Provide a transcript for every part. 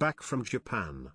Back from Japan.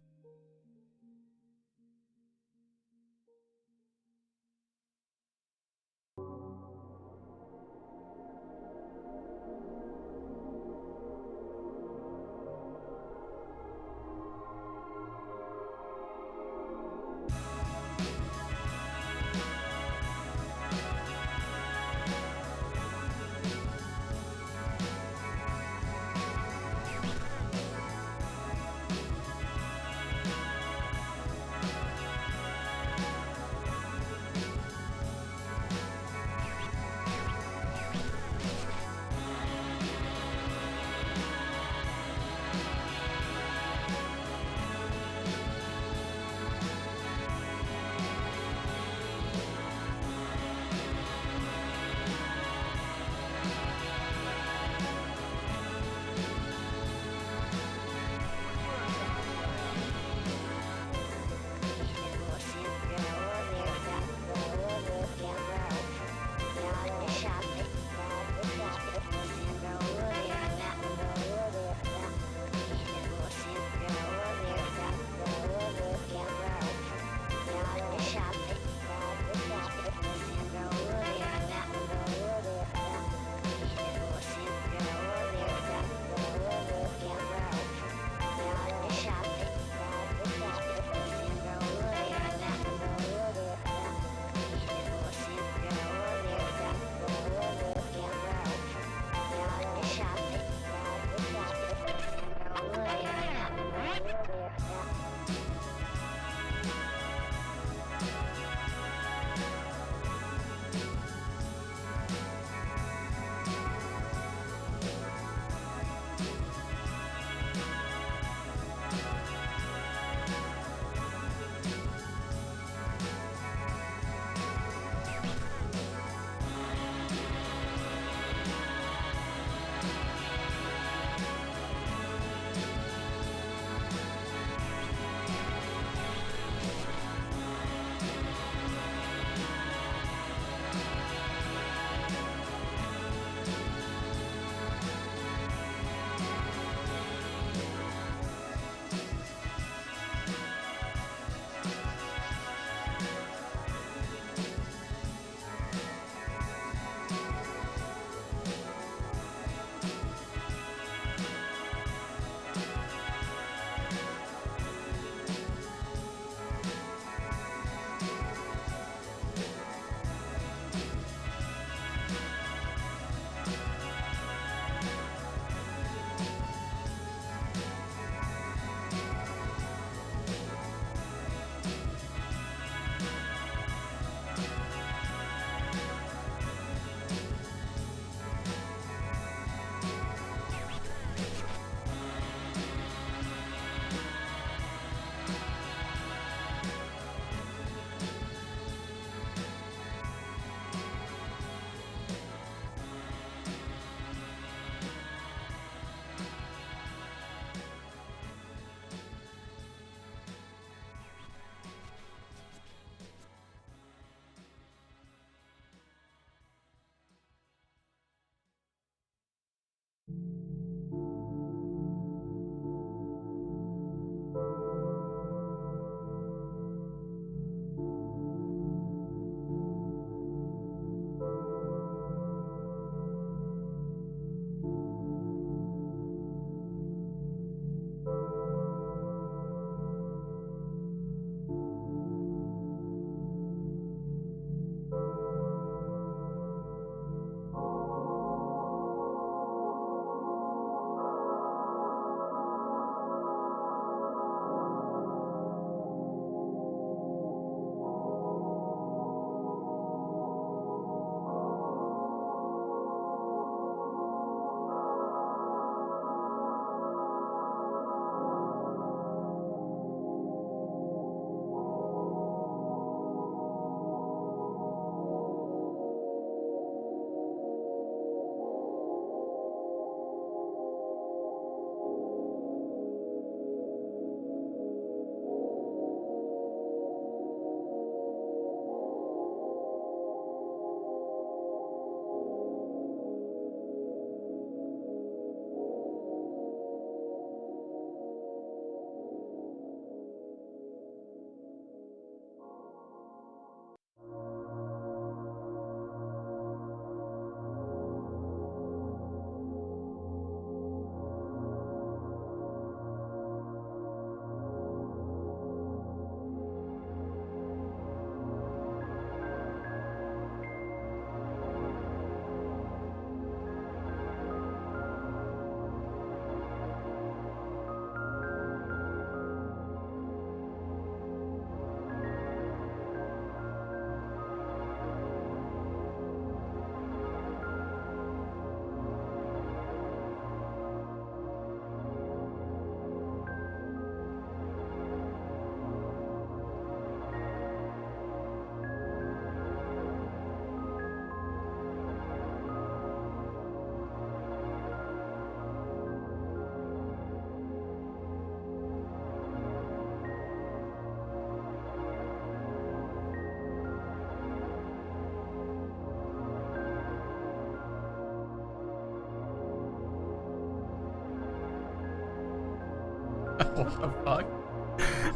What the fuck?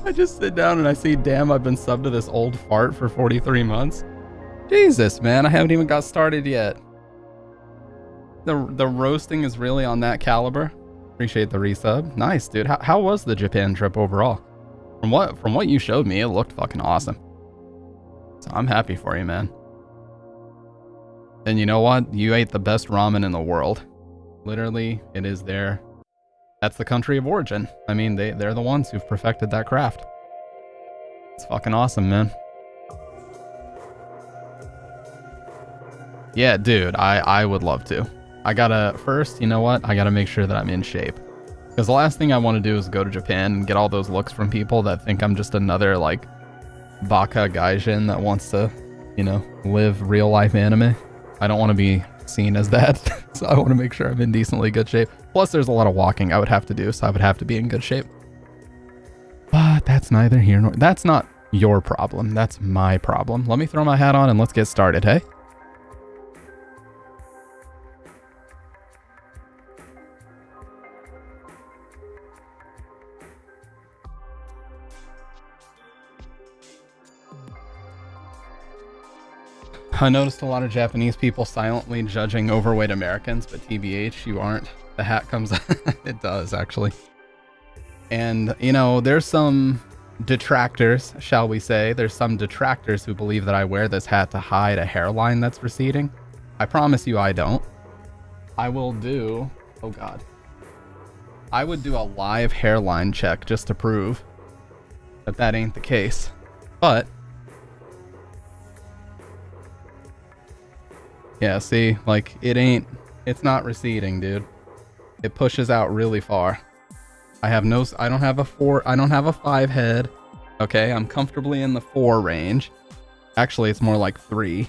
I just sit down and I see, damn, I've been subbed to this old fart for 43 months. Jesus, man, I haven't even got started yet. The roasting is really on that caliber. Appreciate the resub. Nice, dude. How was the Japan trip overall? From what you showed me, it looked fucking awesome. So I'm happy for you, man. And you know what? You ate the best ramen in the world. Literally, it is there. That's the country of origin. I mean, they're the ones who've perfected that craft. It's fucking awesome, man. Yeah, dude, I would love to. I gotta, first, you know what? I gotta make sure that I'm in shape. Because the last thing I want to do is go to Japan and get all those looks from people that think I'm just another, like, baka gaijin that wants to, you know, live real life anime. I don't want to be seen as that. So I want to make sure I'm in decently good shape. Plus, there's a lot of walking I would have to do, so I would have to be in good shape. But that's neither here nor... That's not your problem. That's my problem. Let me throw my hat on and let's get started, hey? I noticed a lot of Japanese people silently judging overweight Americans, but TBH, you aren't. The hat comes... It does, actually. And, you know, there's some detractors, shall we say. There's some detractors who believe that I wear this hat to hide a hairline that's receding. I promise you I don't. I will do... Oh, God. I would do a live hairline check just to prove that that ain't the case. But... yeah, see, like, it's not receding, dude. It pushes out really far. I don't have a 5 head. Okay, I'm comfortably in the 4 range. Actually, it's more like 3.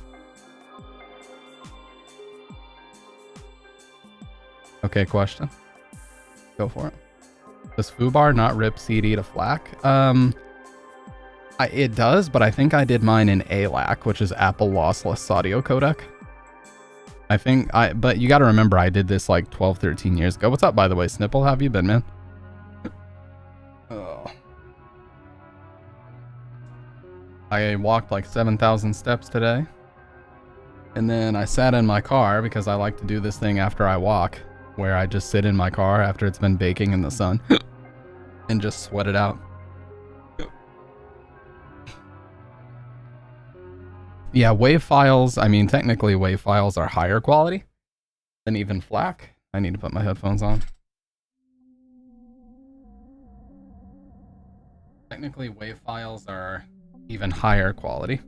Okay, question. Go for it. Does Fubar not rip CD to FLAC? It does, but I think I did mine in ALAC, which is Apple Lossless Audio Codec. But you gotta remember, I did this like 12, 13 years ago. What's up, by the way, Snipple? How have you been, man? Oh. I walked like 7,000 steps today. And then I sat in my car because I like to do this thing after I walk, where I just sit in my car after it's been baking in the sun and just sweat it out. Yeah, wave files, I mean, technically wave files are higher quality than even FLAC. I need to put my headphones on. Technically, wave files are even higher quality.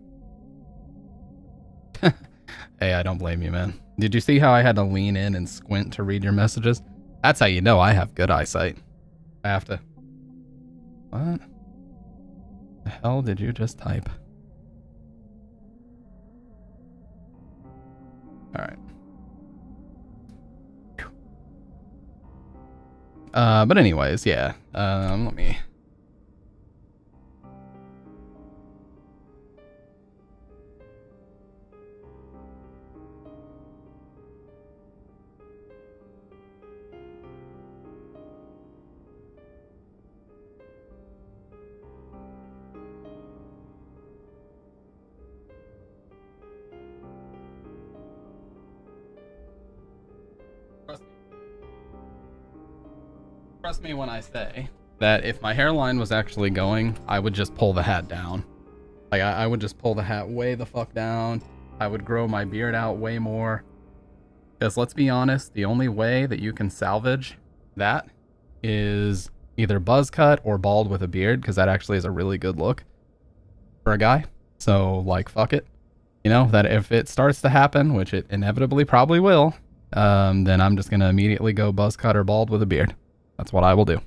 Hey, I don't blame you, man. Did you see how I had to lean in and squint to read your messages? That's how you know I have good eyesight. I have to... What the hell did you just type? Alright. But anyways, yeah. Let me... Trust me when I say that if my hairline was actually going, I would just pull the hat down. Like, I would just pull the hat way the fuck down. I would grow my beard out way more. Because let's be honest, the only way that you can salvage that is either buzz cut or bald with a beard, because that actually is a really good look for a guy. So, like, fuck it. You know, that if it starts to happen, which it inevitably probably will, then I'm just going to immediately go buzz cut or bald with a beard. That's what I will do.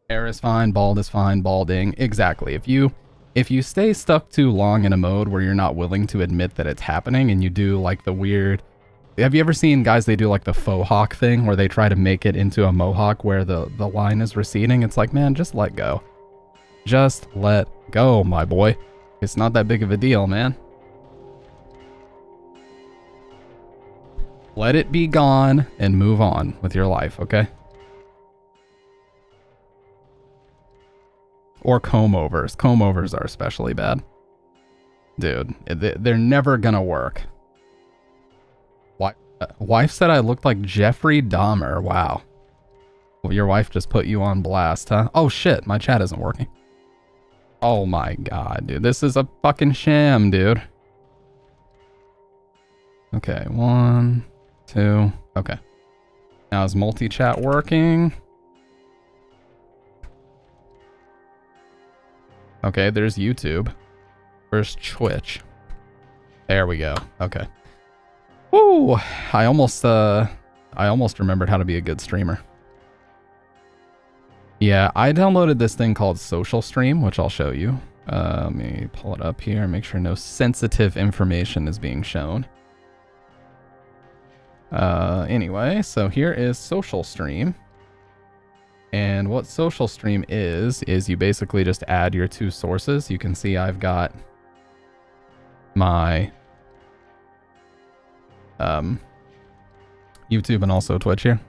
Hair is fine, bald is fine, balding. Exactly. If you stay stuck too long in a mode where you're not willing to admit that it's happening and you do like the weird... Have you ever seen guys, they do like the faux hawk thing where they try to make it into a mohawk where the line is receding? It's like, man, just let go. Just let go, my boy. It's not that big of a deal, man. Let it be gone and move on with your life, okay? Or comb overs. Comb overs are especially bad. Dude, they're never gonna work. Wife said I looked like Jeffrey Dahmer. Wow. Well, your wife just put you on blast, huh? Oh shit, my chat isn't working. Oh my god, dude. This is a fucking sham, dude. Okay, 1, 2. Okay. Now is multi-chat working? Okay, there's YouTube. Where's Twitch? There we go. Okay. Woo! I almost remembered how to be a good streamer. Yeah, I downloaded this thing called Social Stream, which I'll show you. Let me pull it up here and make sure no sensitive information is being shown. Anyway, so here is Social Stream. And what Social Stream is you basically just add your two sources. You can see I've got my YouTube and also Twitch here.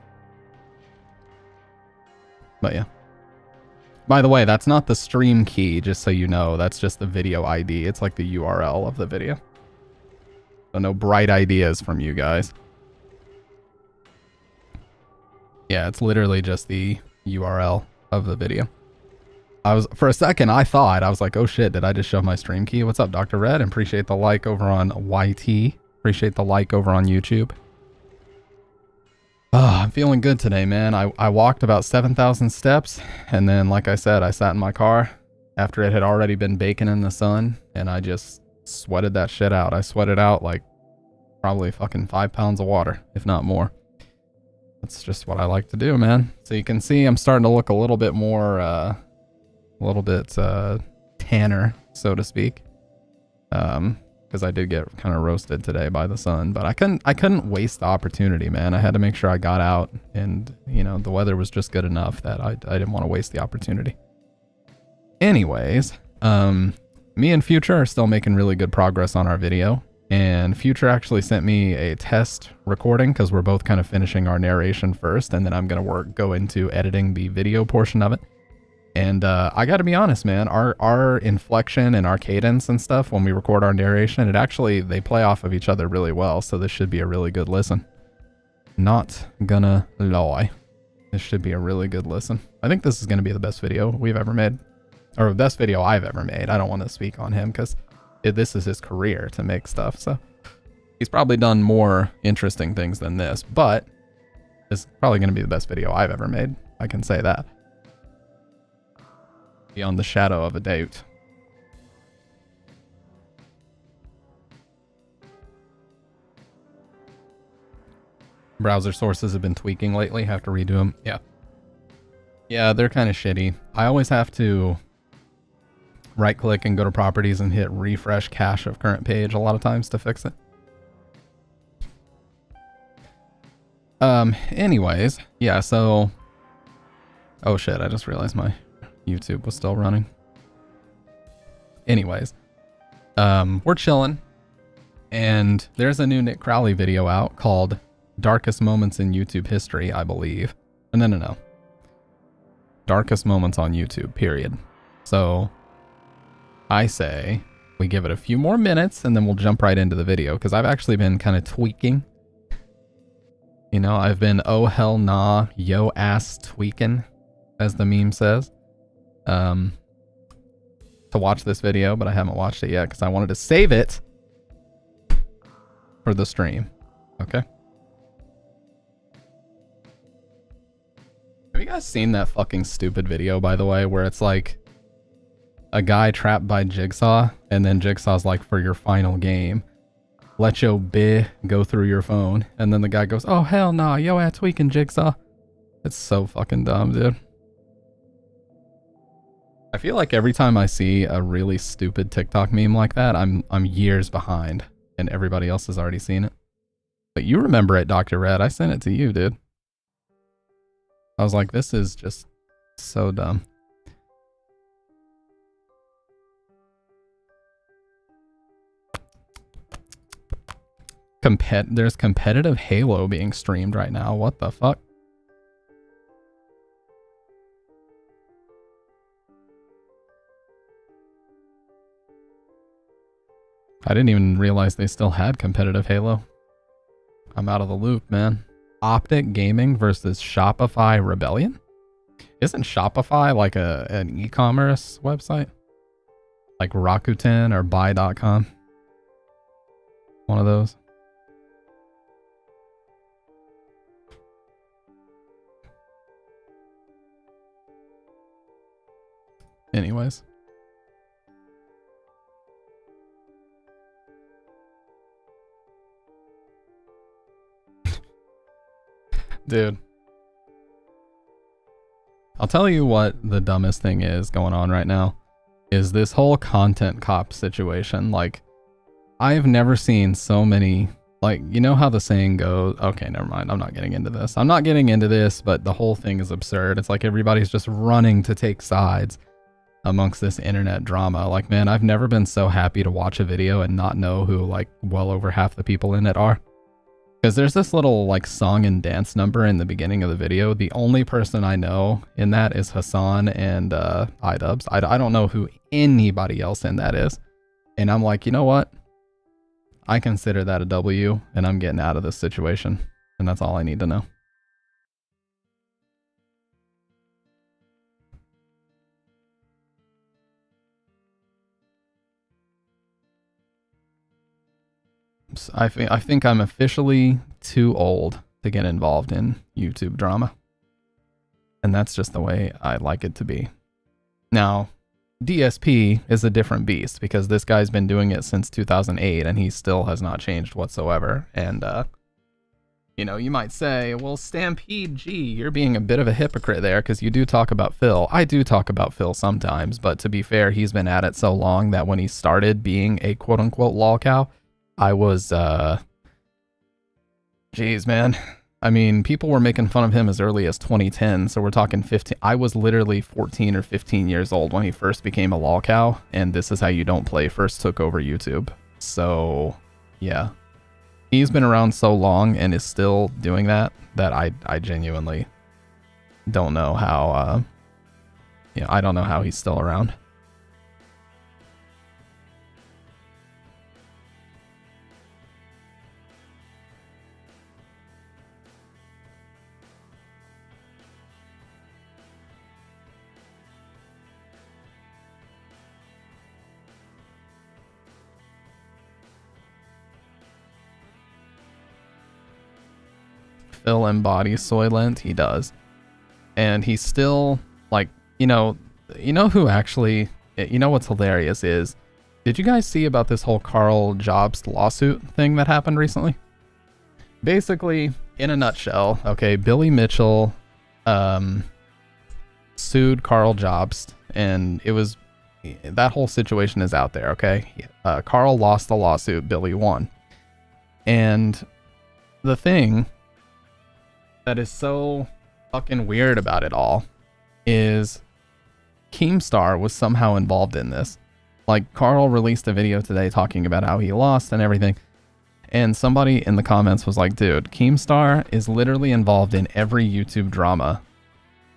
But yeah. By the way, that's not the stream key, just so you know. That's just the video ID. It's like the URL of the video. So no bright ideas from you guys. Yeah, it's literally just the URL of the video. For a second, I was like, oh shit, did I just show my stream key? What's up, Dr. Red? And appreciate the like over on YT. Appreciate the like over on YouTube. Oh, I'm feeling good today, man. I walked about 7,000 steps, and then, like I said, I sat in my car after it had already been baking in the sun, and I just sweated that shit out. I sweated out like probably fucking 5 pounds of water, if not more. That's just what I like to do, man. So you can see I'm starting to look a little bit more, tanner, so to speak. Because I did get kind of roasted today by the sun, but I couldn't waste the opportunity, man. I had to make sure I got out, and you know, the weather was just good enough that I didn't want to waste the opportunity. Anyways, me and Future are still making really good progress on our video, and Future actually sent me a test recording because we're both kind of finishing our narration first, and then I'm gonna go into editing the video portion of it. And I gotta be honest, man, our inflection and our cadence and stuff when we record our narration, they play off of each other really well, so this should be a really good listen. Not gonna lie. This should be a really good listen. I think this is gonna be the best video we've ever made. Or best video I've ever made. I don't want to speak on him because this is his career to make stuff, so he's probably done more interesting things than this, but it's probably gonna be the best video I've ever made. I can say that. Beyond the shadow of a doubt. Browser sources have been tweaking lately. Have to redo them. Yeah. Yeah, they're kind of shitty. I always have to right click and go to properties and hit refresh cache of current page a lot of times to fix it. Anyways, yeah, so oh shit, I just realized my YouTube was still running. Anyways, we're chilling, and there's a new Nick Crowley video out called Darkest Moments in YouTube History, I believe. No. Darkest Moments on YouTube, period. So I say we give it a few more minutes and then we'll jump right into the video, because I've actually been kind of tweaking. You know, I've been oh hell nah, yo ass tweaking, as the meme says. To watch this video, but I haven't watched it yet because I wanted to save it for the stream. Okay. Have you guys seen that fucking stupid video, by the way, where it's like a guy trapped by Jigsaw, and then Jigsaw's like, for your final game, let your B go through your phone, and then the guy goes, oh hell nah, yo ass tweaking, Jigsaw. It's so fucking dumb, dude. I feel like every time I see a really stupid TikTok meme like that, I'm years behind, and everybody else has already seen it. But you remember it, Dr. Red. I sent it to you, dude. I was like, this is just so dumb. there's competitive Halo being streamed right now. What the fuck? I didn't even realize they still had competitive Halo. I'm out of the loop, man. Optic Gaming versus Shopify Rebellion? Isn't Shopify like an e-commerce website? Like Rakuten or buy.com? One of those. Anyways. Dude. I'll tell you what the dumbest thing is going on right now. Is this whole content cop situation. Like, I've never seen so many, like, you know how the saying goes, okay, never mind, I'm not getting into this. I'm not getting into this, but the whole thing is absurd. It's like everybody's just running to take sides amongst this internet drama. Like, man, I've never been so happy to watch a video and not know who, like, well over half the people in it are. Because there's this little, like, song and dance number in the beginning of the video. The only person I know in that is Hassan and iDubbbz. I don't know who anybody else in that is. And I'm like, you know what? I consider that a W, and I'm getting out of this situation. And that's all I need to know. I think I'm officially too old to get involved in YouTube drama. And that's just the way I like it to be. Now, DSP is a different beast because this guy's been doing it since 2008 and he still has not changed whatsoever. And, you know, you might say, well, Stampede G, you're being a bit of a hypocrite there because you do talk about Phil. I do talk about Phil sometimes, but to be fair, he's been at it so long that when he started being a quote-unquote lolcow, I was, geez, man. I mean, people were making fun of him as early as 2010, so we're talking 15. I was literally 14 or 15 years old when he first became a lolcow, and This Is How You Don't Play first took over YouTube. So, yeah. He's been around so long and is still doing that I genuinely don't know how, you know, I don't know how he's still around. Phil embodies Soylent, he does. And he's still, like, you know who actually, you know what's hilarious is, did you guys see about this whole Carl Jobs lawsuit thing that happened recently? Basically, in a nutshell, okay, Billy Mitchell sued Carl Jobs, and it was, that whole situation is out there, okay? Carl lost the lawsuit, Billy won. And the thing that is so fucking weird about it all is Keemstar was somehow involved in this. Like, Carl released a video today talking about how he lost and everything, and somebody in the comments was like, dude, Keemstar is literally involved in every YouTube drama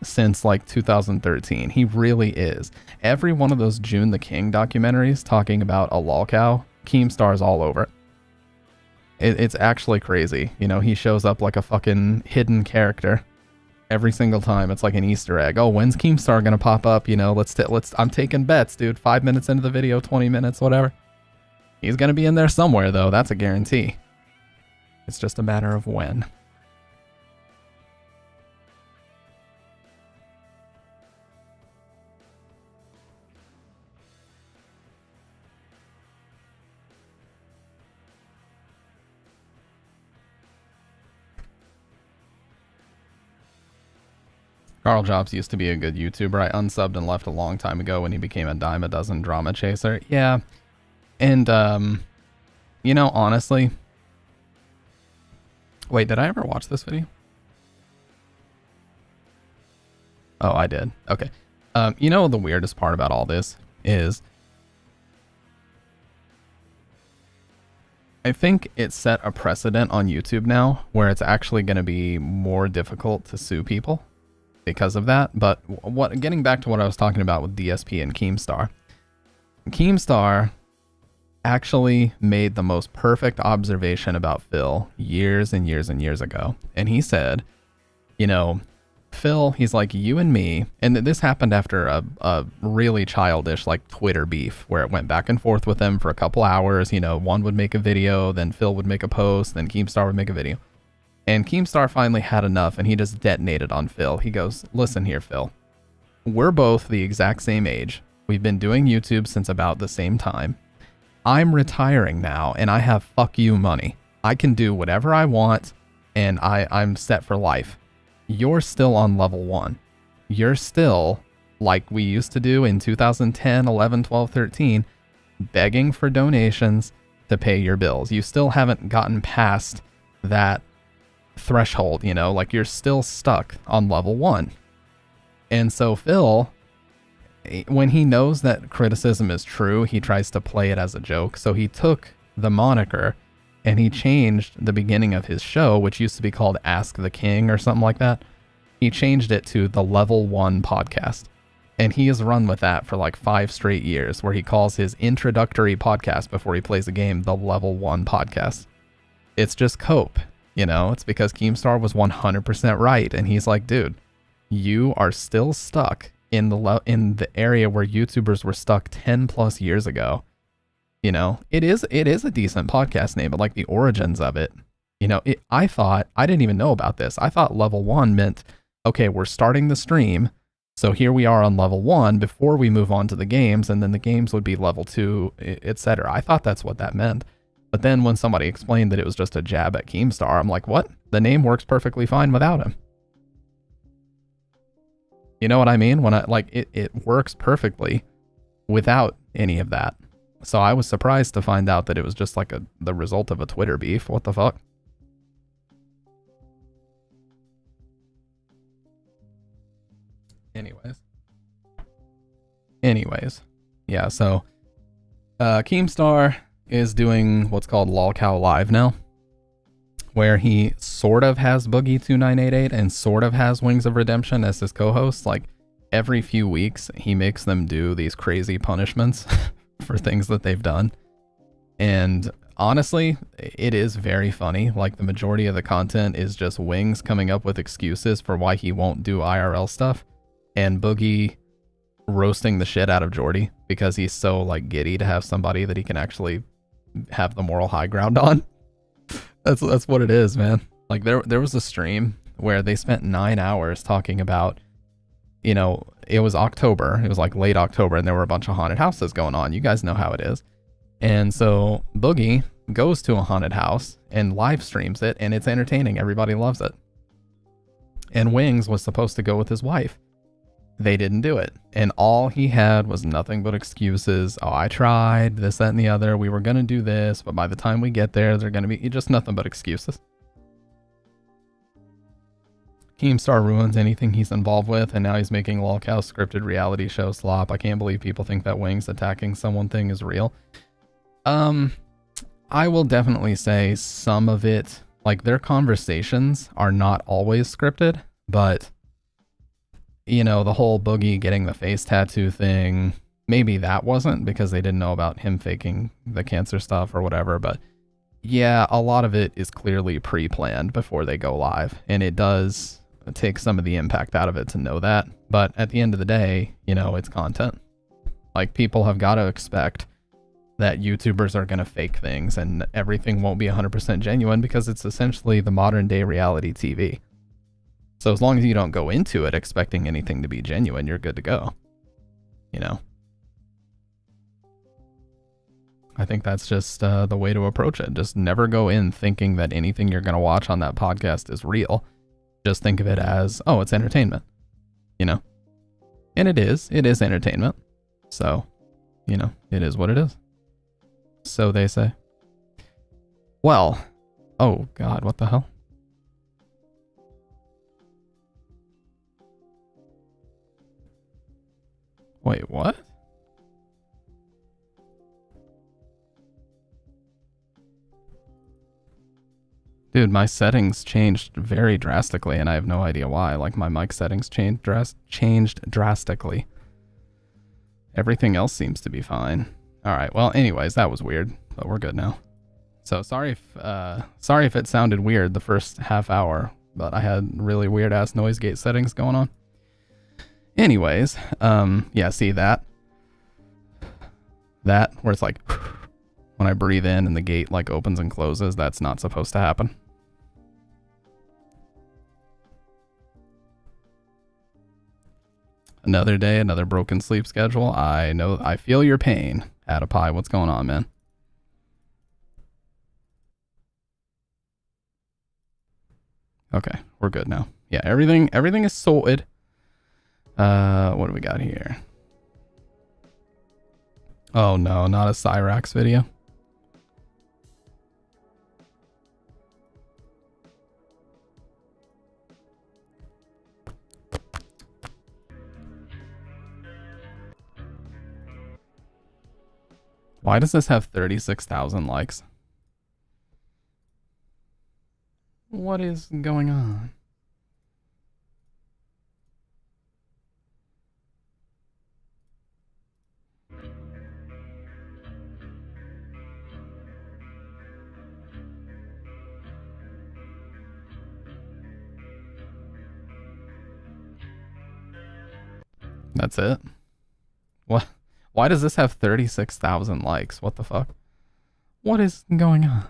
since like 2013. He really is. Every one of those June the King documentaries talking about a lolcow, Keemstar's all over it. It's actually crazy. You know, he shows up like a fucking hidden character every single time. It's like an Easter egg. Oh, when's Keemstar gonna pop up? You know, I'm taking bets, dude. 5 minutes into the video, 20 minutes, whatever. He's gonna be in there somewhere, though. That's a guarantee. It's just a matter of when. Carl Jobs used to be a good YouTuber. I unsubbed and left a long time ago when he became a dime a dozen drama chaser. Yeah. And, you know, honestly... Wait, did I ever watch this video? Oh, I did. Okay. You know, the weirdest part about all this is... I think it set a precedent on YouTube now where it's actually going to be more difficult to sue people because of that. But getting back to what I was talking about with DSP and Keemstar. Keemstar actually made the most perfect observation about Phil years and years and years ago. And he said, you know, Phil, he's like, you and me, and this happened after a really childish like Twitter beef where it went back and forth with them for a couple hours. You know, one would make a video, then Phil would make a post, then Keemstar would make a video. And Keemstar finally had enough and he just detonated on Phil. He goes, listen here, Phil, we're both the exact same age. We've been doing YouTube since about the same time. I'm retiring now and I have fuck you money. I can do whatever I want and I'm set for life. You're still on level 1. You're still, like we used to do in 2010, 11, 12, 13, begging for donations to pay your bills. You still haven't gotten past that threshold, you know, like you're still stuck on level 1. And so Phil, when he knows that criticism is true, he tries to play it as a joke. So he took the moniker and he changed the beginning of his show, which used to be called Ask the King or something like that. He changed it to the Level 1 Podcast. And he has run with that for like 5 straight years, where he calls his introductory podcast before he plays a game the Level 1 Podcast. It's just cope, you know? It's because Keemstar was 100% right. And he's like, dude, you are still stuck in the area where YouTubers were stuck 10 plus years ago. You know, it is a decent podcast name, but like the origins of it, you know, I didn't even know about this. I thought level 1 meant, okay, we're starting the stream. So here we are on level 1 before we move on to the games. And then the games would be level 2, etc. I thought that's what that meant. But then when somebody explained that it was just a jab at Keemstar, I'm like, what? The name works perfectly fine without him. You know what I mean? When it works perfectly without any of that. So I was surprised to find out that it was just like the result of a Twitter beef. What the fuck? Anyways. Yeah, so Keemstar is doing what's called LolCow Live now, where he sort of has Boogie2988 and sort of has Wings of Redemption as his co-host. Like every few weeks, he makes them do these crazy punishments for things that they've done. And honestly, it is very funny. Like the majority of the content is just Wings coming up with excuses for why he won't do IRL stuff, and Boogie roasting the shit out of Jordy because he's so like giddy to have somebody that he can actually have the moral high ground on. That's what it is, man. Like there was a stream where they spent 9 hours talking about, you know, it was October. It was like late October and there were a bunch of haunted houses going on. You guys know how it is. And so Boogie goes to a haunted house and live streams it, and it's entertaining. Everybody loves it. And Wings was supposed to go with his wife. They didn't do it. And all he had was nothing but excuses. Oh, I tried this, that, and the other. We were going to do this, but by the time we get there, they're going to be just nothing but excuses. Keemstar ruins anything he's involved with, and now he's making LolCow's scripted reality show slop. I can't believe people think that Wings attacking someone thing is real. I will definitely say some of it, like their conversations are not always scripted, but you know, the whole Boogie getting the face tattoo thing, maybe that wasn't because they didn't know about him faking the cancer stuff or whatever. But yeah, a lot of it is clearly pre-planned before they go live. And it does take some of the impact out of it to know that. But at the end of the day, you know, it's content. Like people have got to expect that YouTubers are going to fake things and everything won't be 100% genuine because it's essentially the modern day reality TV. So as long as you don't go into it expecting anything to be genuine, you're good to go. You know? I think that's just the way to approach it. Just never go in thinking that anything you're going to watch on that podcast is real. Just think of it as, oh, it's entertainment. You know? And it is. It is entertainment. So, you know, it is what it is. So they say. Well, oh God, what the hell? Wait, what? my settings changed very drastically, and I have no idea why. Like, my mic settings changed drastically. Everything else seems to be fine. All right, well, anyways, that was weird, but we're good now. So sorry if it sounded weird the first half hour, but I had really weird ass noise gate settings going on. Anyways, yeah, see that where it's like when I breathe in and the gate like opens and closes, that's not supposed to happen. Another day, another broken sleep schedule. I know, I feel your pain. Adapie, what's going on, man? Okay, we're good now. Yeah, everything is sorted. What do we got here? Oh no, not a Cyrax video. Why does this have 36,000 likes? What is going on? That's it? What? Why does this have 36,000 likes? What the fuck? What is going on?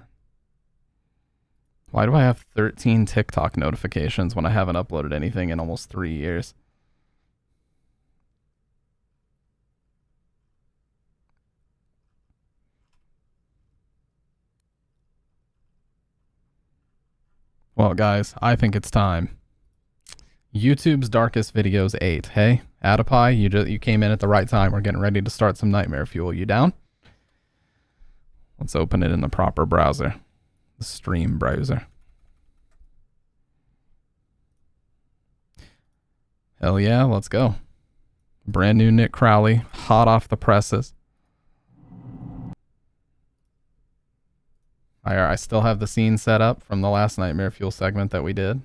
Why do I have 13 TikTok notifications when I haven't uploaded anything in almost 3 years? Well, guys, I think it's time. YouTube's Darkest Videos 8. Hey, Adapie, you came in at the right time. We're getting ready to start some Nightmare Fuel. You down? Let's open it in the proper browser. The stream browser. Hell yeah, let's go. Brand new Nick Crowley, hot off the presses. I still have the scene set up from the last Nightmare Fuel segment that we did.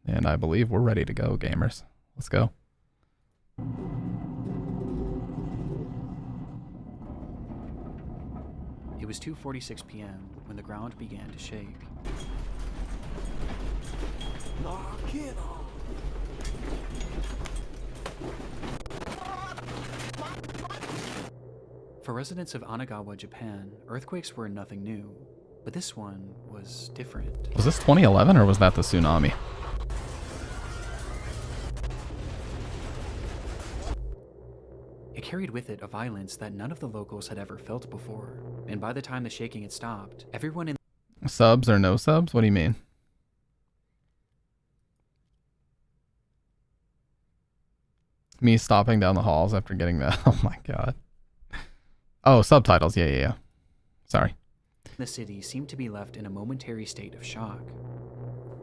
And I believe we're ready to go, gamers. Let's go. It was 2:46 p.m. when the ground began to shake. For residents of Anagawa, Japan, earthquakes were nothing new, but this one was different. Was this 2011 or was that the tsunami? It carried with it a violence that none of the locals had ever felt before, and by the time the shaking had stopped, everyone in Subs or no subs? What do you mean? Me stopping down the halls after getting that. Oh my god. Oh, subtitles. Yeah. Sorry. the city seemed to be left in a momentary state of shock.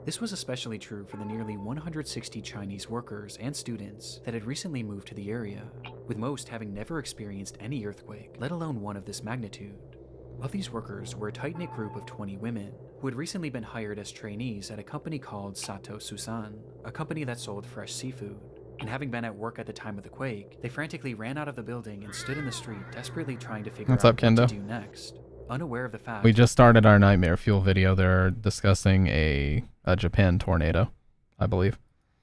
This was especially true for the nearly 160 Chinese workers and students that had recently moved to the area, with most having never experienced any earthquake, let alone one of this magnitude. Of these workers were a tight-knit group of 20 women, who had recently been hired as trainees at a company called Sato Susan, a company that sold fresh seafood. And having been at work at the time of the quake, they frantically ran out of the building and stood in the street, desperately trying to figure out what to do next. Unaware of the fact... We just started our Nightmare Fuel video. They're discussing a Japan tornado, I believe.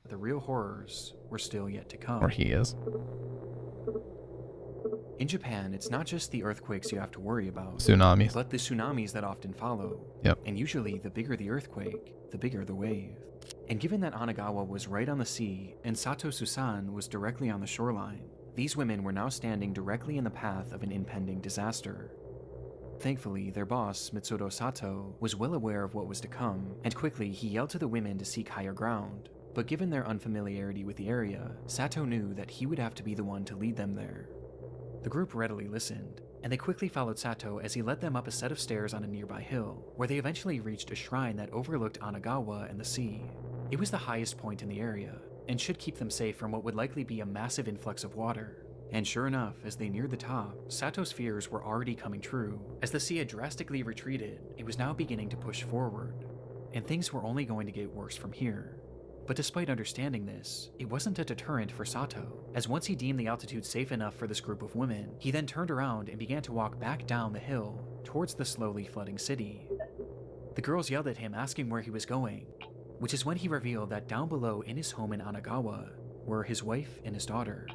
The real horrors were still yet to come. Or he is. In Japan, it's not just the earthquakes you have to worry about. Tsunamis. But the tsunamis that often follow. Yep. And usually, the bigger the earthquake, the bigger the wave. And given that Anagawa was right on the sea, and Sato Susan was directly on the shoreline, these women were now standing directly in the path of an impending disaster. Thankfully, their boss, Mitsudo Sato, was well aware of what was to come, and quickly he yelled to the women to seek higher ground. But given their unfamiliarity with the area, Sato knew that he would have to be the one to lead them there. The group readily listened, and they quickly followed Sato as he led them up a set of stairs on a nearby hill, where they eventually reached a shrine that overlooked Anagawa and the sea. It was the highest point in the area, and should keep them safe from what would likely be a massive influx of water. And sure enough, as they neared the top, Sato's fears were already coming true. As the sea had drastically retreated, it was now beginning to push forward, and things were only going to get worse from here. But despite understanding this, it wasn't a deterrent for Sato, as once he deemed the altitude safe enough for this group of women, he then turned around and began to walk back down the hill towards the slowly flooding city. The girls yelled at him asking where he was going, which is when he revealed that down below in his home in Anagawa were his wife and his daughter,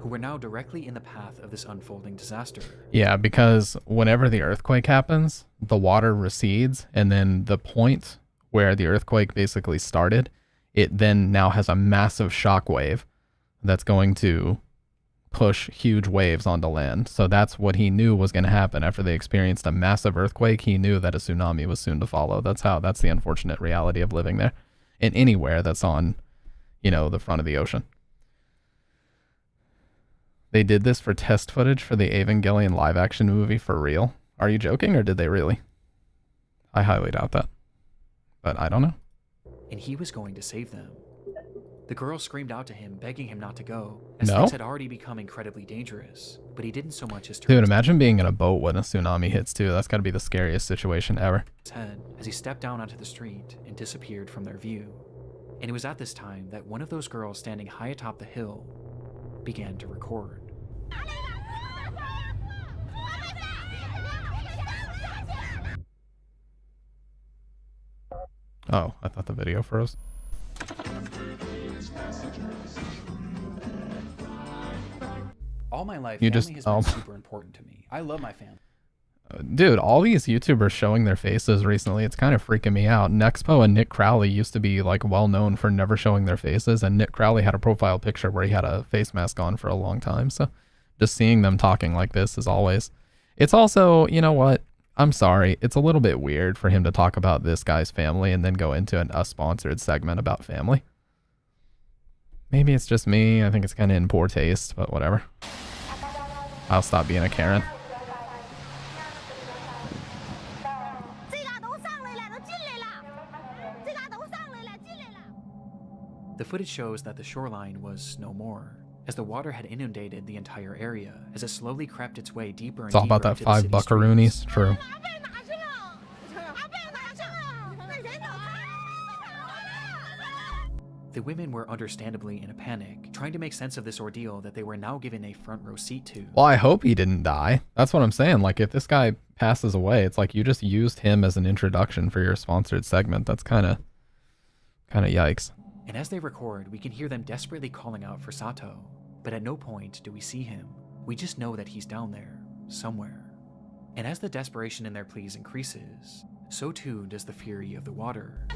who were now directly in the path of this unfolding disaster. Yeah, because whenever the earthquake happens, the water recedes, and then the point where the earthquake basically started, it then now has a massive shock wave that's going to push huge waves onto land. So that's what he knew was going to happen. After they experienced a massive earthquake, he knew that a tsunami was soon to follow. That's the unfortunate reality of living there. And anywhere that's on, the front of the ocean. They did this for test footage for the Evangelion live action movie for real. Are you joking, or did they really? I highly doubt that. But I don't know. And he was going to save them. The girl screamed out to him, begging him not to go, as No? things had already become incredibly dangerous, but he didn't so much as turn Dude, his imagine being in a boat when a tsunami hits too. That's got to be the scariest situation ever. head as he stepped down onto the street and disappeared from their view. And it was at this time that one of those girls standing high atop the hill began to record. Oh, I thought the video froze. All my life, You family just- has oh. been super important to me. I love my family. Dude, all these YouTubers showing their faces recently, it's kind of freaking me out. Nexpo and Nick Crowley used to be like well known for never showing their faces, and Nick Crowley had a profile picture where he had a face mask on for a long time. So just seeing them talking like this is always... It's also, you know what? I'm sorry. It's a little bit weird for him to talk about this guy's family and then go into a sponsored segment about family. Maybe it's just me. I think it's kind of in poor taste, but whatever. I'll stop being a Karen. The footage shows that the shoreline was no more, as the water had inundated the entire area as it slowly crept its way deeper and It's all deeper about that into the city $5 streets. True. The women were understandably in a panic, trying to make sense of this ordeal that they were now given a front row seat to. Well, I hope he didn't die. That's what I'm saying. Like, if this guy passes away, it's like you just used him as an introduction for your sponsored segment. That's kind of yikes. And as they record, we can hear them desperately calling out for Sato, but at no point do we see him. We just know that he's down there, somewhere. And as the desperation in their pleas increases, so too does the fury of the water.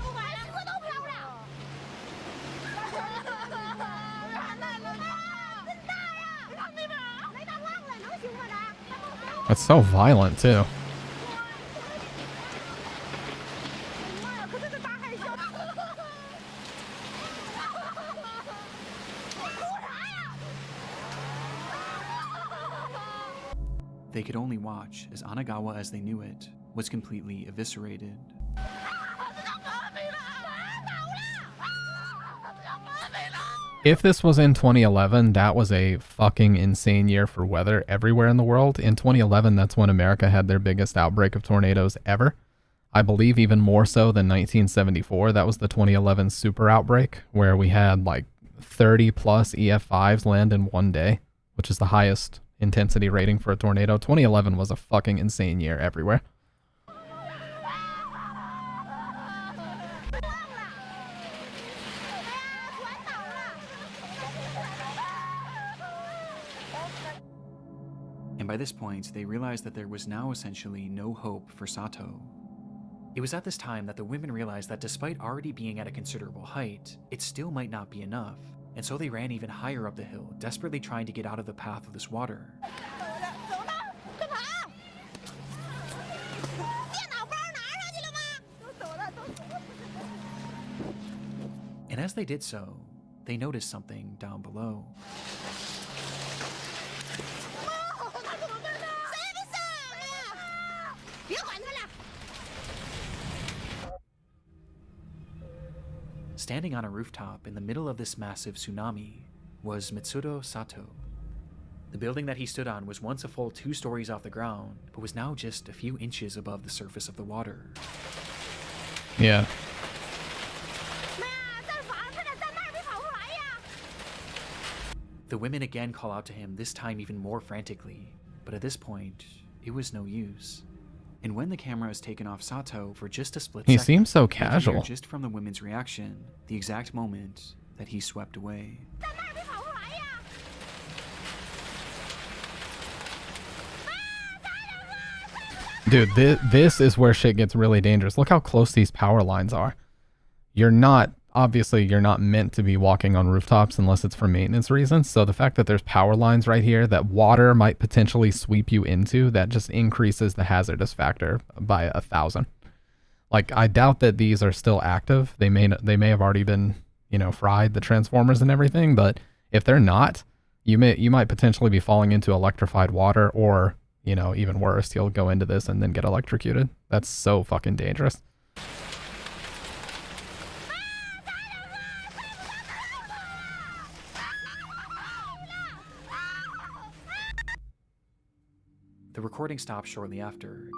That's so violent, too. They could only watch as Anagawa as they knew it was completely eviscerated. If this was in 2011, that was a fucking insane year for weather everywhere in the world. In 2011, that's when America had their biggest outbreak of tornadoes ever. I believe even more so than 1974. That was the 2011 super outbreak, where we had like 30 plus EF5s land in one day, which is the highest intensity rating for a tornado. 2011 was a fucking insane year everywhere. And by this point, they realized that there was now essentially no hope for Sato. It was at this time that the women realized that despite already being at a considerable height, it still might not be enough, and so they ran even higher up the hill, desperately trying to get out of the path of this water. And as they did so, they noticed something down below. Standing on a rooftop in the middle of this massive tsunami was Mitsudo Sato. The building that he stood on was once a full 2 stories off the ground, but was now just a few inches above the surface of the water. Yeah. The women again call out to him, this time even more frantically, but at this point, it was no use. And when the camera is taken off Sato for just a split He second, seems so you can hear casual. just from the women's reaction, the exact moment that he swept away. Dude, this is where shit gets really dangerous. Look how close these power lines are. Obviously, you're not meant to be walking on rooftops unless it's for maintenance reasons. So the fact that there's power lines right here that water might potentially sweep you into, that just increases the hazardous factor by 1,000. Like, I doubt that these are still active. They may have already been, fried, the transformers and everything. But if they're not, you might potentially be falling into electrified water, or even worse, you'll go into this and then get electrocuted. That's so fucking dangerous. The recording stops shortly after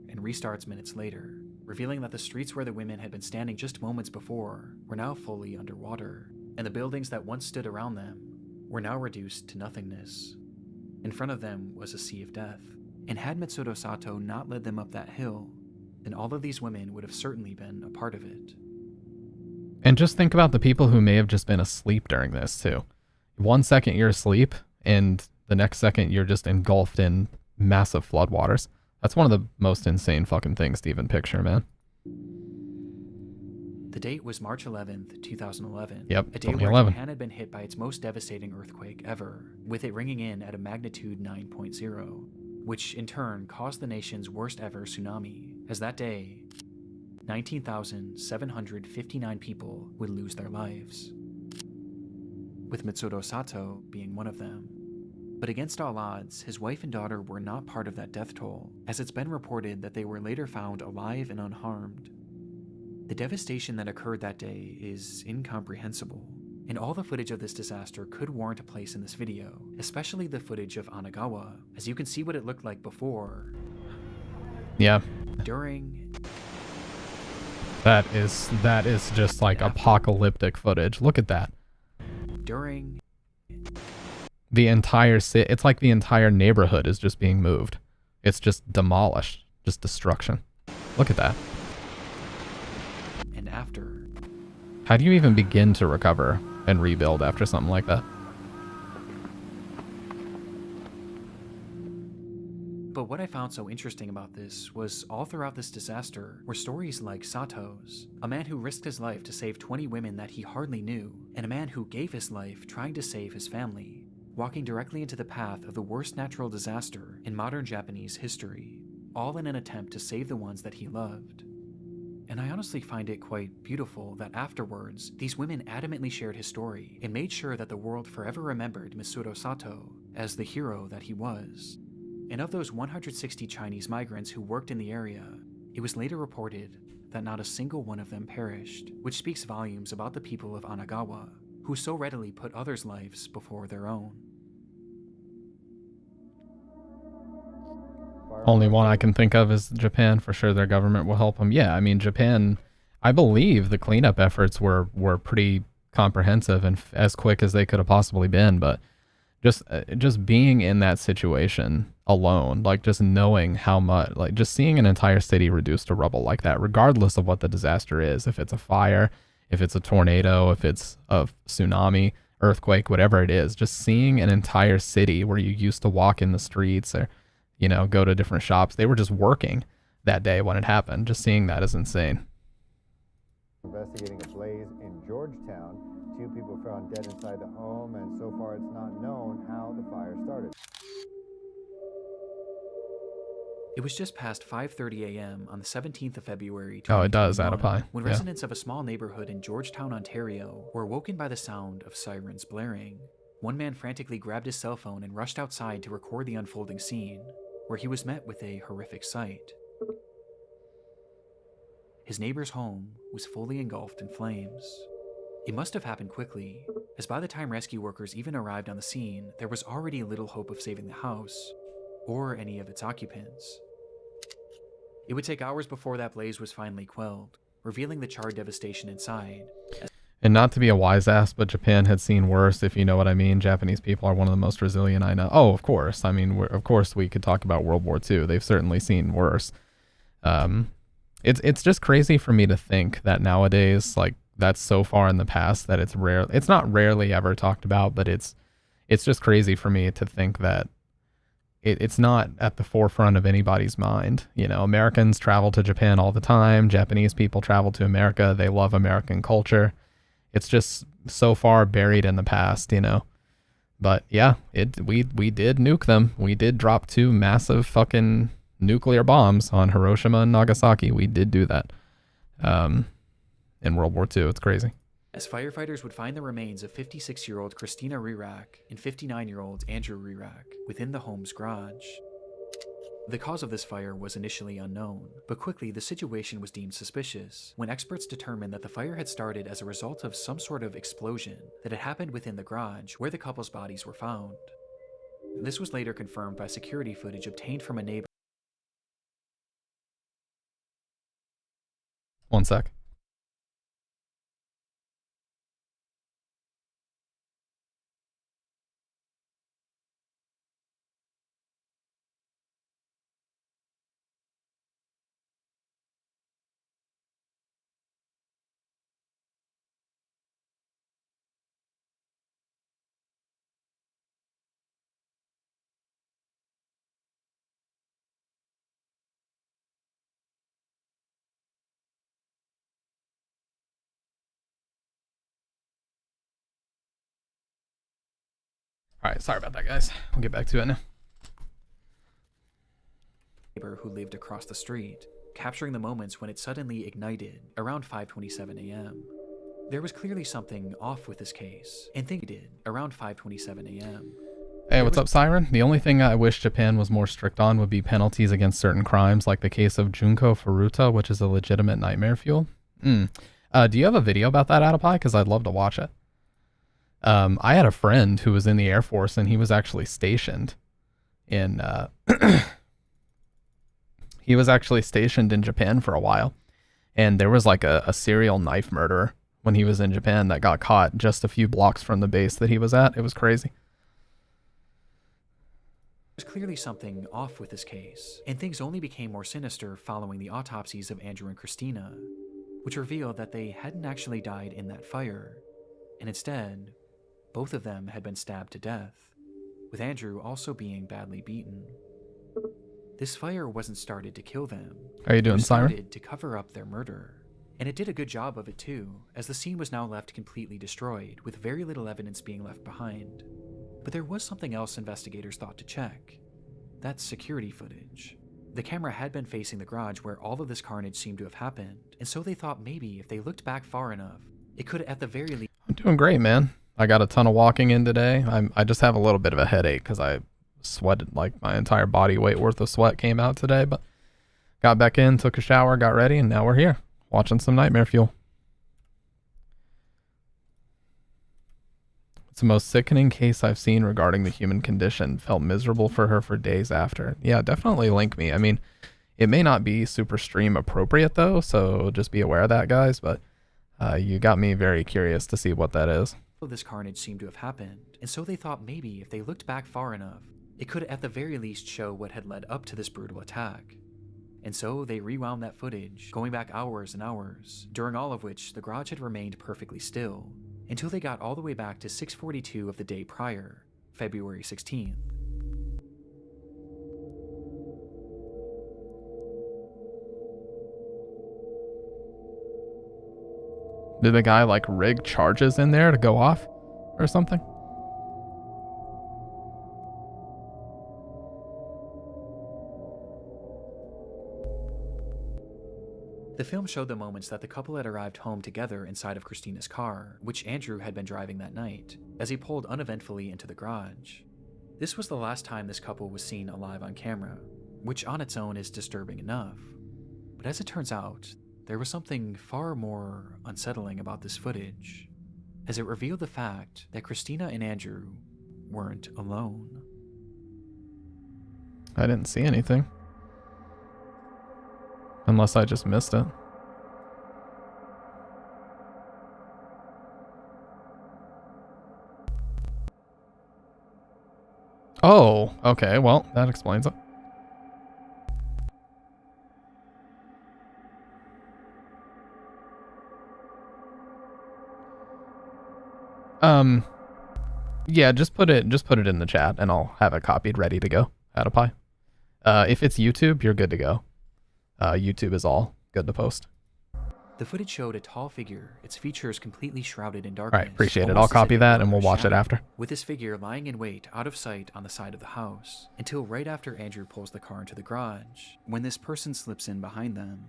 and restarts minutes later, revealing that the streets where the women had been standing just moments before were now fully underwater, and the buildings that once stood around them were now reduced to nothingness. In front of them was a sea of death, and had Mitsudo Sato not led them up that hill, then all of these women would have certainly been a part of it. And just think about the people who may have just been asleep during this too. 1 second you're asleep, and the next second you're just engulfed in massive floodwaters. That's one of the most insane fucking things to even picture, man. The date was March 11th, 2011. Yep, a day where 2011. Japan had been hit by its most devastating earthquake ever, with it ringing in at a magnitude 9.0, which in turn caused the nation's worst ever tsunami, as that day, 19,759 people would lose their lives, with Mitsudo Sato being one of them. But against all odds, his wife and daughter were not part of that death toll, as it's been reported that they were later found alive and unharmed. The devastation that occurred that day is incomprehensible, and all the footage of this disaster could warrant a place in this video, especially the footage of Anagawa, as you can see what it looked like before, Yeah. during, That is just like apocalyptic footage. Look at that. during, The entire city, it's like the entire neighborhood is just being moved. It's just demolished, just destruction. Look at that. and after. How do you even begin to recover and rebuild after something like that? But what I found so interesting about this was all throughout this disaster were stories like Sato's, a man who risked his life to save 20 women that he hardly knew, and a man who gave his life trying to save his family, walking directly into the path of the worst natural disaster in modern Japanese history, all in an attempt to save the ones that he loved. And I honestly find it quite beautiful that afterwards, these women adamantly shared his story and made sure that the world forever remembered Mitsudo Sato as the hero that he was. And of those 160 Chinese migrants who worked in the area, it was later reported that not a single one of them perished, which speaks volumes about the people of Anagawa, who so readily put others' lives before their own. Only one I can think of is Japan. For sure their government will help them. Yeah, I mean, Japan, I believe the cleanup efforts were pretty comprehensive and as quick as they could have possibly been, but just being in that situation alone, like just knowing how much, like just seeing an entire city reduced to rubble like that, regardless of what the disaster is, if it's a fire, if it's a tornado, if it's a tsunami, earthquake, whatever it is, just seeing an entire city where you used to walk in the streets or, go to different shops, they were just working that day when it happened. Just seeing that is insane. Investigating a blaze in Georgetown. 2 people found dead inside the home, and so far it's not known how the fire started. It was just past 5:30 a.m. on the 17th of February, Oh, it does add up 2021, high. when Yeah. residents of a small neighborhood in Georgetown, Ontario, were awoken by the sound of sirens blaring. One man frantically grabbed his cell phone and rushed outside to record the unfolding scene, where he was met with a horrific sight. His neighbor's home was fully engulfed in flames. It must have happened quickly, as by the time rescue workers even arrived on the scene, there was already little hope of saving the house, or any of its occupants. It would take hours before that blaze was finally quelled, revealing the charred devastation inside. And not to be a wise ass, but Japan had seen worse, if you know what I mean. Japanese people are one of the most resilient I know. Oh, of course. I mean, of course we could talk about World War II. They've certainly seen worse. It's just crazy for me to think that nowadays, like, that's so far in the past that it's rare. It's not rarely ever talked about, but it's just crazy for me to think that it's not at the forefront of anybody's mind. You know, Americans travel to Japan all the time. Japanese people travel to America. They love American culture. It's just so far buried in the past, you know. But yeah, we did nuke them. We did drop 2 massive fucking nuclear bombs on Hiroshima and Nagasaki. We did do that in World War II. It's crazy. As firefighters would find the remains of 56-year-old Christina Rirak and 59-year-old Andrew Rirak within the home's garage. The cause of this fire was initially unknown, but quickly the situation was deemed suspicious when experts determined that the fire had started as a result of some sort of explosion that had happened within the garage where the couple's bodies were found. This was later confirmed by security footage obtained from a neighbor. One sec. All right, sorry about that, guys. We'll get back to it now. Neighbor who lived across the street, capturing the moments when it suddenly ignited around 5:27 a.m. There was clearly something off with this case, and things did around 5:27 a.m. Hey, what's up, Siren? The only thing I wish Japan was more strict on would be penalties against certain crimes, like the case of Junko Furuta, which is a legitimate nightmare fuel. Do you have a video about that, Adapie? Because I'd love to watch it. I had a friend who was in the Air Force, and he was actually stationed in he was actually stationed in Japan for a while, and there was like a serial knife murderer when he was in Japan that got caught just a few blocks from the base that he was at. It was crazy. There was clearly something off with this case, and things only became more sinister following the autopsies of Andrew and Christina, which revealed that they hadn't actually died in that fire, and instead, both of them had been stabbed to death, with Andrew also being badly beaten. This fire wasn't started to kill them. How you doing, it was Siren? started to cover up their murder. And it did a good job of it too, as the scene was now left completely destroyed, with very little evidence being left behind. But there was something else investigators thought to check. That's security footage. The camera had been facing the garage where all of this carnage seemed to have happened, and so they thought maybe if they looked back far enough, it could at the very least... I'm doing great, man. I got a ton of walking in today. I just have a little bit of a headache because I sweated, like my entire body weight worth of sweat came out today, but got back in, took a shower, got ready, and now we're here watching some Nightmare Fuel. It's the most sickening case I've seen regarding the human condition. Felt miserable for her for days after. Yeah, definitely link me. I mean, it may not be super stream appropriate though, so just be aware of that, guys, but you got me very curious to see what that is. This carnage seemed to have happened, and so they thought maybe if they looked back far enough, it could at the very least show what had led up to this brutal attack. And so they rewound that footage, going back hours and hours, during all of which the garage had remained perfectly still, until they got all the way back to 6:42 of the day prior, February 16th. Did the guy like rig charges in there to go off or something? The film showed the moments that the couple had arrived home together inside of Christina's car, which Andrew had been driving that night, as he pulled uneventfully into the garage. This was the last time this couple was seen alive on camera, which on its own is disturbing enough. But as it turns out, there was something far more unsettling about this footage. as it revealed the fact that Christina and Andrew weren't alone. I didn't see anything. Unless I just missed it. Oh, okay. Well, that explains it. Yeah, just put it in the chat and I'll have it copied ready to go. Adapie. If it's YouTube, you're good to go. YouTube is all good to post. The footage showed a tall figure, its features completely shrouded in darkness. All right, appreciate it. I'll almost as if copy they that were and we'll watch it overshadowed, after. with this figure lying in wait out of sight on the side of the house, until right after Andrew pulls the car into the garage, when this person slips in behind them.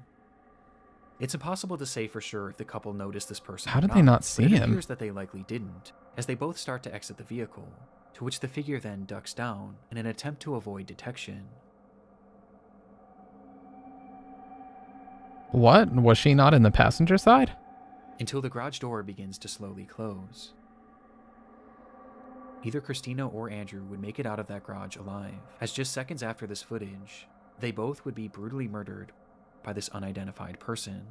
It's impossible to say for sure if the couple noticed this person How or did they not see but it him? appears that they likely didn't, as they both start to exit the vehicle, to which the figure then ducks down in an attempt to avoid detection. What? Was she not in the passenger side? Until the garage door begins to slowly close. Either Christina or Andrew would make it out of that garage alive, as just seconds after this footage, they both would be brutally murdered by this unidentified person.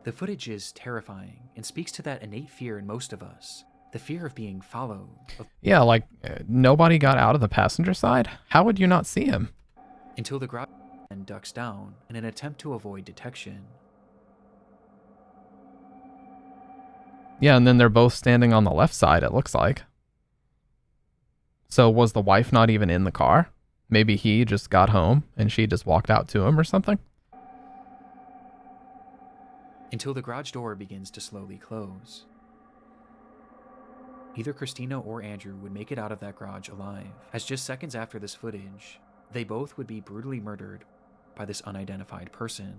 The footage is terrifying and speaks to that innate fear in most of us, the fear of being followed. Yeah, like, nobody got out of the passenger side? How would you not see him? Until the garage and ducks down in an attempt to avoid detection. Yeah, and then they're both standing on the left side, it looks like. So was the wife not even in the car? Maybe he just got home and she just walked out to him or something? Until the garage door begins to slowly close. Either Christina or Andrew would make it out of that garage alive, as just seconds after this footage, they both would be brutally murdered by this unidentified person.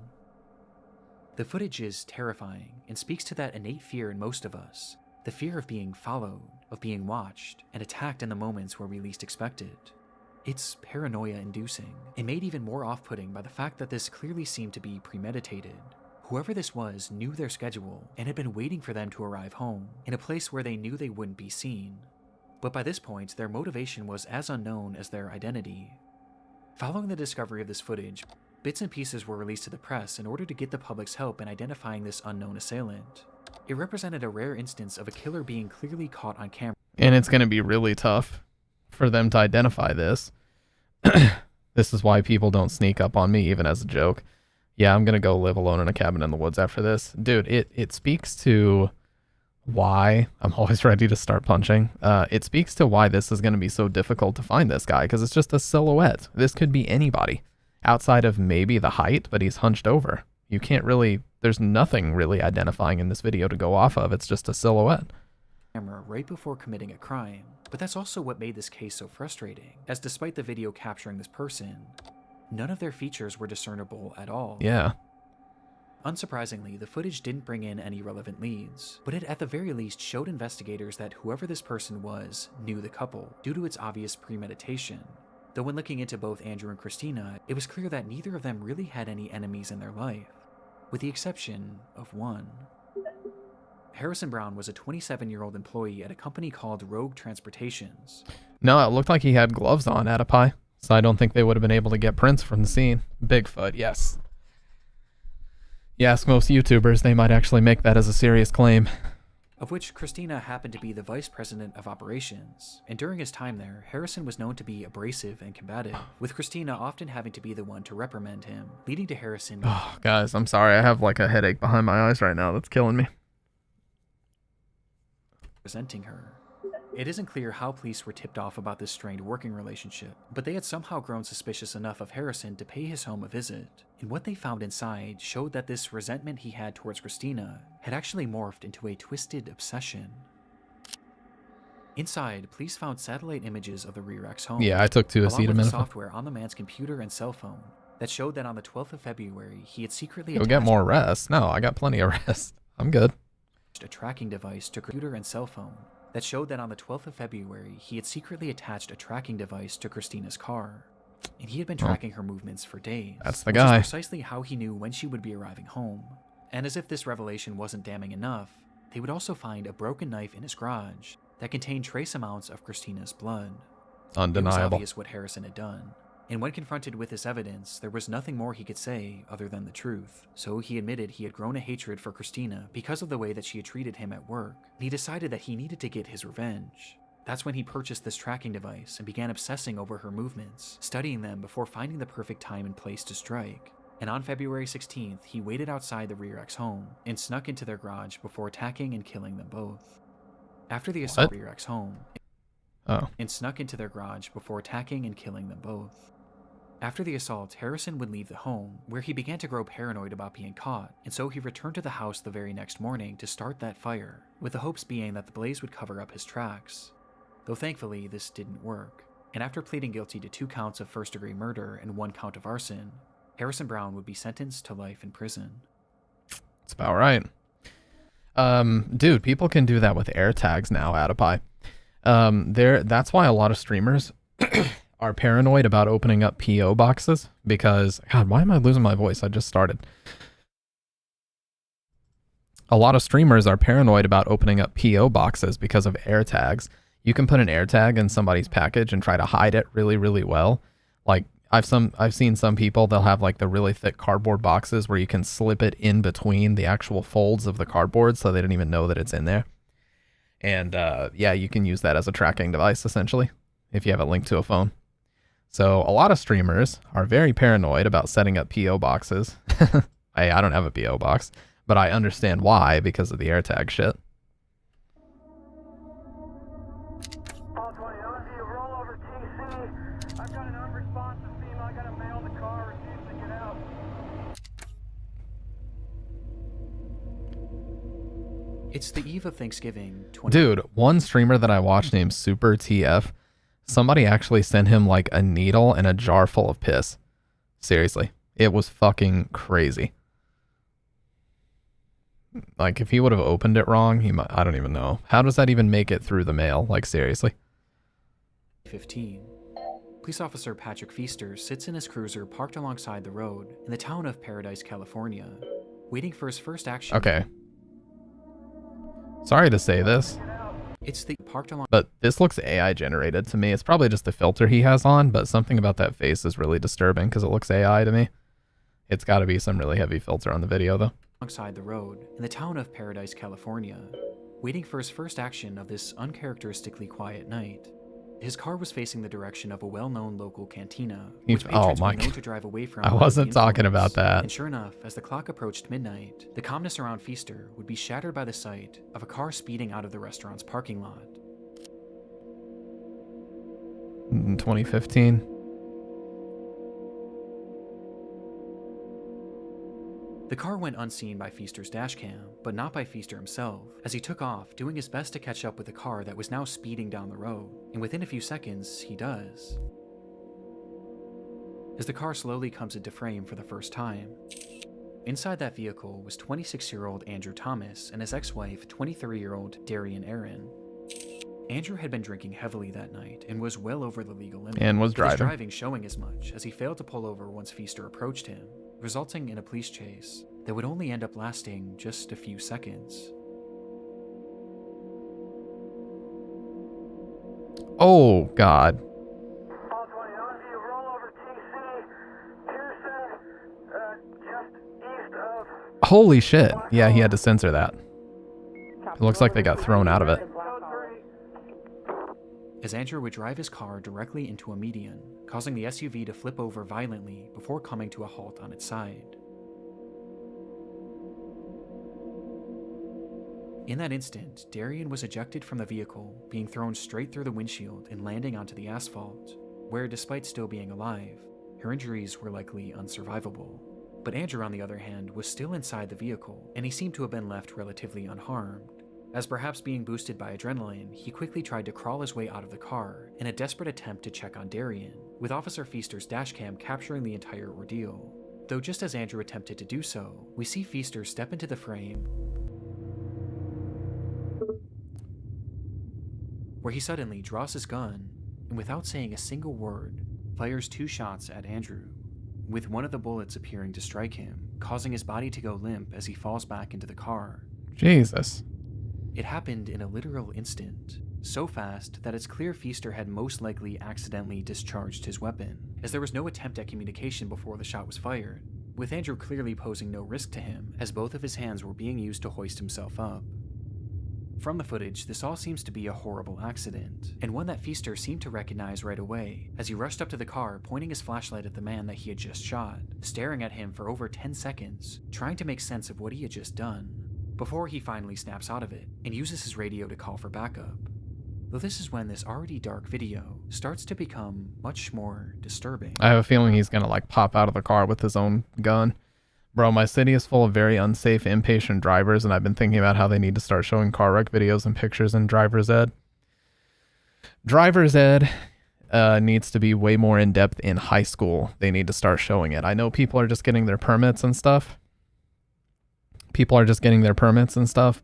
The footage is terrifying and speaks to that innate fear in most of us, the fear of being followed, of being watched, and attacked in the moments where we least expect it. It's paranoia-inducing, and made even more off-putting by the fact that this clearly seemed to be premeditated. Whoever this was knew their schedule and had been waiting for them to arrive home, in a place where they knew they wouldn't be seen. But by this point, their motivation was as unknown as their identity. Following the discovery of this footage, bits and pieces were released to the press in order to get the public's help in identifying this unknown assailant. It represented a rare instance of a killer being clearly caught on camera. And it's going to be really tough for them to identify this. This is why people don't sneak up on me, even as a joke. Yeah, I'm going to go live alone in a cabin in the woods after this. Dude, it speaks to why I'm always ready to start punching. It speaks to why this is going to be so difficult to find this guy, because it's just a silhouette. This could be anybody outside of maybe the height, but he's hunched over. You can't really, there's nothing really identifying in this video to go off of. It's just a silhouette. Right before committing a crime. But that's also what made this case so frustrating, as despite the video capturing this person, none of their features were discernible at all. Yeah. Unsurprisingly, the footage didn't bring in any relevant leads, but it at the very least showed investigators that whoever this person was knew the couple, due to its obvious premeditation. Though when looking into both Andrew and Christina, it was clear that neither of them really had any enemies in their life, with the exception of one. Harrison Brown was a 27-year-old employee at a company called Rogue Transportations. No, it looked like he had gloves on, Adapie, so I don't think they would have been able to get prints from the scene. Bigfoot, yes. You ask most YouTubers, they might actually make that as a serious claim. Of which Christina happened to be the vice president of operations, and during his time there, Harrison was known to be abrasive and combative, with Christina often having to be the one to reprimand him, leading to Harrison... Oh, guys, I'm sorry, I have like a headache behind my eyes right now. That's killing me. ...presenting her. It isn't clear how police were tipped off about this strained working relationship, but they had somehow grown suspicious enough of Harrison to pay his home a visit, and what they found inside showed that this resentment he had towards Christina had actually morphed into a twisted obsession. Inside, police found satellite images of the Rearx home. Yeah, I took two along with the acetaminophen. software on the man's computer and cell phone that showed that on the 12th of February, he had secretly Go get more rest. No, I got plenty of rest. I'm good. A tracking device to computer and cell phone that showed that on the 12th of February, he had secretly attached a tracking device to Christina's car, and he had been tracking her movements for days. That's the which guy. is precisely how he knew when she would be arriving home. And as if this revelation wasn't damning enough, They would also find a broken knife in his garage that contained trace amounts of Christina's blood. It was Undeniable. obvious what Harrison had done, and when confronted with this evidence, there was nothing more he could say other than the truth. So he admitted he had grown a hatred for Christina because of the way that she had treated him at work, and he decided that he needed to get his revenge. That's when he purchased this tracking device and began obsessing over her movements, studying them before finding the perfect time and place to strike. And on February 16th, he waited outside the Rear-X home and snuck into their garage before attacking and killing them both. After the assault Rear-X home, and snuck into their garage before attacking and killing them both. After the assault, Harrison would leave the home, where he began to grow paranoid about being caught, and so he returned to the house the very next morning to start that fire, with the hopes being that the blaze would cover up his tracks. Though thankfully, this didn't work, and after pleading guilty to 2 counts of first-degree murder and 1 count of arson, Harrison Brown would be sentenced to life in prison. That's about right. Dude, people can do that with air tags now, Adipie. That's why a lot of streamers are paranoid about opening up PO boxes, because, God, why am I losing my voice? I just started. A lot of streamers are paranoid about opening up PO boxes because of air tags. You can put an air tag in somebody's package and try to hide it really, really well. Like, I've seen some people, they'll have like the really thick cardboard boxes where you can slip it in between the actual folds of the cardboard so they don't even know that it's in there. And yeah, you can use that as a tracking device essentially if you have it linked to a phone. So a lot of streamers are very paranoid about setting up PO boxes. I don't have a PO box, but I understand why, because of the AirTag shit. It's the eve of Thanksgiving. Dude, one streamer that I watched named Super TF, somebody actually sent him like a needle and a jar full of piss. Seriously, it was fucking crazy. Like, if he would have opened it wrong, he might, I don't even know. How does that even make it through the mail? Like, seriously. 15. Police officer Patrick Feaster sits in his cruiser parked alongside the road in the town of Paradise, California, waiting for his first action. Okay. Sorry to say this, It's the parked along. but this looks AI generated to me. It's probably just the filter he has on, but something about that face is really disturbing because it looks AI to me. It's got to be some really heavy filter on the video though. Alongside the road in the town of Paradise, California, waiting for his first action of this uncharacteristically quiet night. His car was facing the direction of a well-known local cantina, which patrons were known to drive away from. I wasn't talking about that. And sure enough, as the clock approached midnight, the calmness around Feaster would be shattered by the sight of a car speeding out of the restaurant's parking lot. In 2015. The car went unseen by Feaster's dashcam, but not by Feaster himself, as he took off, doing his best to catch up with the car that was now speeding down the road, and within a few seconds, he does. As the car slowly comes into frame for the first time, inside that vehicle was 26-year-old Andrew Thomas and his ex-wife, 23-year-old Darian Aaron. Andrew had been drinking heavily that night and was well over the legal limit. And was driving. His driving showing as much, as he failed to pull over once Feaster approached him, resulting in a police chase that would only end up lasting just a few seconds. Oh, God. Holy shit. Yeah, he had to censor that. It looks like they got thrown out of it. As Andrew would drive his car directly into a median, causing the SUV to flip over violently before coming to a halt on its side. In that instant, Darian was ejected from the vehicle, being thrown straight through the windshield and landing onto the asphalt, where, despite still being alive, her injuries were likely unsurvivable. But Andrew, on the other hand, was still inside the vehicle, and he seemed to have been left relatively unharmed. As perhaps being boosted by adrenaline, he quickly tried to crawl his way out of the car in a desperate attempt to check on Darian, with Officer Feaster's dashcam capturing the entire ordeal. Though just as Andrew attempted to do so, we see Feaster step into the frame, where he suddenly draws his gun, and without saying a single word, fires 2 shots at Andrew, with one of the bullets appearing to strike him, causing his body to go limp as he falls back into the car. Jesus. It happened in a literal instant, so fast that it's clear Feaster had most likely accidentally discharged his weapon, as there was no attempt at communication before the shot was fired, with Andrew clearly posing no risk to him, as both of his hands were being used to hoist himself up. From the footage, this all seems to be a horrible accident, and one that Feaster seemed to recognize right away, as he rushed up to the car, pointing his flashlight at the man that he had just shot, staring at him for over 10 seconds, trying to make sense of what he had just done, before he finally snaps out of it, and uses his radio to call for backup. Though this is when this already dark video starts to become much more disturbing. I have a feeling he's gonna like pop out of the car with his own gun. Bro, my city is full of very unsafe, impatient drivers, and I've been thinking about how they need to start showing car wreck videos and pictures in driver's ed. Driver's ed needs to be way more in-depth in high school. They need to start showing it. I know people are just getting their permits and stuff.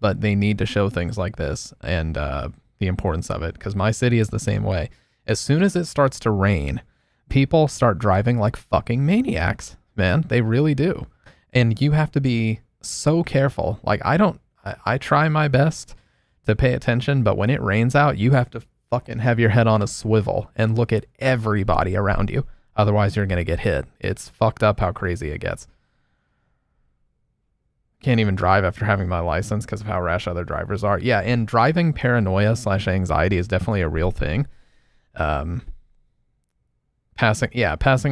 But they need to show things like this and the importance of it, because my city is the same way. As soon as it starts to rain, people start driving like fucking maniacs, man. They really do. And you have to be so careful. Like, I try my best to pay attention, but when it rains out, you have to fucking have your head on a swivel and look at everybody around you. Otherwise, you're going to get hit. It's fucked up how crazy it gets. Can't even drive after having my license because of how rash other drivers are. Yeah, and driving paranoia / anxiety is definitely a real thing. Passing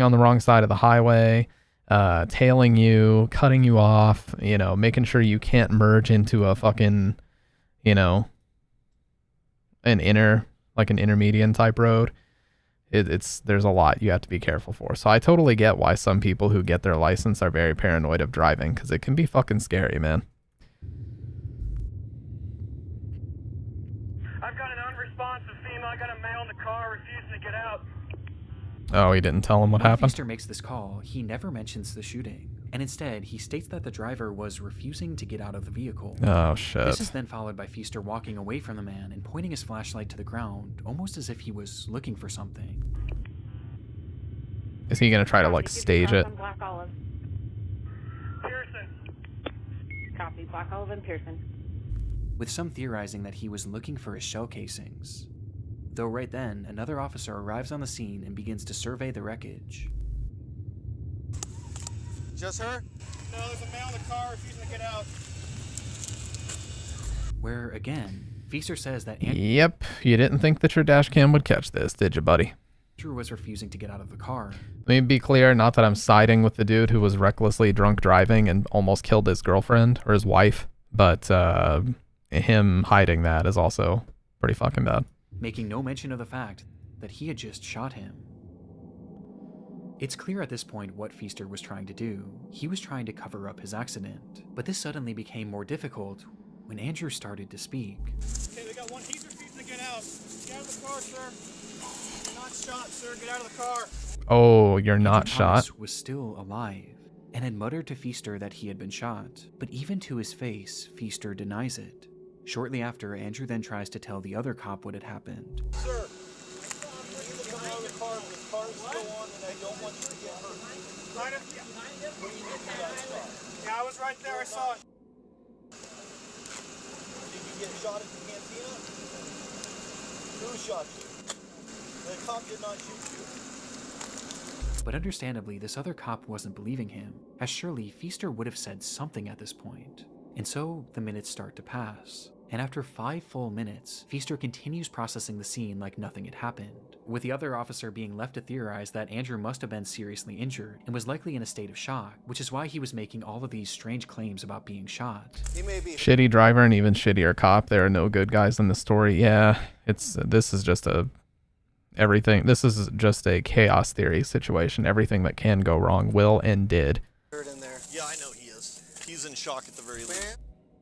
on the wrong side of the highway, tailing you, cutting you off, making sure you can't merge into a fucking, an intermediate type road. There's a lot you have to be careful for. So I totally get why some people who get their license are very paranoid of driving, because it can be fucking scary, man. I've got an unresponsive female. I got a male in the car refusing to get out. Oh, he didn't tell him what happened? When Feaster makes this call, he never mentions the shooting, and instead, he states that the driver was refusing to get out of the vehicle. Oh, shit. This is then followed by Feaster walking away from the man and pointing his flashlight to the ground, almost as if he was looking for something. Is he gonna try to, like, stage it? Black Olive. Pearson. Copy, Black Olive and Pearson. With some theorizing that he was looking for his shell casings. Though right then, another officer arrives on the scene and begins to survey the wreckage. Just her? No, there's a male in the car refusing to get out. Where, again, Feaster says that Yep, you didn't think that your dash cam would catch this, did you, buddy? Andrew was refusing to get out of the car. Let me be clear, not that I'm siding with the dude who was recklessly drunk driving and almost killed his girlfriend or his wife, but him hiding that is also pretty fucking bad. Making no mention of the fact that he had just shot him. It's clear at this point what Feaster was trying to do. He was trying to cover up his accident, but this suddenly became more difficult when Andrew started to speak. Okay, we got one. He's refusing to get out. Get out of the car, sir. You're not shot, sir. Get out of the car. Oh, you're not Andrew shot? Thomas was still alive and had muttered to Feaster that he had been shot, but even to his face, Feaster denies it. Shortly after, Andrew then tries to tell the other cop what had happened. Sir, get out of the car. The car's still on, and I don't want you to get hurt. Behind him? Yeah, I was right there. I saw it. Did you get shot at the cantina? Who shot you? The cop did not shoot you. But understandably, this other cop wasn't believing him, as surely Feaster would have said something at this point. And so, the minutes start to pass. And after 5 full minutes, Feaster continues processing the scene like nothing had happened, with the other officer being left to theorize that Andrew must have been seriously injured and was likely in a state of shock, which is why he was making all of these strange claims about being shot. He may be. Shitty driver and even shittier cop. There are no good guys in the story. Yeah, this is just a chaos theory situation. Everything that can go wrong will and did. In there. Yeah, I know he is. He's in shock at the very least.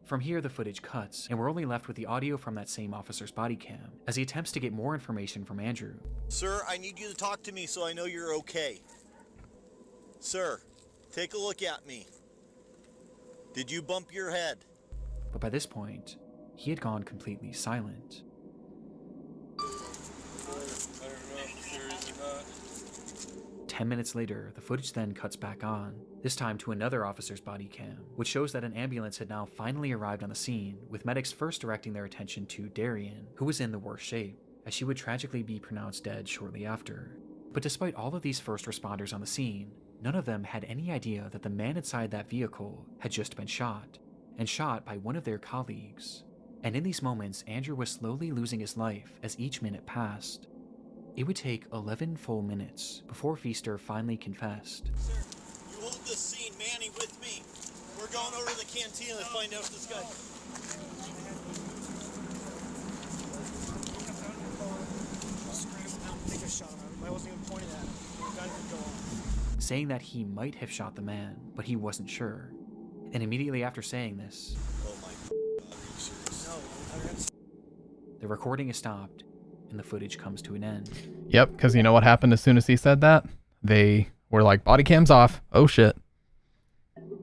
From here, the footage cuts, and we're only left with the audio from that same officer's body cam, as he attempts to get more information from Andrew. Sir, I need you to talk to me so I know you're okay. Sir, take a look at me. Did you bump your head? But by this point, he had gone completely silent. 10 minutes later, the footage then cuts back on, this time to another officer's body cam, which shows that an ambulance had now finally arrived on the scene, with medics first directing their attention to Darian, who was in the worst shape, as she would tragically be pronounced dead shortly after. But despite all of these first responders on the scene, none of them had any idea that the man inside that vehicle had just been shot, and shot by one of their colleagues. And in these moments, Andrew was slowly losing his life as each minute passed. It would take 11 full minutes before Feaster finally confessed. Sir, you hold this scene, Manny, with me. We're going over to the cantina to find out if this guy... I wasn't even pointing at him. The gun could go off. Saying that he might have shot the man, but he wasn't sure. And immediately after saying this, Oh my God, are you serious? the recording is stopped and the footage comes to an end. Yep, because you know what happened as soon as he said that? They were like, body cam's off. Oh shit.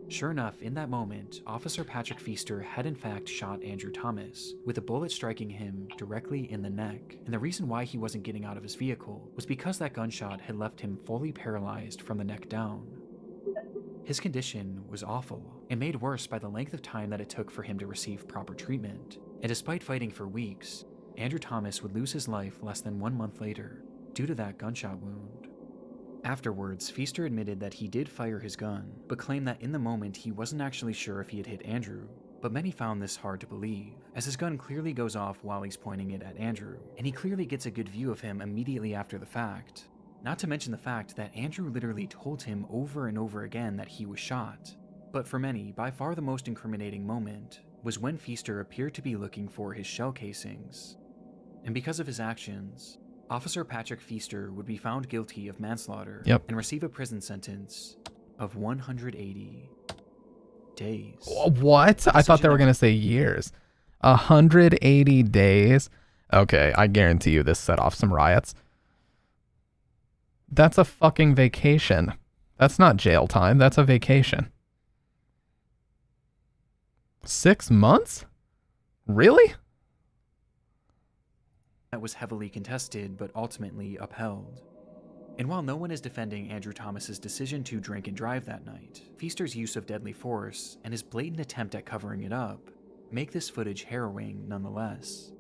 Sure enough, in that moment, Officer Patrick Feaster had in fact shot Andrew Thomas, with a bullet striking him directly in the neck. And the reason why he wasn't getting out of his vehicle was because that gunshot had left him fully paralyzed from the neck down. His condition was awful, and made worse by the length of time that it took for him to receive proper treatment. And despite fighting for weeks, Andrew Thomas would lose his life less than 1 month later, due to that gunshot wound. Afterwards, Feaster admitted that he did fire his gun, but claimed that in the moment he wasn't actually sure if he had hit Andrew. But many found this hard to believe, as his gun clearly goes off while he's pointing it at Andrew, and he clearly gets a good view of him immediately after the fact. Not to mention the fact that Andrew literally told him over and over again that he was shot. But for many, by far the most incriminating moment was when Feaster appeared to be looking for his shell casings. And because of his actions, Officer Patrick Feaster would be found guilty of manslaughter and receive a prison sentence of 180 days. What? I thought they were going to say years. 180 days? Okay, I guarantee you this set off some riots. That's a fucking vacation. That's not jail time. That's a vacation. 6 months? Really? That was heavily contested, but ultimately upheld. And while no one is defending Andrew Thomas's decision to drink and drive that night, Feaster's use of deadly force and his blatant attempt at covering it up make this footage harrowing nonetheless.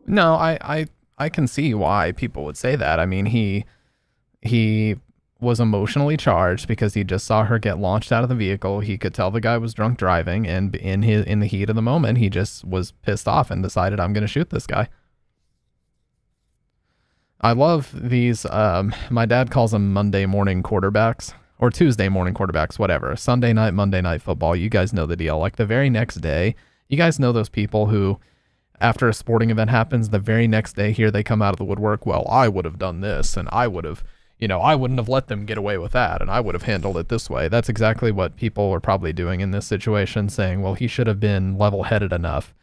No, I can see why people would say that. I mean, he was emotionally charged because he just saw her get launched out of the vehicle. He could tell the guy was drunk driving, and in the heat of the moment, he just was pissed off and decided, I'm going to shoot this guy. I love these, my dad calls them Monday morning quarterbacks, or Tuesday morning quarterbacks, whatever. Sunday night, Monday night football. You guys know the deal. Like the very next day, you guys know those people who, after a sporting event happens, the very next day here they come out of the woodwork. Well, I would have done this, and I would have, I wouldn't have let them get away with that, and I would have handled it this way. That's exactly what people are probably doing in this situation, saying, well, he should have been level-headed enough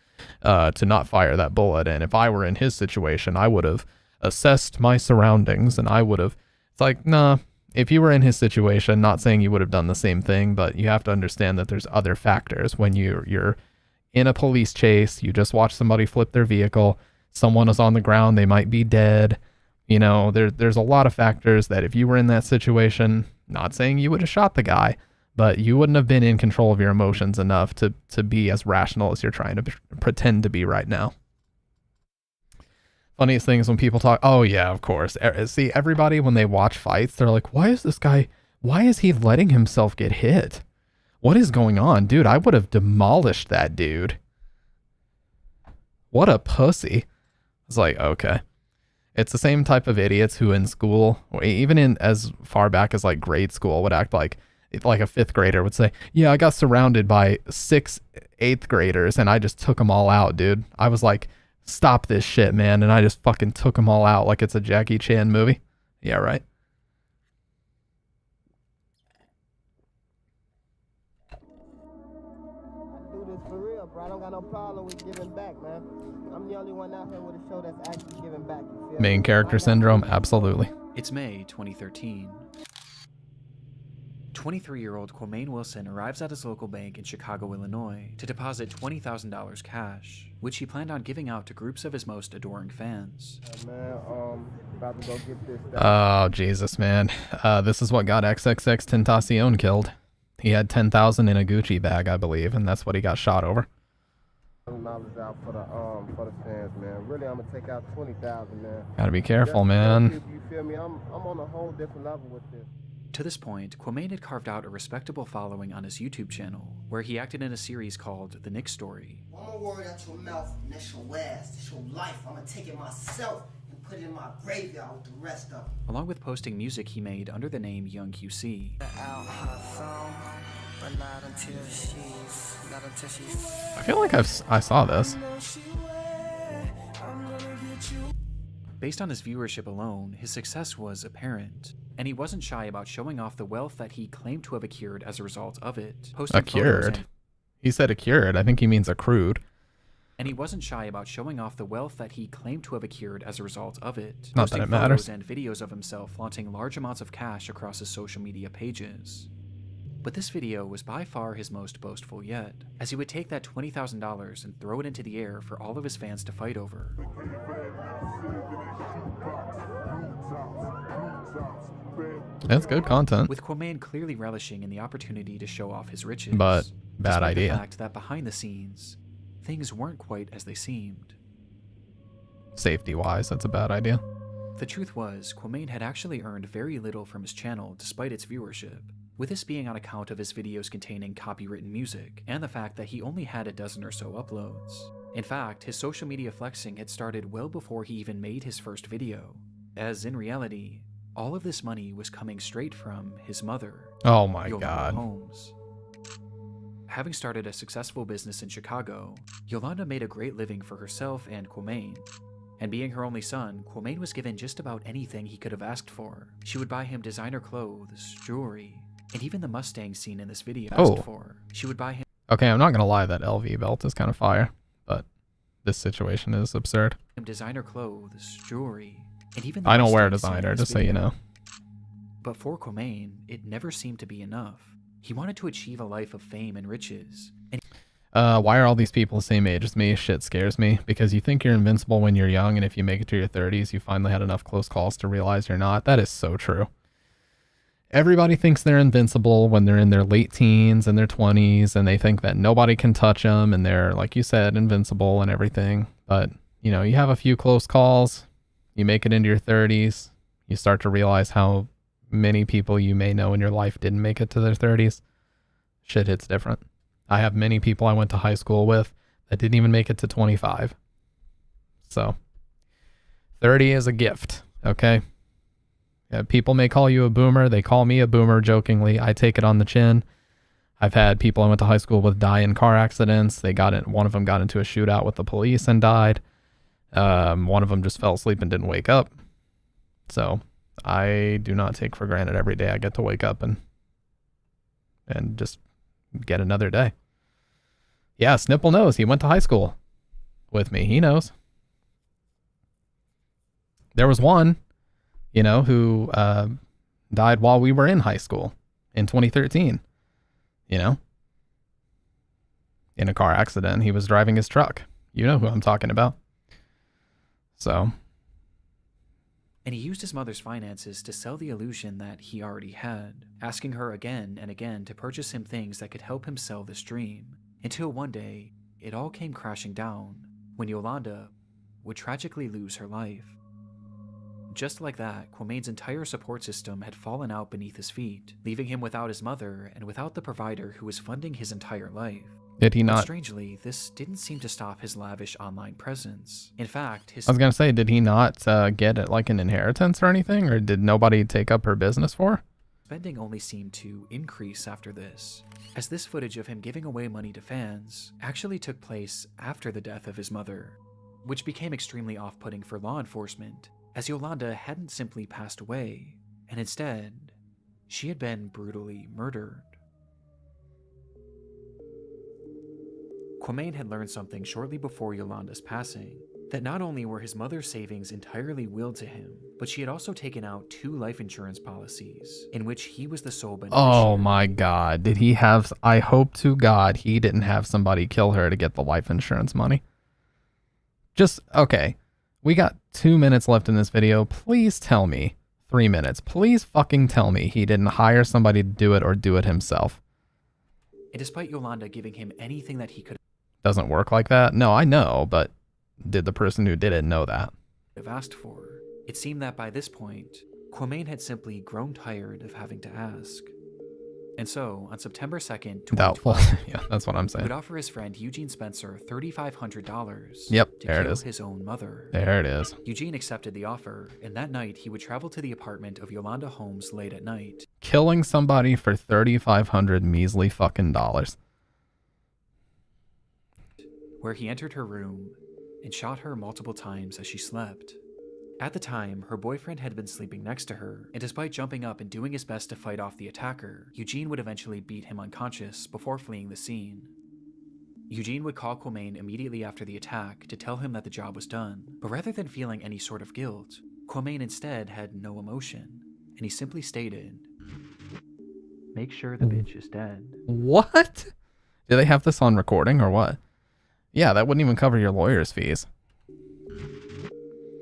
to not fire that bullet, and if I were in his situation, I would have assessed my surroundings, and I would have... It's like, nah, if you were in his situation, not saying you would have done the same thing, but you have to understand that there's other factors. When you're in a police chase, you just watch somebody flip their vehicle, someone is on the ground, they might be dead. There's a lot of factors that if you were in that situation, not saying you would have shot the guy, but you wouldn't have been in control of your emotions enough to be as rational as you're trying to pretend to be right now. Funniest thing is when people talk, oh yeah, of course. See, everybody, when they watch fights, they're like, why is he letting himself get hit? What is going on? Dude, I would have demolished that dude. What a pussy. It's like, okay. It's the same type of idiots who in school, or even in as far back as like grade school, would act like a fifth grader would say, yeah, I got surrounded by 6 8th graders and I just took them all out, dude. I was like, stop this shit, man. And I just fucking took them all out like it's a Jackie Chan movie. Yeah, right. I don't got no problem with giving back, man. I'm the only one out here with a show that's actually giving back. Main character syndrome, absolutely. It's May 2013. 23-year-old Quamaine Wilson arrives at his local bank in Chicago, Illinois, to deposit $20,000 cash, which he planned on giving out to groups of his most adoring fans. Man, about to go get this. Oh, Jesus, man. This is what got XXX Tentacion killed. He had 10,000 in a Gucci bag, I believe, and that's what he got shot over. $1,000 out for the fans, man. Really, I'm gonna take out 20,000, man. Gotta be careful, man. You feel me? I'm on a whole different level with this. To this point, Quamaine had carved out a respectable following on his YouTube channel, where he acted in a series called The Nick Story. One more word out your mouth, and that's your last. It's your life. I'm gonna take it myself and put it in my graveyard with the rest of them. Along with posting music he made under the name Young QC. I feel like I saw this. Based on his viewership alone, his success was apparent, and he wasn't shy about showing off the wealth that he claimed to have accrued as a result of it. Accrued? He said accrued. I think he means accrued. And he wasn't shy about showing off the wealth that he claimed to have accrued as a result of it. Not that it matters. Posting photos and videos of himself flaunting large amounts of cash across his social media pages. But this video was by far his most boastful yet, as he would take that $20,000 and throw it into the air for all of his fans to fight over. That's good content. With Quamaine clearly relishing in the opportunity to show off his riches. But bad idea. The fact that behind the scenes, things weren't quite as they seemed. Safety-wise, that's a bad idea. The truth was, Quamaine had actually earned very little from his channel despite its viewership, with this being on account of his videos containing copywritten music, and the fact that he only had a dozen or so uploads. In fact, his social media flexing had started well before he even made his first video, as in reality, all of this money was coming straight from his mother. Oh my Yolanda God. Holmes. Having started a successful business in Chicago, Yolanda made a great living for herself and Quamaine. And being her only son, Quamaine was given just about anything he could have asked for. She would buy him designer clothes, jewelry, and even the Mustang scene in this video asked for. She would buy him. Okay, I'm not gonna lie, that LV belt is kind of fire, but this situation is absurd. Designer clothes, jewelry, and even the I don't wear Mustang scene in designer, this just so you video. know. But for Quamaine, it never seemed to be enough. He wanted to achieve a life of fame and riches. And Why are all these people the same age as me? Shit scares me, because you think you're invincible when you're young, and if you make it to your 30s, you finally had enough close calls to realize you're not. That is so true. Everybody thinks they're invincible when they're in their late teens and their 20s, and they think that nobody can touch them, and they're, like you said, invincible and everything. But, you know, you have a few close calls, you make it into your 30s, you start to realize how many people you may know in your life didn't make it to their 30s. Shit hits different. I have many people I went to high school with that didn't even make it to 25. So, 30 is a gift, okay? Yeah, people may call you a boomer. They call me a boomer jokingly. I take it on the chin. I've had people I went to high school with die in car accidents. One of them got into a shootout with the police and died. One of them just fell asleep and didn't wake up. So I do not take for granted every day I get to wake up and just get another day. Yeah, Snipple knows. He went to high school with me. He knows. There was one, you know, who died while we were in high school in 2013, you know, in a car accident. He was driving his truck. You know who I'm talking about. So. And he used his mother's finances to sell the illusion that he already had, asking her again and again to purchase him things that could help him sell this dream, until one day, it all came crashing down, when Yolanda would tragically lose her life. Just like that, Quamaine's entire support system had fallen out beneath his feet, leaving him without his mother and without the provider who was funding his entire life. Did he But not? strangely, this didn't seem to stop his lavish online presence. In fact, his I was going to say, did he not get it like an inheritance or anything? Or did nobody take up her business for her? spending only seemed to increase after this, as this footage of him giving away money to fans actually took place after the death of his mother, which became extremely off-putting for law enforcement, as Yolanda hadn't simply passed away, and instead, she had been brutally murdered. Quamaine had learned something shortly before Yolanda's passing, that not only were his mother's savings entirely willed to him, but she had also taken out 2 life insurance policies in which he was the sole beneficiary. Oh my God. Did he have... I hope to God he didn't have somebody kill her to get the life insurance money. Just... Okay. We got 2 minutes left in this video. Please tell me... 3 minutes. Please fucking tell me he didn't hire somebody to do it or do it himself. And despite Yolanda giving him anything that he could Doesn't work like that? No, I know, but did the person who did it know that? have asked for, it seemed that by this point, Quamain had simply grown tired of having to ask. And so, on September 2nd, Doubtful. 2012, Yeah, that's what I'm he would saying. offer his friend Eugene Spencer $3,500 Yep, to there it kill is. his own mother. There it is. Eugene accepted the offer, and that night he would travel to the apartment of Yolanda Holmes late at night. Killing somebody for $3,500 measly fucking dollars. Where he entered her room and shot her multiple times as she slept. At the time, her boyfriend had been sleeping next to her, and despite jumping up and doing his best to fight off the attacker, Eugene would eventually beat him unconscious before fleeing the scene. Eugene would call Quamain immediately after the attack to tell him that the job was done, but rather than feeling any sort of guilt, Quamain instead had no emotion, and he simply stated, "Make sure the bitch is dead." What? Do they have this on recording or what? Yeah, that wouldn't even cover your lawyer's fees.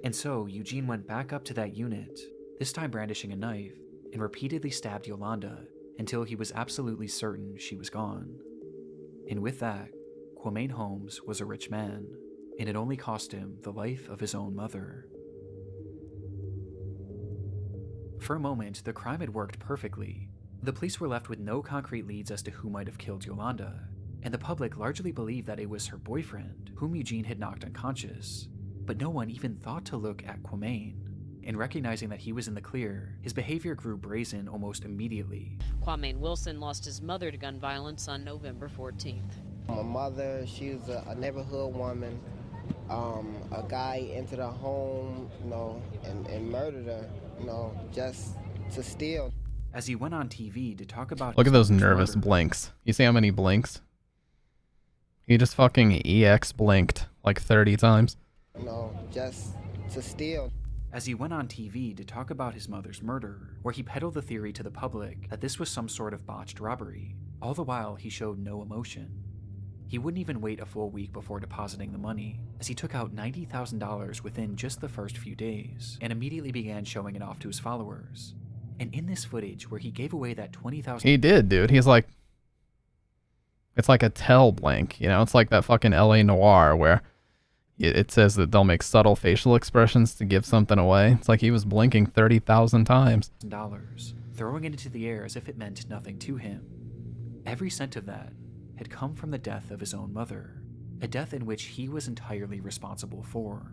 And so, Eugene went back up to that unit, this time brandishing a knife, and repeatedly stabbed Yolanda until he was absolutely certain she was gone. And with that, Quamain Holmes was a rich man, and it only cost him the life of his own mother. For a moment, the crime had worked perfectly. The police were left with no concrete leads as to who might have killed Yolanda, and the public largely believed that it was her boyfriend, whom Eugene had knocked unconscious. But no one even thought to look at Quamain. And recognizing that he was in the clear, his behavior grew brazen almost immediately. Quamain Wilson lost his mother to gun violence on November 14th. My mother, she was a neighborhood woman. A guy entered her home, and murdered her, just to steal. As he went on TV to talk about Look at his those mother's nervous murder, blinks. You see how many blinks? He just fucking EX blinked like 30 times. Just to steal. As he went on TV to talk about his mother's murder, where he peddled the theory to the public that this was some sort of botched robbery, all the while he showed no emotion. He wouldn't even wait a full week before depositing the money, as he took out $90,000 within just the first few days, and immediately began showing it off to his followers. And in this footage where he gave away that $20,000... He did, dude. He's like... It's like a tell blank, It's like that fucking LA Noire where it says that they'll make subtle facial expressions to give something away. It's like he was blinking 30,000 times. Throwing it into the air as if it meant nothing to him. Every cent of that had come from the death of his own mother, a death in which he was entirely responsible for.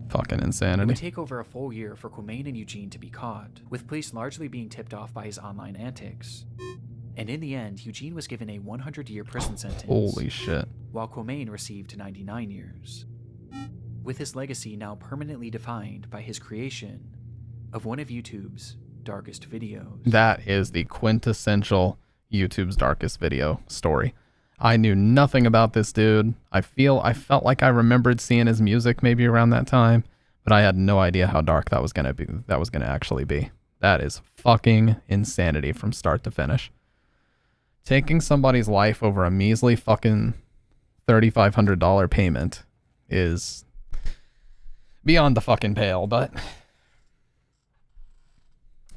Fucking It insanity. would take over a full year for Quamain and Eugene to be caught, with police largely being tipped off by his online antics. And in the end, Eugene was given a 100-year prison sentence. Holy shit. While Quamain received 99 years. With his legacy now permanently defined by his creation of one of YouTube's darkest videos. That is the quintessential YouTube's darkest video story. I knew nothing about this dude. I felt like I remembered seeing his music maybe around that time, but I had no idea how dark that was gonna actually be. That is fucking insanity from start to finish. Taking somebody's life over a measly fucking $3,500 payment is beyond the fucking pale, but...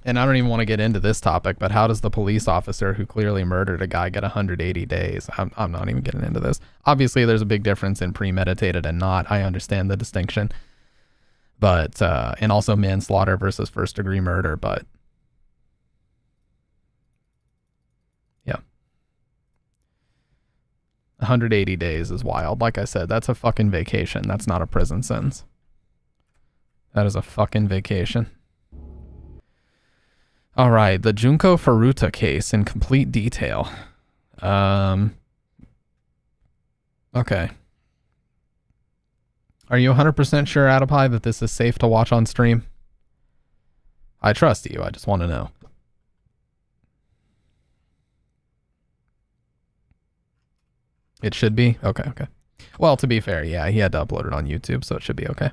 And I don't even want to get into this topic, but how does the police officer who clearly murdered a guy get 180 days? I'm not even getting into this. Obviously, there's a big difference in premeditated and not. I understand the distinction. But, and also manslaughter versus first-degree murder, but... Yeah. 180 days is wild. Like I said, that's a fucking vacation. That's not a prison sentence. That is a fucking vacation. All right, the Junko Furuta case in complete detail. Okay. Are you 100% sure, Adipie, that this is safe to watch on stream? I trust you. I just want to know. It should be? Okay. Well, to be fair, yeah, he had to upload it on YouTube, so it should be okay.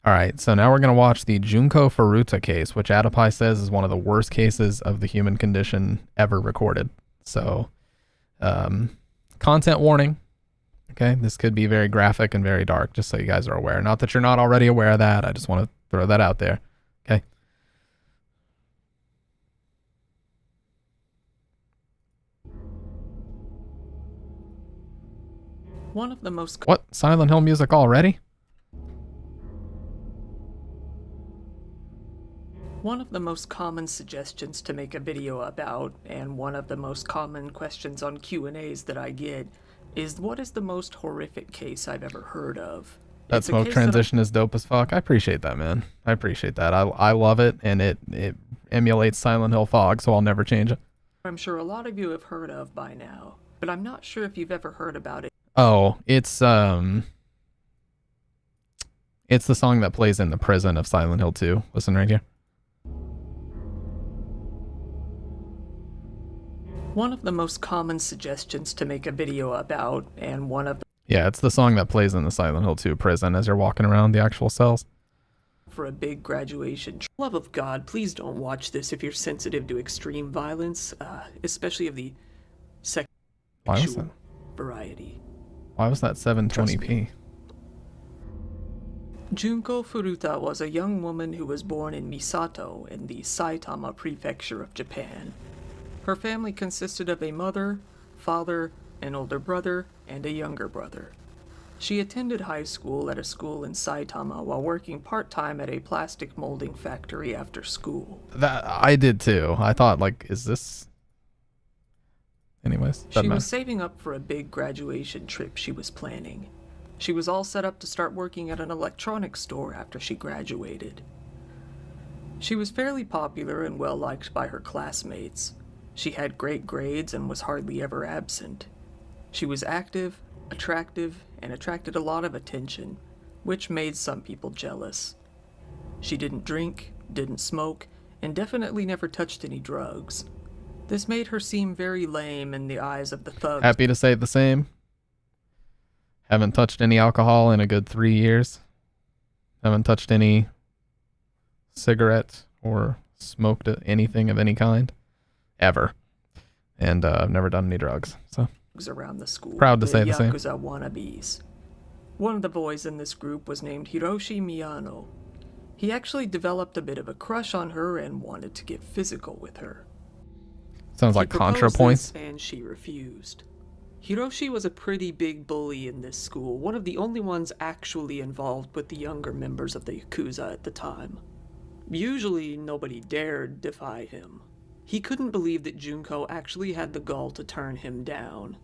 All right, so now we're going to watch the Junko Furuta case, which Adipai says is one of the worst cases of the human condition ever recorded. So, content warning. Okay, this could be very graphic and very dark, just so you guys are aware. Not that you're not already aware of that. I just want to throw that out there. Okay. One of the most... What? Silent Hill music already? One of the most common suggestions to make a video about, and one of the most common questions on Q&As that I get, is what is the most horrific case I've ever heard of? That smoke transition is dope as fuck. I appreciate that, man. I appreciate that. I love it, and it emulates Silent Hill fog, so I'll never change it. I'm sure a lot of you have heard of by now, but I'm not sure if you've ever heard about it. Oh, it's the song that plays in the prison of Silent Hill 2. Listen right here. One of the most common suggestions to make a video about, and one of the... Yeah, it's the song that plays in the Silent Hill 2 prison as you're walking around the actual cells. For a big graduation. Love of God, please don't watch this if you're sensitive to extreme violence, especially of the sexual variety. Why was that 720p? Junko Furuta was a young woman who was born in Misato in the Saitama prefecture of Japan. Her family consisted of a mother, father, an older brother, and a younger brother. She attended high school at a school in Saitama while working part-time at a plastic molding factory after school. That I did too. I thought, like, is this... Anyways. She was saving up for a big graduation trip she was planning. She was all set up to start working at an electronics store after she graduated. She was fairly popular and well-liked by her classmates. She had great grades and was hardly ever absent. She was active, attractive, and attracted a lot of attention, which made some people jealous. She didn't drink, didn't smoke, and definitely never touched any drugs. This made her seem very lame in the eyes of the thugs. Happy to say the same. Haven't touched any alcohol in a good 3 years. Haven't touched any cigarette or smoked anything of any kind. Ever. And I've never done any drugs, so around the school. Proud to say the same. Yakuza wannabes. One of the boys in this group was named Hiroshi Miyano. He actually developed a bit of a crush on her and wanted to get physical with her. Sounds like Contra points. And she refused. Hiroshi was a pretty big bully in this school, one of the only ones actually involved with the younger members of the Yakuza at the time. Usually, nobody dared defy him. He couldn't believe that Junko actually had the gall to turn him down.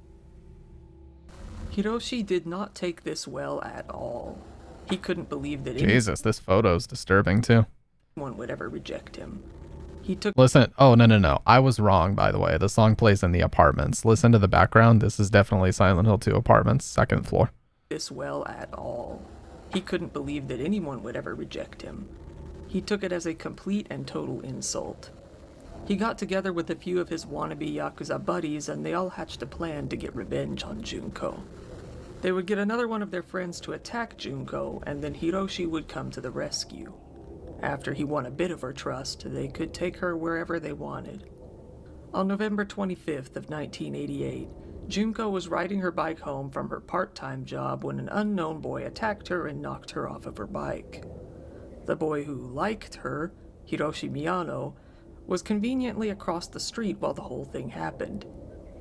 Hiroshi did not take this well at all. He couldn't believe that Jesus, this photo's disturbing too. anyone would ever reject him. He took... Listen, oh no. I was wrong, by the way. The song plays in the apartments. Listen to the background. This is definitely Silent Hill 2 apartments, second floor. This well at all. He couldn't believe that anyone would ever reject him. He took it as a complete and total insult. He got together with a few of his wannabe Yakuza buddies and they all hatched a plan to get revenge on Junko. They would get another one of their friends to attack Junko and then Hiroshi would come to the rescue. After he won a bit of her trust, they could take her wherever they wanted. On November 25th of 1988, Junko was riding her bike home from her part-time job when an unknown boy attacked her and knocked her off of her bike. The boy who liked her, Hiroshi Miyano, was conveniently across the street while the whole thing happened.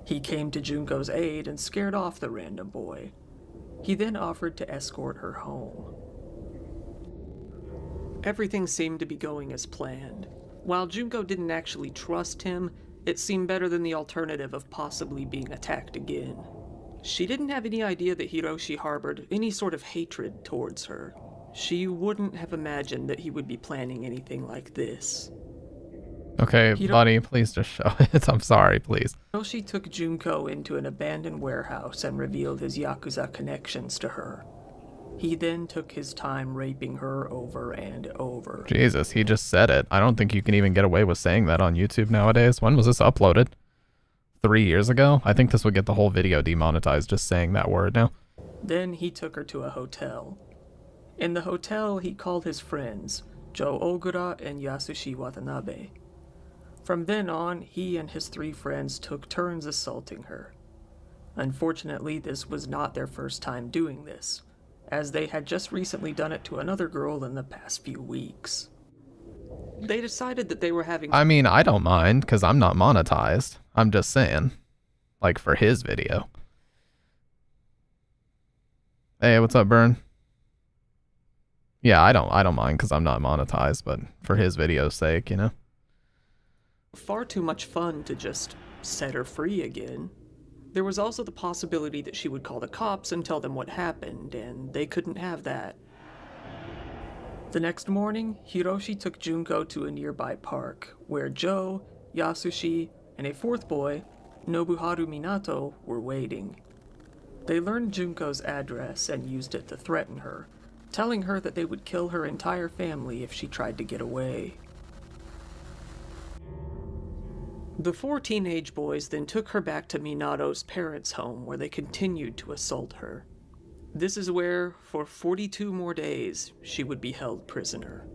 He came to Junko's aid and scared off the random boy. He then offered to escort her home. Everything seemed to be going as planned. While Junko didn't actually trust him, it seemed better than the alternative of possibly being attacked again. She didn't have any idea that Hiroshi harbored any sort of hatred towards her. She wouldn't have imagined that he would be planning anything like this. Okay, buddy, please just show it. I'm sorry, please. Hiroshi took Junko into an abandoned warehouse and revealed his Yakuza connections to her. He then took his time raping her over and over. Jesus, he just said it. I don't think you can even get away with saying that on YouTube nowadays. When was this uploaded? 3 years ago? I think this would get the whole video demonetized just saying that word now. Then he took her to a hotel. In the hotel, he called his friends, Joe Ogura and Yasushi Watanabe. From then on, he and his 3 friends took turns assaulting her. Unfortunately, this was not their first time doing this, as they had just recently done it to another girl in the past few weeks. They decided that they were having... I mean, I don't mind, because I'm not monetized. I'm just saying. Like, for his video. Hey, what's up, Burn? Yeah, I don't mind, because I'm not monetized, but for his video's sake, you know? Far too much fun to just set her free again. There was also the possibility that she would call the cops and tell them what happened, and they couldn't have that. The next morning, Hiroshi took Junko to a nearby park, where Joe, Yasushi, and a 4th boy, Nobuharu Minato, were waiting. They learned Junko's address and used it to threaten her, telling her that they would kill her entire family if she tried to get away. The 4 teenage boys then took her back to Minato's parents' home, where they continued to assault her. This is where, for 42 more days, she would be held prisoner.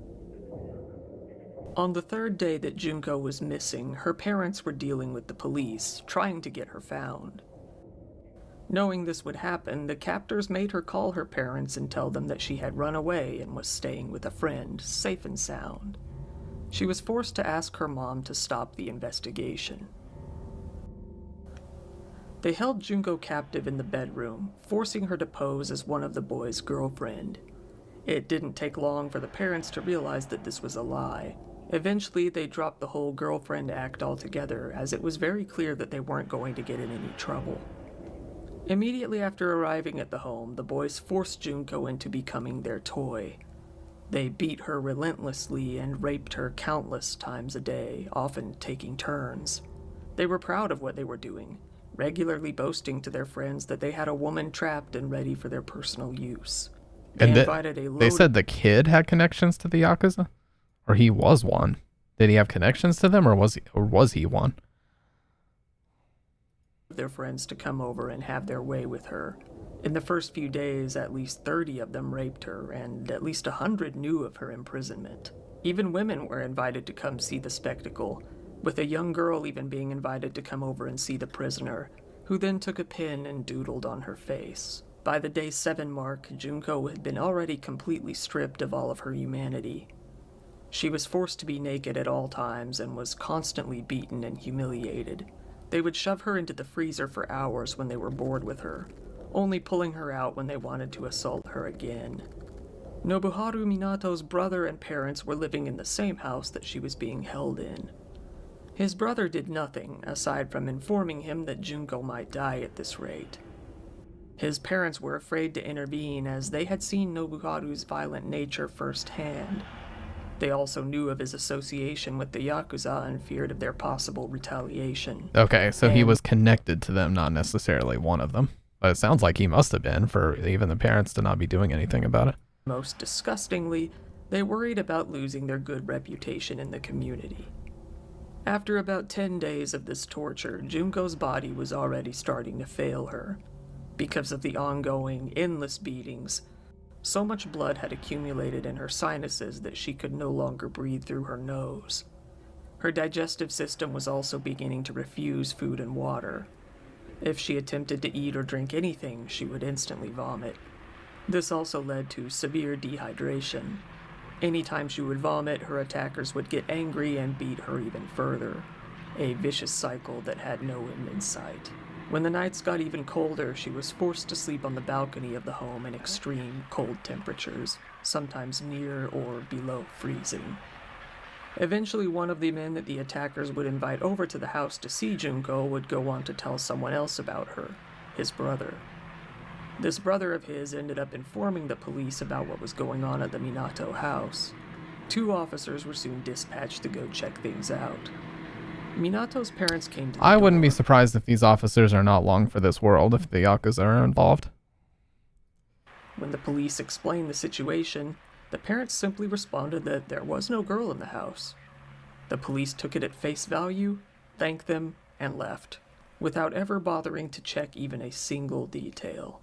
On the 3rd day that Junko was missing, her parents were dealing with the police, trying to get her found. Knowing this would happen, the captors made her call her parents and tell them that she had run away and was staying with a friend, safe and sound. She was forced to ask her mom to stop the investigation. They held Junko captive in the bedroom, forcing her to pose as one of the boys' girlfriend. It didn't take long for the parents to realize that this was a lie. Eventually, they dropped the whole girlfriend act altogether, as it was very clear that they weren't going to get in any trouble. Immediately after arriving at the home, the boys forced Junko into becoming their toy. They beat her relentlessly and raped her countless times a day, often taking turns. They were proud of what they were doing, regularly boasting to their friends that they had a woman trapped and ready for their personal use. They said the kid had connections to the Yakuza? Or he was one? Did he have connections to them, or was he one? Their friends to come over and have their way with her. In the first few days, at least 30 of them raped her, and at least 100 knew of her imprisonment. Even women were invited to come see the spectacle, with a young girl even being invited to come over and see the prisoner, who then took a pen and doodled on her face. By the day 7 mark, Junko had been already completely stripped of all of her humanity. She was forced to be naked at all times and was constantly beaten and humiliated. They would shove her into the freezer for hours when they were bored with her, only pulling her out when they wanted to assault her again. Nobuharu Minato's brother and parents were living in the same house that she was being held in. His brother did nothing, aside from informing him that Junko might die at this rate. His parents were afraid to intervene, as they had seen Nobuharu's violent nature firsthand. They also knew of his association with the Yakuza and feared of their possible retaliation. Okay, so he was connected to them, not necessarily one of them. But it sounds like he must have been, for even the parents to not be doing anything about it. Most disgustingly, they worried about losing their good reputation in the community. After about 10 days of this torture, Junko's body was already starting to fail her. Because of the ongoing, endless beatings, so much blood had accumulated in her sinuses that she could no longer breathe through her nose. Her digestive system was also beginning to refuse food and water. If she attempted to eat or drink anything, she would instantly vomit. This also led to severe dehydration. Anytime she would vomit, her attackers would get angry and beat her even further. A vicious cycle that had no end in sight. When the nights got even colder, she was forced to sleep on the balcony of the home in extreme cold temperatures, sometimes near or below freezing. Eventually, one of the men that the attackers would invite over to the house to see Junko would go on to tell someone else about her, his brother. This brother of his ended up informing the police about what was going on at the Minato house. 2 officers were soon dispatched to go check things out. Minato's parents came to the door. Wouldn't be surprised if these officers are not long for this world if the Yakuza are involved. When the police explained the situation, the parents simply responded that there was no girl in the house. The police took it at face value, thanked them, and left, without ever bothering to check even a single detail.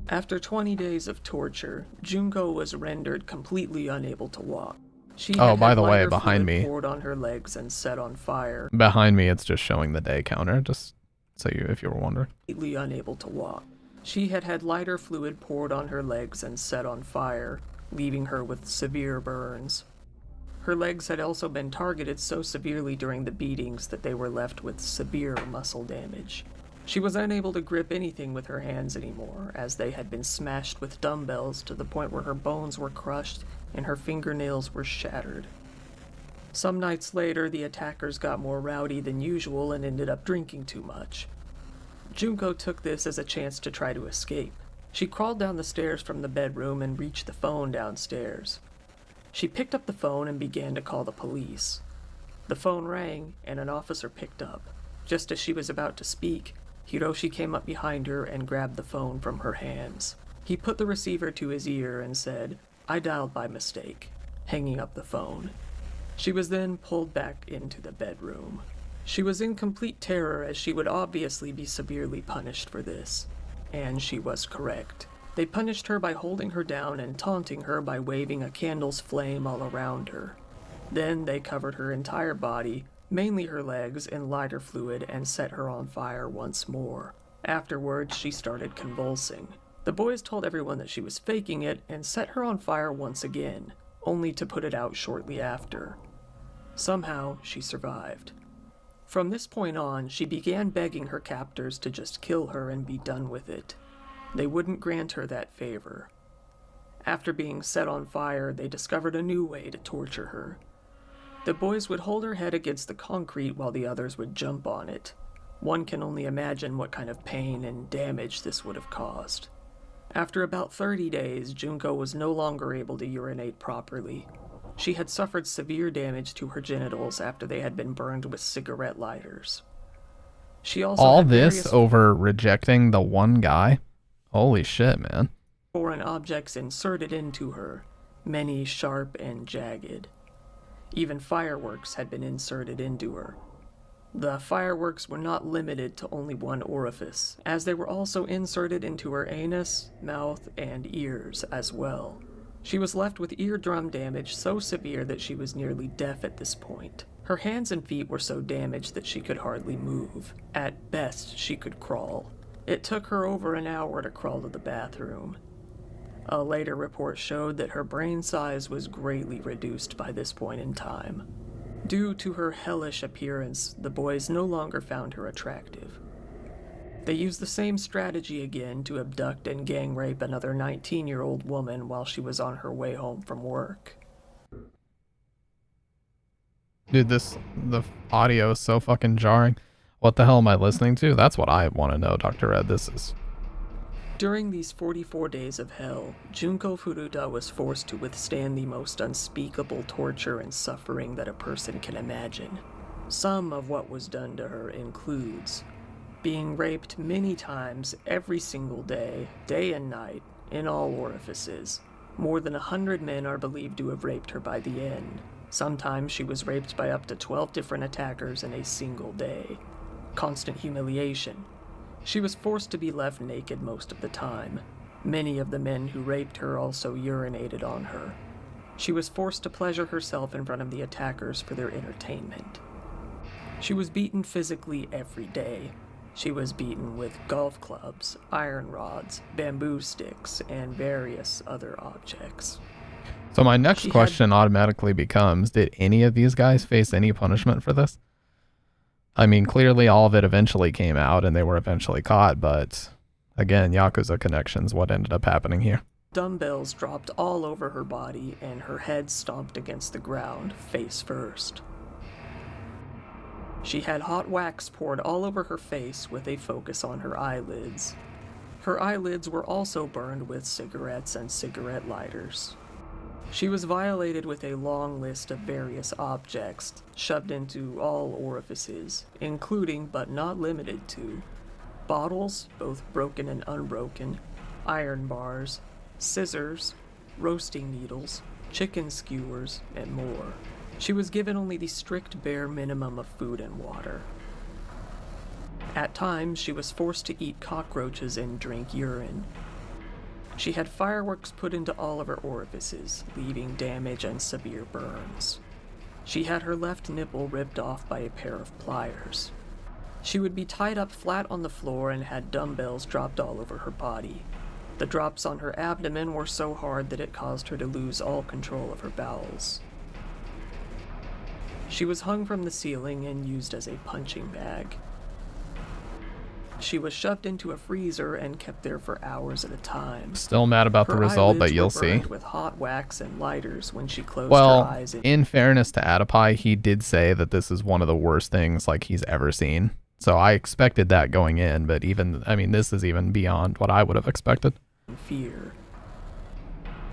After 20 days of torture, Junko was rendered completely unable to walk. She Oh, had by had the way, lighter behind fluid me. poured on her legs and set on fire. Behind me, it's just showing the day counter, just so if you were wondering. Completely unable to walk. She had had lighter fluid poured on her legs and set on fire, leaving her with severe burns. Her legs had also been targeted so severely during the beatings that they were left with severe muscle damage. She was unable to grip anything with her hands anymore, as they had been smashed with dumbbells to the point where her bones were crushed and her fingernails were shattered. Some nights later, the attackers got more rowdy than usual and ended up drinking too much. Junko took this as a chance to try to escape. She crawled down the stairs from the bedroom and reached the phone downstairs. She picked up the phone and began to call the police. The phone rang, and an officer picked up. Just as she was about to speak, Hiroshi came up behind her and grabbed the phone from her hands. He put the receiver to his ear and said, "I dialed by mistake," hanging up the phone. She was then pulled back into the bedroom. She was in complete terror, as she would obviously be severely punished for this. And she was correct. They punished her by holding her down and taunting her by waving a candle's flame all around her. Then they covered her entire body, mainly her legs, in lighter fluid and set her on fire once more. Afterwards, she started convulsing. The boys told everyone that she was faking it and set her on fire once again, only to put it out shortly after. Somehow, she survived. From this point on, she began begging her captors to just kill her and be done with it. They wouldn't grant her that favor. After being set on fire, they discovered a new way to torture her. The boys would hold her head against the concrete while the others would jump on it. One can only imagine what kind of pain and damage this would have caused. After about 30 days, Junko was no longer able to urinate properly. She had suffered severe damage to her genitals after they had been burned with cigarette lighters. She also All had this various over rejecting the one guy? Holy shit, man. foreign objects inserted into her, many sharp and jagged. Even fireworks had been inserted into her. The fireworks were not limited to only one orifice, as they were also inserted into her anus, mouth, and ears as well. She was left with eardrum damage so severe that she was nearly deaf at this point. Her hands and feet were so damaged that she could hardly move. At best, she could crawl. It took her over an hour to crawl to the bathroom. A later report showed that her brain size was greatly reduced by this point in time. Due to her hellish appearance, the boys no longer found her attractive. They used the same strategy again to abduct and gang rape another 19-year-old woman while she was on her way home from work. Dude, the audio is so fucking jarring. What the hell am I listening to? That's what I want to know, Dr. Red. This is... During these 44 days of hell, Junko Furuta was forced to withstand the most unspeakable torture and suffering that a person can imagine. Some of what was done to her includes being raped many times every single day, day and night, in all orifices. More than 100 men are believed to have raped her by the end. Sometimes she was raped by up to 12 different attackers in a single day. Constant humiliation. She was forced to be left naked most of the time. Many of the men who raped her also urinated on her. She was forced to pleasure herself in front of the attackers for their entertainment. She was beaten physically every day. She was beaten with golf clubs, iron rods, bamboo sticks, and various other objects. So my next question automatically becomes, did any of these guys face any punishment for this? I mean, clearly all of it eventually came out and they were eventually caught, but again, Yakuza connections, what ended up happening here? Dumbbells dropped all over her body and her head stomped against the ground, face first. She had hot wax poured all over her face with a focus on her eyelids. Her eyelids were also burned with cigarettes and cigarette lighters. She was violated with a long list of various objects shoved into all orifices, including but not limited to bottles, both broken and unbroken, iron bars, scissors, roasting needles, chicken skewers, and more. She was given only the strict bare minimum of food and water. At times, she was forced to eat cockroaches and drink urine. She had fireworks put into all of her orifices, leaving damage and severe burns. She had her left nipple ripped off by a pair of pliers. She would be tied up flat on the floor and had dumbbells dropped all over her body. The drops on her abdomen were so hard that it caused her to lose all control of her bowels. She was hung from the ceiling and used as a punching bag. She was shoved into a freezer and kept there for hours at a time. Still mad about the result, but you'll see. With hot wax and lighters when she closed Well, her eyes. in fairness to Adipie, he did say that this is one of the worst things like he's ever seen. So I expected that going in, but even, I mean, this is even beyond what I would have expected. Fear.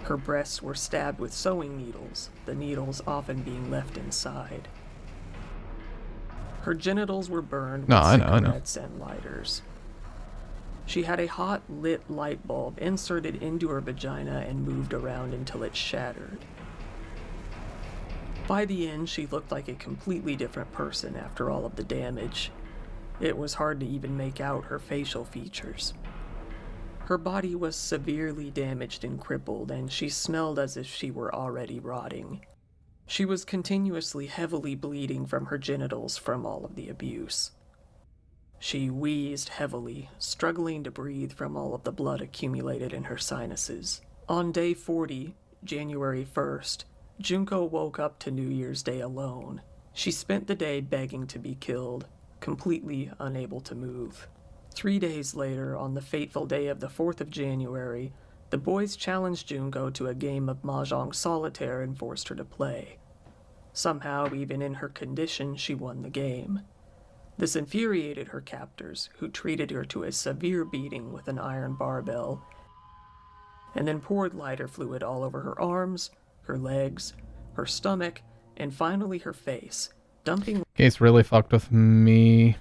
Her breasts were stabbed with sewing needles, the needles often being left inside. Her genitals were burned with cigarettes and lighters. She had a hot, lit light bulb inserted into her vagina and moved around until it shattered. By the end, she looked like a completely different person after all of the damage. It was hard to even make out her facial features. Her body was severely damaged and crippled, and she smelled as if she were already rotting. She was continuously heavily bleeding from her genitals from all of the abuse. She wheezed heavily, struggling to breathe from all of the blood accumulated in her sinuses. On day 40, January 1st, Junko woke up to New Year's Day alone. She spent the day begging to be killed, completely unable to move. 3 days later, on the fateful day of the 4th of January, the boys challenged Junko to a game of Mahjong Solitaire and forced her to play. Somehow, even in her condition, she won the game. This infuriated her captors, who treated her to a severe beating with an iron barbell, and then poured lighter fluid all over her arms, her legs, her stomach, and finally her face, dumping... Case really fucked with me.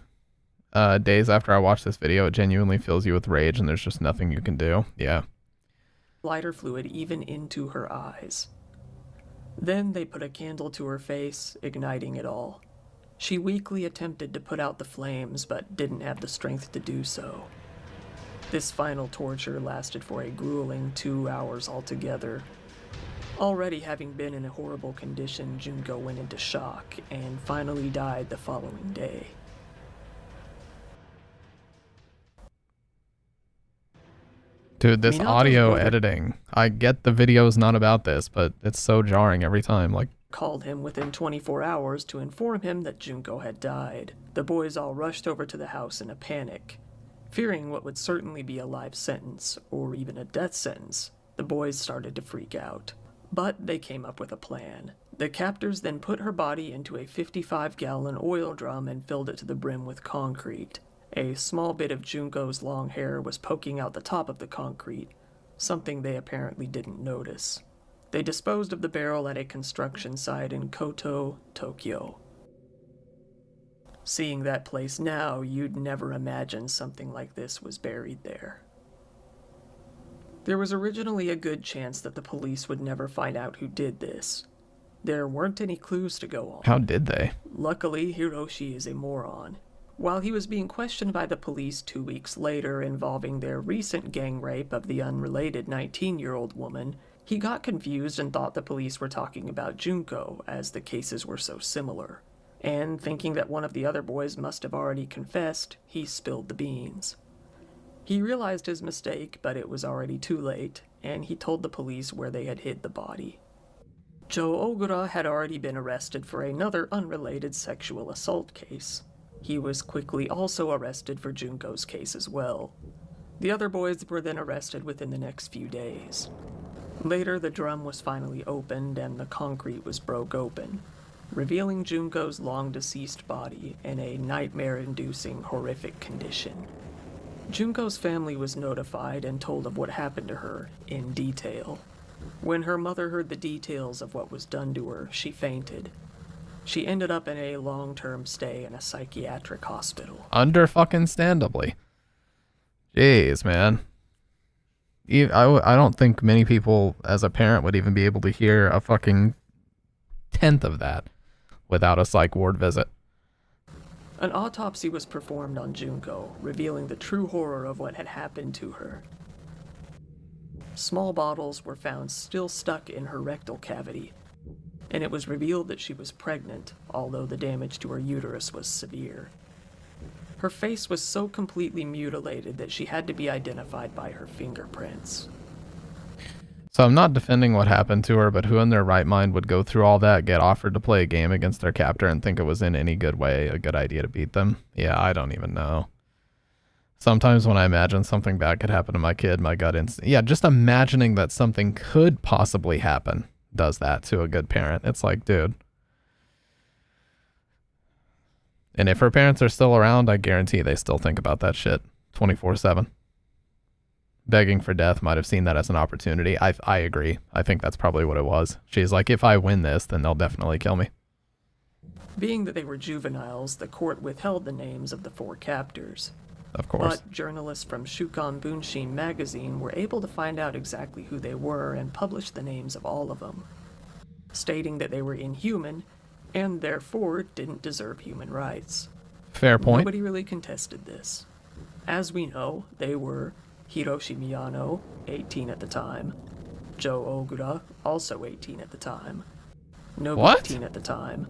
Days after I watched this video, it genuinely fills you with rage and there's just nothing you can do. Yeah. Lighter fluid even into her eyes. Then they put a candle to her face, igniting it all. She weakly attempted to put out the flames, but didn't have the strength to do so. This final torture lasted for a grueling 2 hours altogether. Already having been in a horrible condition, Junko went into shock and finally died the following day. Dude, this audio editing, I get the video's not about this, but it's so jarring every time. Like, called him within 24 hours to inform him that Junko had died. The boys all rushed over to the house in a panic. Fearing what would certainly be a life sentence, or even a death sentence, the boys started to freak out. But they came up with a plan. The captors then put her body into a 55-gallon oil drum and filled it to the brim with concrete. A small bit of Junko's long hair was poking out the top of the concrete, something they apparently didn't notice. They disposed of the barrel at a construction site in Koto, Tokyo. Seeing that place now, you'd never imagine something like this was buried there. There was originally a good chance that the police would never find out who did this. There weren't any clues to go on. How did they? Luckily, Hiroshi is a moron. While he was being questioned by the police 2 weeks later involving their recent gang rape of the unrelated 19-year-old woman, he got confused and thought the police were talking about Junko, as the cases were so similar. And thinking that one of the other boys must have already confessed, he spilled the beans. He realized his mistake, but it was already too late, and he told the police where they had hid the body. Joe Ogura had already been arrested for another unrelated sexual assault case. He was quickly also arrested for Junko's case as well. The other boys were then arrested within the next few days. Later, the drum was finally opened and the concrete was broke open, revealing Junko's long-deceased body in a nightmare-inducing, horrific condition. Junko's family was notified and told of what happened to her in detail. When her mother heard the details of what was done to her, she fainted. She ended up in a long-term stay in a psychiatric hospital. Under-fucking-standably. Jeez, man. I don't think many people, as a parent, would even be able to hear a fucking tenth of that without a psych ward visit. An autopsy was performed on Junko, revealing the true horror of what had happened to her. Small bottles were found still stuck in her rectal cavity, and it was revealed that she was pregnant, although the damage to her uterus was severe. Her face was so completely mutilated that she had to be identified by her fingerprints. So I'm not defending what happened to her, but who in their right mind would go through all that, get offered to play a game against their captor, and think it was in any good way a good idea to beat them? Yeah, I don't even know. Sometimes when I imagine something bad could happen to my kid, my gut instinct... Yeah, just imagining that something could possibly happen does that to a good parent. It's like, dude. And if her parents are still around, I guarantee they still think about that shit 24/7. Begging for death might have seen that as an opportunity. I agree. I think that's probably what it was. She's like, if I win this, then they'll definitely kill me. Being that they were juveniles, the court withheld the names of the 4 captors. Of course. But journalists from Shukan Bunshin magazine were able to find out exactly who they were and publish the names of all of them, stating that they were inhuman and therefore didn't deserve human rights. Fair point. Nobody really contested this. As we know, they were Hiroshi Miyano, 18 at the time, Joe Ogura, also 18 at the time, Nobu, What? 18 at the time,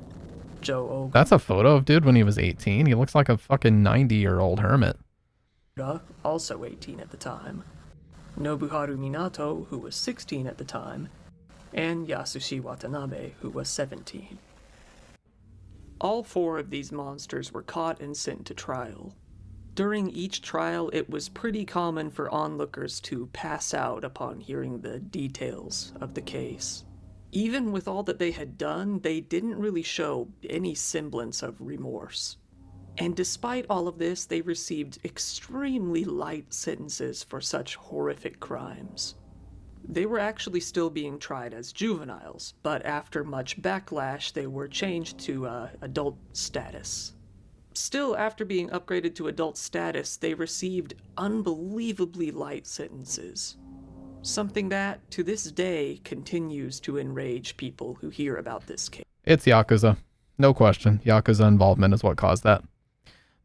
Joe Ogura, That's a photo of dude when he was 18. He looks like a fucking 90-year-old hermit. also 18 at the time, Nobuharu Minato, who was 16 at the time, and Yasushi Watanabe, who was 17. All 4 of these monsters were caught and sent to trial. During each trial, it was pretty common for onlookers to pass out upon hearing the details of the case. Even with all that they had done, they didn't really show any semblance of remorse. And despite all of this, they received extremely light sentences for such horrific crimes. They were actually still being tried as juveniles, but after much backlash, they were changed to adult status. Still, after being upgraded to adult status, they received unbelievably light sentences. Something that, to this day, continues to enrage people who hear about this case. It's Yakuza. No question. Yakuza involvement is what caused that.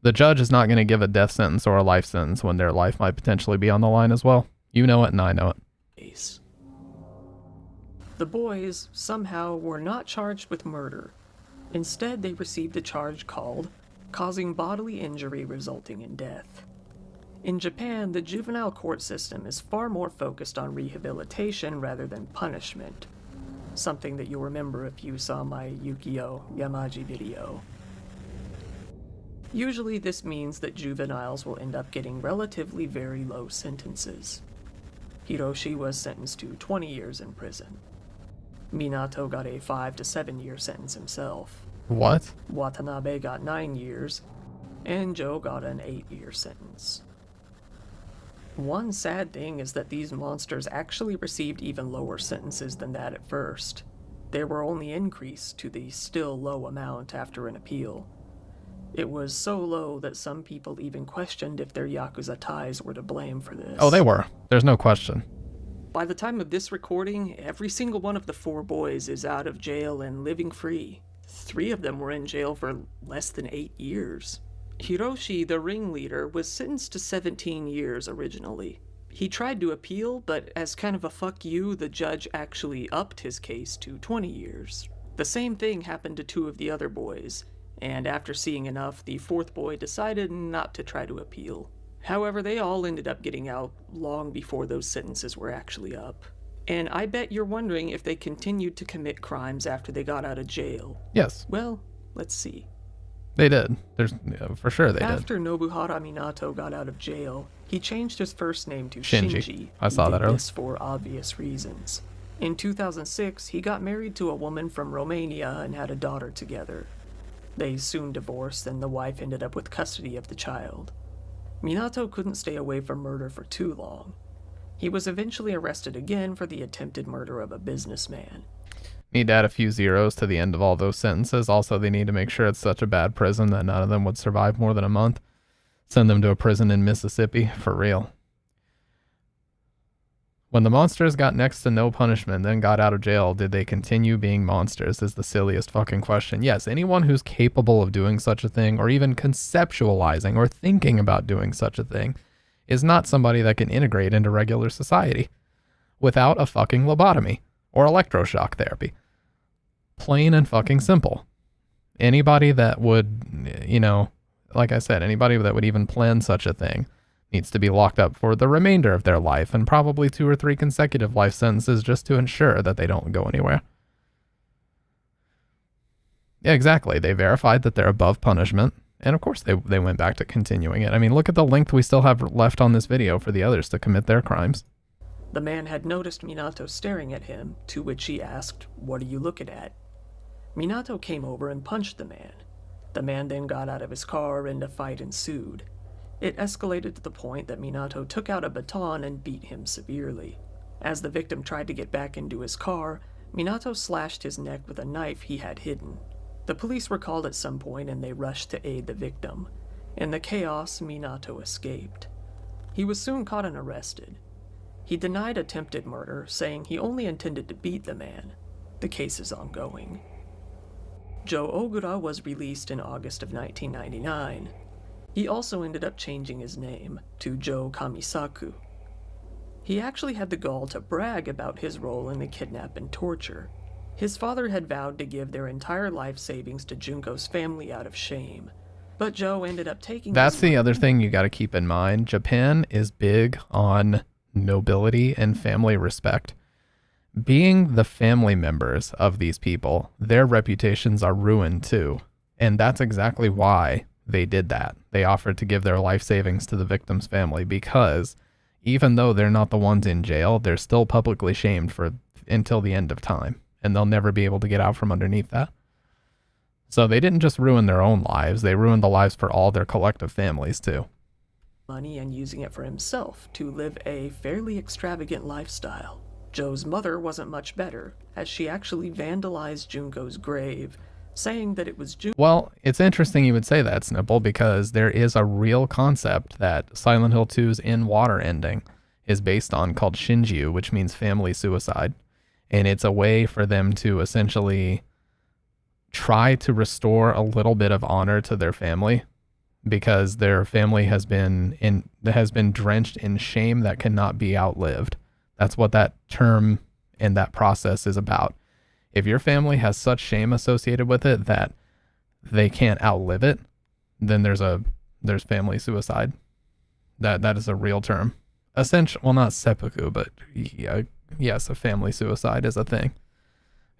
The judge is not going to give a death sentence or a life sentence when their life might potentially be on the line as well. You know it and I know it. The boys, somehow, were not charged with murder. Instead, they received a charge called causing bodily injury resulting in death. In Japan, the juvenile court system is far more focused on rehabilitation rather than punishment, something that you'll remember if you saw my Yukio Yamaji video. Usually this means that juveniles will end up getting relatively very low sentences. Hiroshi was sentenced to 20 years in prison. Minato got a 5 to 7 year sentence himself. What? Watanabe got 9 years, and Joe got an 8-year sentence. One sad thing is that these monsters actually received even lower sentences than that at first. They were only increased to the still low amount after an appeal. It was so low that some people even questioned if their Yakuza ties were to blame for this. Oh, they were. There's no question. By the time of this recording, every single one of the 4 boys is out of jail and living free. 3 of them were in jail for less than 8 years. Hiroshi, the ringleader, was sentenced to 17 years originally. He tried to appeal, but as kind of a fuck you, the judge actually upped his case to 20 years. The same thing happened to 2 of the other boys, and after seeing enough, the 4th boy decided not to try to appeal. However, they all ended up getting out long before those sentences were actually up. And I bet you're wondering if they continued to commit crimes after they got out of jail. Yes. Well, let's see. They did. For sure they did. After Nobuhara Minato got out of jail, he changed his first name to Shinji. Shinji. I saw He that did earlier. this for obvious reasons. In 2006, he got married to a woman from Romania and had a daughter together. They soon divorced, and the wife ended up with custody of the child. Minato couldn't stay away from murder for too long. He was eventually arrested again for the attempted murder of a businessman. Need to add a few zeros to the end of all those sentences. Also, they need to make sure it's such a bad prison that none of them would survive more than a month. Send them to a prison in Mississippi, for real. When the monsters got next to no punishment, then got out of jail, did they continue being monsters is the silliest fucking question. Yes, anyone who's capable of doing such a thing, or even conceptualizing or thinking about doing such a thing, is not somebody that can integrate into regular society. without a fucking lobotomy or electroshock therapy. Plain and fucking simple. Anybody that would, you know, like I said, anybody that would even plan such a thing needs to be locked up for the remainder of their life, and probably 2 or 3 consecutive life sentences just to ensure that they don't go anywhere. Yeah, exactly. They verified that they're above punishment, and of course they went back to continuing it. I mean, look at the length we still have left on this video for the others to commit their crimes. The man had noticed Minato staring at him, to which he asked, "What are you looking at?" Minato came over and punched the man. The man then got out of his car and a fight ensued. It escalated to the point that Minato took out a baton and beat him severely. As the victim tried to get back into his car, Minato slashed his neck with a knife he had hidden. The police were called at some point and they rushed to aid the victim. In the chaos, Minato escaped. He was soon caught and arrested. He denied attempted murder, saying he only intended to beat the man. The case is ongoing. Joe Ogura was released in August of 1999. He also ended up changing his name to Joe Kamisaku. He actually had the gall to brag about his role in the kidnap and torture. His father had vowed to give their entire life savings to Junko's family out of shame, but Joe ended up taking... That's the other thing you got to keep in mind. Japan is big on nobility and family respect. Being the family members of these people, their reputations are ruined too. And that's exactly why they did that. They offered to give their life savings to the victim's family, because even though they're not the ones in jail, they're still publicly shamed for until the end of time, and they'll never be able to get out from underneath that. So they didn't just ruin their own lives, they ruined the lives for all their collective families too. Money and using it for himself to live a fairly extravagant lifestyle. Joe's mother wasn't much better, as she actually vandalized Junko's grave, saying that it was Well, it's interesting you would say that, Snipple, because there is a real concept that Silent Hill 2's in water ending is based on, called Shinju, which means family suicide. And it's a way for them to essentially try to restore a little bit of honor to their family, because their family has been drenched in shame that cannot be outlived. That's what that term and that process is about. If your family has such shame associated with it that they can't outlive it, then there's family suicide. That is a real term. Well, not seppuku, but yeah, yes, a family suicide is a thing.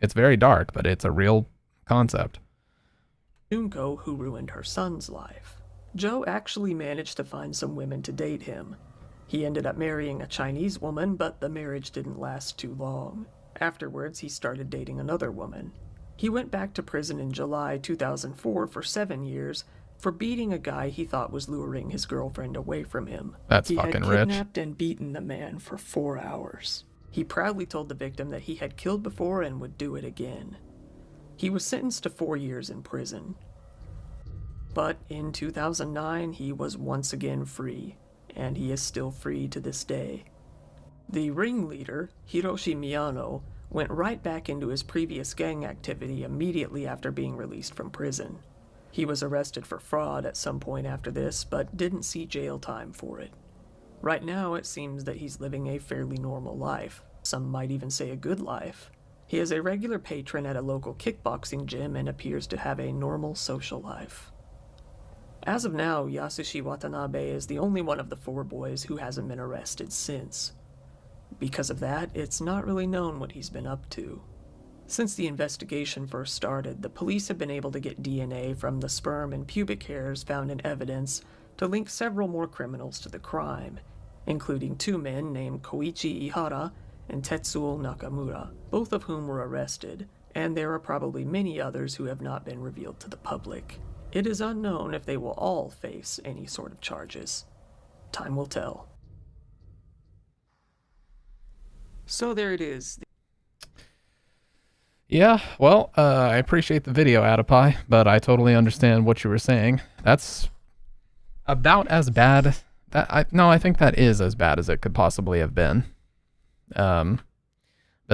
It's very dark, but it's a real concept. Junko, who ruined her son's life. Joe actually managed to find some women to date him. He ended up marrying a Chinese woman, but the marriage didn't last too long. Afterwards, he started dating another woman. He went back to prison in July 2004 for 7 years for beating a guy he thought was luring his girlfriend away from him. That's fucking rich. He had kidnapped and beaten the man for 4 hours. He proudly told the victim that he had killed before and would do it again. He was sentenced to 4 years in prison. But in 2009, he was once again free, and he is still free to this day. The ringleader, Hiroshi Miyano, went right back into his previous gang activity immediately after being released from prison. He was arrested for fraud at some point after this, but didn't see jail time for it. Right now, it seems that he's living a fairly normal life. Some might even say a good life. He is a regular patron at a local kickboxing gym and appears to have a normal social life. As of now, Yasushi Watanabe is the only one of the 4 boys who hasn't been arrested since. Because of that, it's not really known what he's been up to. Since the investigation first started, the police have been able to get DNA from the sperm and pubic hairs found in evidence to link several more criminals to the crime, including 2 men named Koichi Ihara and Tetsuo Nakamura, both of whom were arrested, and there are probably many others who have not been revealed to the public. It is unknown if they will all face any sort of charges. Time will tell. So there it is. Yeah, well, I appreciate the video, Adipie, but I totally understand what you were saying. That's about as bad. I think that is as bad as it could possibly have been. That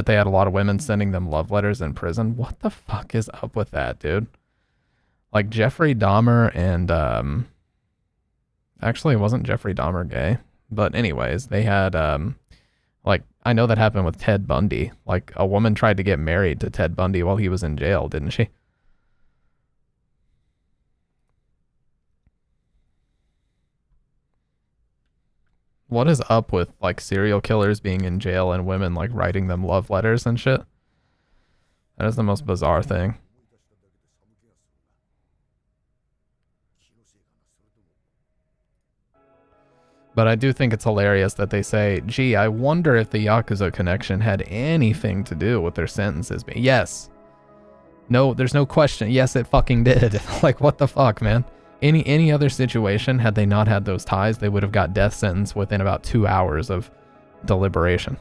they had a lot of women sending them love letters in prison. What the fuck is up with that, dude? Like Jeffrey Dahmer and, actually it wasn't Jeffrey Dahmer gay, but anyways, they had, like, I know that happened with Ted Bundy. Like, a woman tried to get married to Ted Bundy while he was in jail, didn't she? What is up with, like, serial killers being in jail and women, like, writing them love letters and shit? That is the most bizarre thing. But I do think it's hilarious that they say, gee, I wonder if the Yakuza connection had anything to do with their sentences. Yes. No, there's no question. Yes, it fucking did. Like, what the fuck, man? Any other situation, had they not had those ties, they would have got death sentence within about 2 hours of deliberation.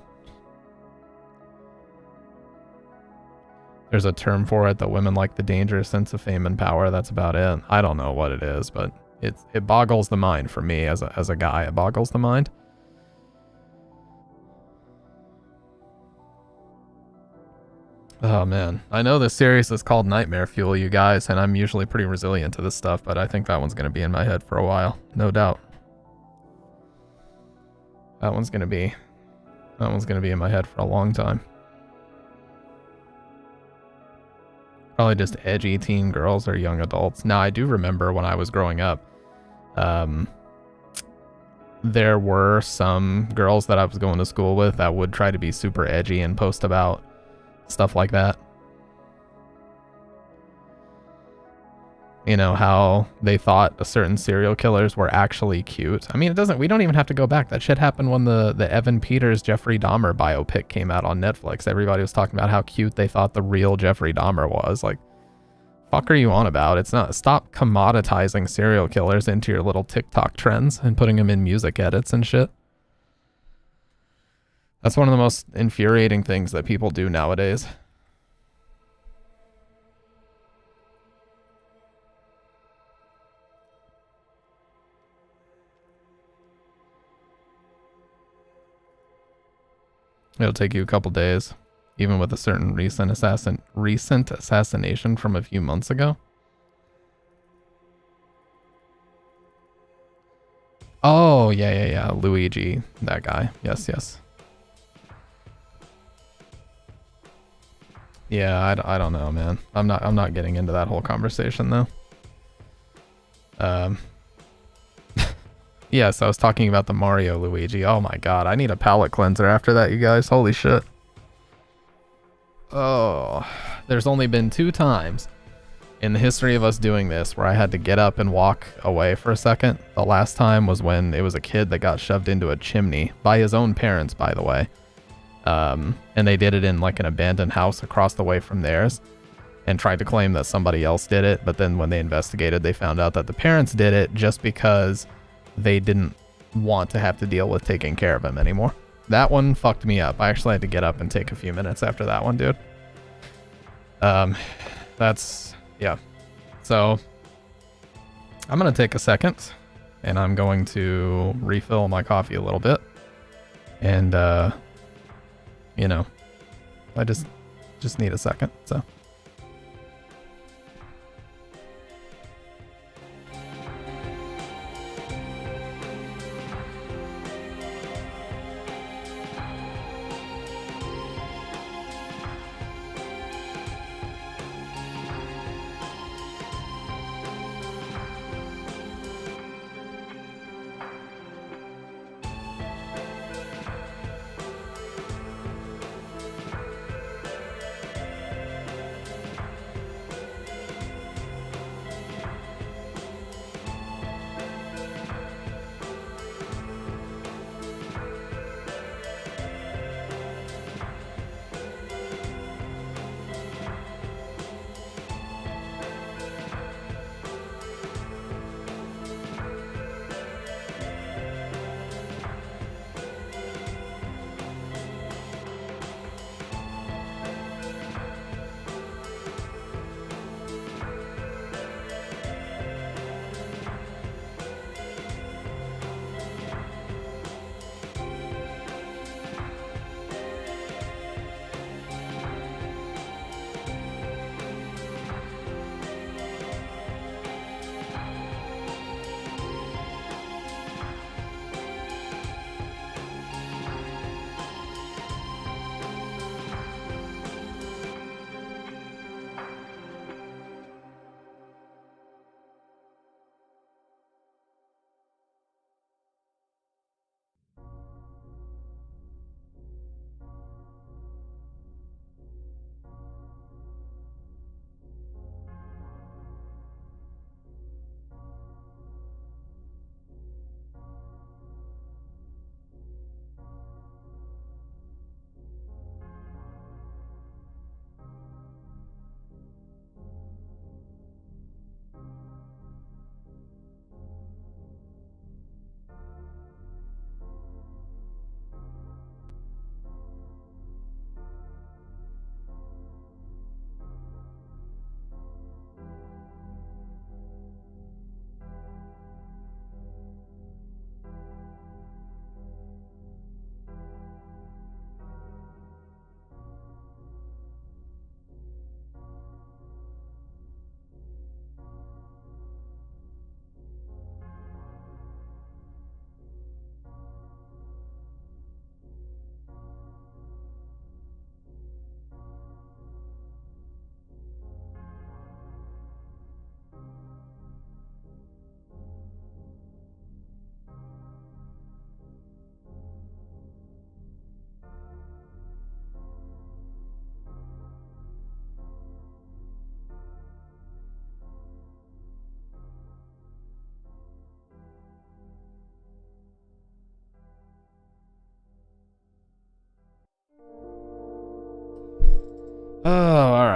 There's a term for it that women like the dangerous sense of fame and power. That's about it. I don't know what it is, but it boggles the mind for me as a guy. It boggles the mind. Oh man, I know this series is called Nightmare Fuel, you guys, and I'm usually pretty resilient to this stuff, but I think that one's gonna be in my head for a while, no doubt. That one's gonna be in my head for a long time. Probably just edgy teen girls or young adults. Now, I do remember when I was growing up, there were some girls that I was going to school with that would try to be super edgy and post about stuff like that. You know, how they thought certain serial killers were actually cute. I mean, we don't even have to go back. That shit happened when the Evan Peters Jeffrey Dahmer biopic came out on Netflix. Everybody was talking about how cute they thought the real Jeffrey Dahmer was. Like, fuck are you on about? It's not. Stop commoditizing serial killers into your little TikTok trends and putting them in music edits and shit. That's one of the most infuriating things that people do nowadays. It'll take you a couple days, even with a certain recent assassination from a few months ago. Oh, yeah. Luigi, that guy. Yes. Yeah, I don't know, man. I'm not getting into that whole conversation though. Yes, I was talking about the Mario Luigi. Oh my god, I need a palate cleanser after that, you guys. Holy shit. Oh, there's only been 2 times in the history of us doing this where I had to get up and walk away for a second. The last time was when it was a kid that got shoved into a chimney by his own parents, by the way. And they did it in like an abandoned house across the way from theirs and tried to claim that somebody else did it. But then when they investigated, they found out that the parents did it just because they didn't want to have to deal with taking care of him anymore. That one fucked me up. I actually had to get up and take a few minutes after that one, dude. Yeah. So I'm going to take a second and I'm going to refill my coffee a little bit. And, you know, I just need a second, so.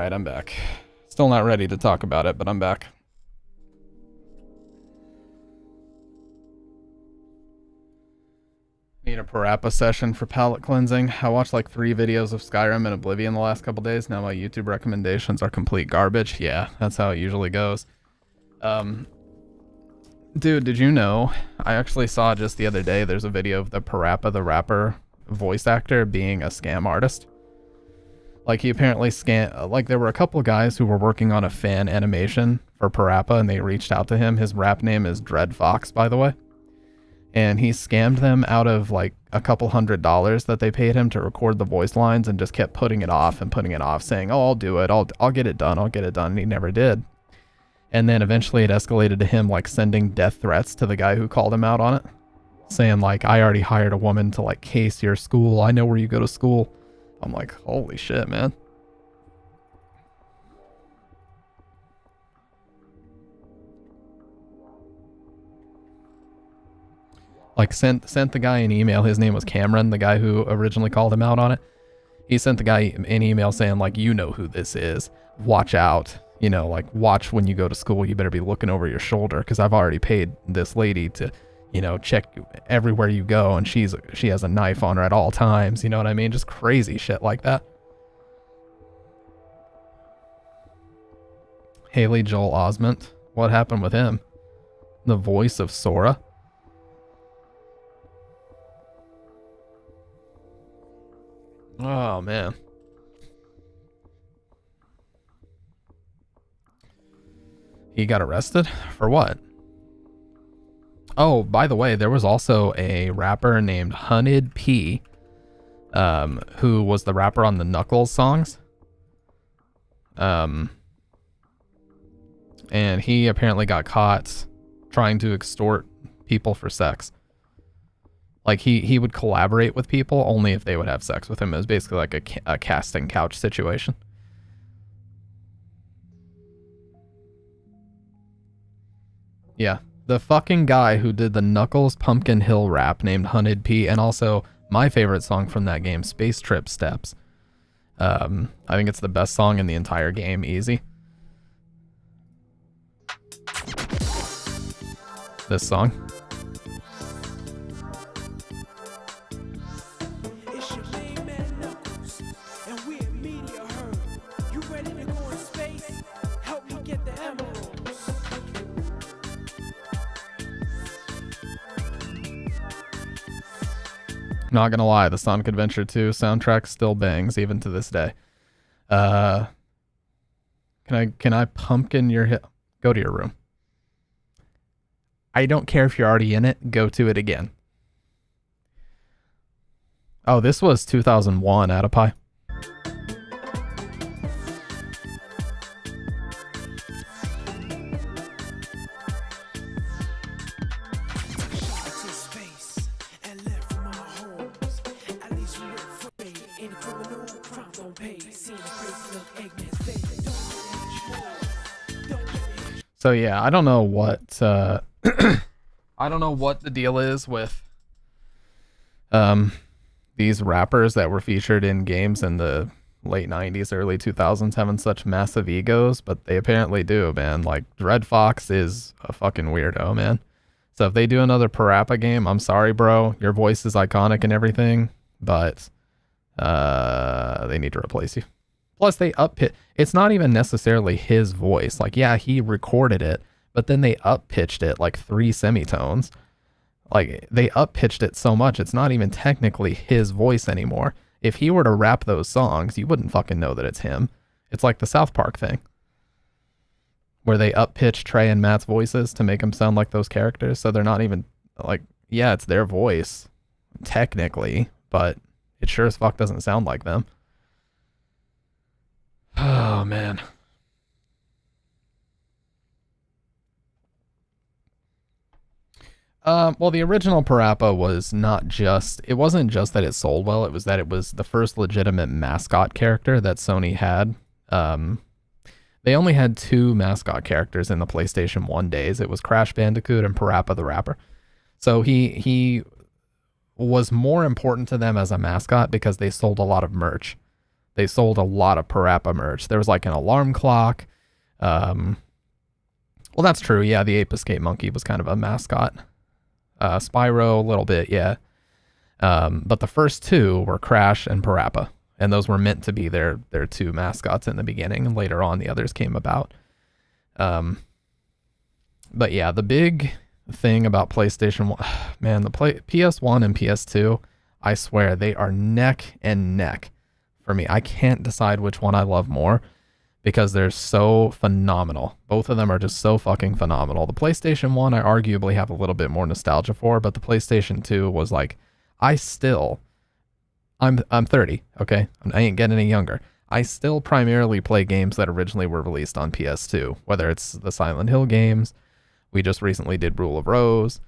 Alright, I'm back. Still not ready to talk about it, but I'm back. Need a Parappa session for palate cleansing. I watched like 3 videos of Skyrim and Oblivion the last couple days. Now my YouTube recommendations are complete garbage. Yeah, that's how it usually goes. Dude, did you know? I actually saw just the other day, there's a video of the Parappa the Rapper voice actor being a scam artist. Like, he apparently like, there were a couple guys who were working on a fan animation for Parappa, and they reached out to him. His rap name is Dread Fox, by the way. And he scammed them out of, like, a couple $100 that they paid him to record the voice lines, and just kept putting it off, saying, oh, I'll do it, I'll get it done, and he never did. And then eventually it escalated to him, like, sending death threats to the guy who called him out on it. Saying, like, I already hired a woman to, like, case your school, I know where you go to school. I'm like, holy shit, man. Like, sent the guy an email. His name was Cameron, the guy who originally called him out on it. He sent the guy an email saying, like, you know who this is. Watch out. You know, like, watch when you go to school. You better be looking over your shoulder, because I've already paid this lady to, you know, check everywhere you go, and she has a knife on her at all times. You know what I mean? Just crazy shit like that. Haley Joel Osment. What happened with him? The voice of Sora. Oh, man. He got arrested? For what? Oh, by the way, there was also a rapper named Hunted P, who was the rapper on the Knuckles songs. And he apparently got caught trying to extort people for sex. Like, he would collaborate with people only if they would have sex with him. It was basically like a casting couch situation. Yeah, the fucking guy who did the Knuckles Pumpkin Hill rap named Hunted P, and also my favorite song from that game, Space Trip Steps. I think it's the best song in the entire game, easy. This song. Not gonna lie, the Sonic Adventure 2 soundtrack still bangs even to this day. Can I pumpkin your hip? Go to your room. I don't care if you're already in it, go to it again. Oh, this was 2001, Adapie. So yeah, I don't know what I don't know what the deal is with these rappers that were featured in games in the late 90s, early 2000s having such massive egos, but they apparently do, man. Like, Dread Fox is a fucking weirdo, man. So if they do another Parappa game, I'm sorry, bro. Your voice is iconic and everything, but they need to replace you. Plus, they up-pitch. It's not even necessarily his voice. Like, yeah, he recorded it, but then they up-pitched it like 3 semitones. Like, they up-pitched it so much, it's not even technically his voice anymore. If he were to rap those songs, you wouldn't fucking know that it's him. It's like the South Park thing, where they up-pitch Trey and Matt's voices to make them sound like those characters, so they're not even, like, yeah, it's their voice, technically, but it sure as fuck doesn't sound like them. Oh, man. Well, the original Parappa was not just, it wasn't just that it sold well, it was that it was the first legitimate mascot character that Sony had. They only had 2 mascot characters in the PlayStation 1 days. It was Crash Bandicoot and Parappa the Rapper. So he was more important to them as a mascot because they sold a lot of merch. they sold a lot of Parappa merch. There was like an alarm clock. Well, that's true. Yeah, the Ape Escape Monkey was kind of a mascot. Spyro, a little bit, yeah. But the first two were Crash and Parappa, and those were meant to be their two mascots in the beginning, and later on the others came about. But yeah, the big thing about PlayStation 1, man, the PS1 and PS2, I swear they are neck and neck for me. I can't decide which one I love more because they're so phenomenal. Both of them are just so fucking phenomenal. The PlayStation 1 I arguably have a little bit more nostalgia for, but the PlayStation 2 was like, I'm 30, okay? I ain't getting any younger. I still primarily play games that originally were released on PS2, whether it's the Silent Hill games. We just recently did Rule of Rose,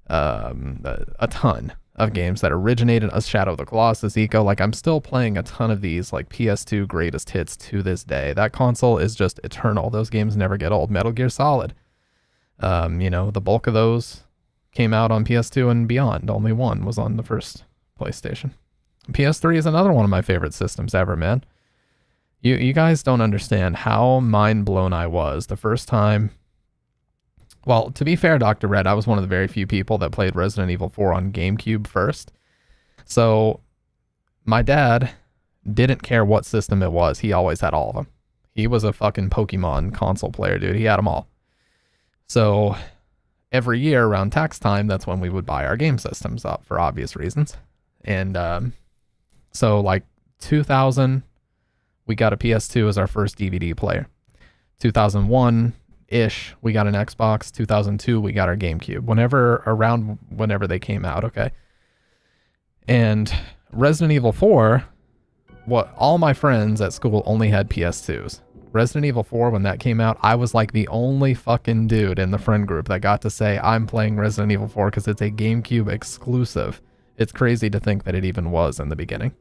a ton of games that originated as Shadow of the Colossus, Eco. Like, I'm still playing a ton of these, like, PS2 greatest hits to this day. That console is just eternal. Those games never get old. Metal Gear Solid, the bulk of those came out on PS2 and beyond. Only one was on the first PlayStation. PS3 is another one of my favorite systems ever, man. You guys don't understand how mind blown I was the first time. Well, to be fair, Dr. Red, I was one of the very few people that played Resident Evil 4 on GameCube first. So my dad didn't care what system it was. He always had all of them. He was a fucking Pokemon console player, dude. He had them all. So every year around tax time, that's when we would buy our game systems up for obvious reasons. And so like 2000, we got a PS2 as our first DVD player. 2001-ish, we got an Xbox. 2002, we got our GameCube. Whenever they came out, okay? And Resident Evil 4, all my friends at school only had PS2s. Resident Evil 4, when that came out, I was like the only fucking dude in the friend group that got to say, I'm playing Resident Evil 4 because it's a GameCube exclusive. It's crazy to think that it even was in the beginning.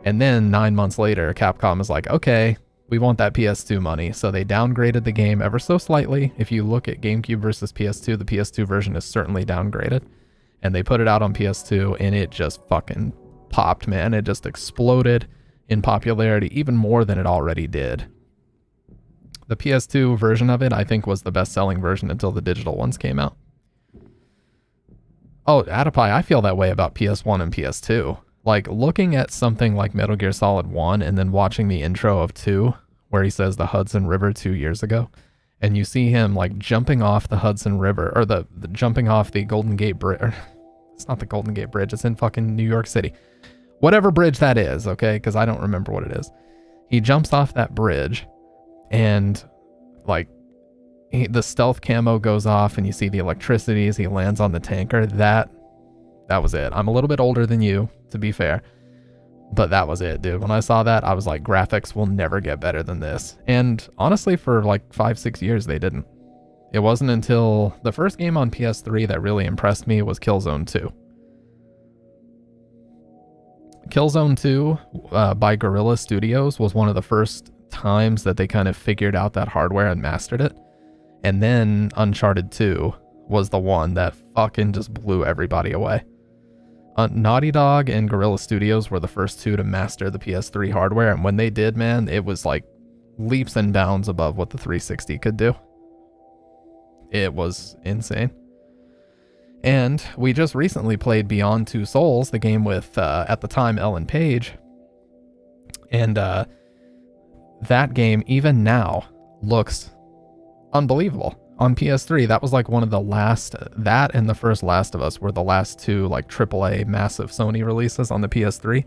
And then 9 months later, Capcom is like, okay, we want that PS2 money. So they downgraded the game ever so slightly. If you look at GameCube versus PS2, the PS2 version is certainly downgraded. And they put it out on PS2 and it just fucking popped, man. It just exploded in popularity even more than it already did. The PS2 version of it, I think, was the best-selling version until the digital ones came out. Oh, Adipie, I feel that way about PS1 and PS2. Like, looking at something like Metal Gear Solid 1 and then watching the intro of 2, where he says the Hudson River 2 years ago, and you see him, like, jumping off the Hudson River, or the jumping off the Golden Gate Bridge. It's not the Golden Gate Bridge, it's in fucking New York City. Whatever bridge that is, okay? Because I don't remember what it is. He jumps off that bridge, and, like, the stealth camo goes off, and you see the electricity as he lands on the tanker. That was it. I'm a little bit older than you, to be fair, but that was it, dude. When I saw that, I was like, graphics will never get better than this. And honestly, for like 5-6 years, they didn't. It wasn't until the first game on PS3 that really impressed me was Killzone 2. Killzone 2 by Guerrilla Studios was one of the first times that they kind of figured out that hardware and mastered it. And then Uncharted 2 was the one that fucking just blew everybody away. Naughty Dog and Guerrilla Studios were the first two to master the PS3 hardware, and when they did, man, it was like leaps and bounds above what the 360 could do. It was insane. And we just recently played Beyond Two Souls, the game with, at the time, Ellen Page. And that game, even now, looks unbelievable. On PS3, that was like one of the last, that and the first Last of Us were the last two like AAA massive Sony releases on the PS3.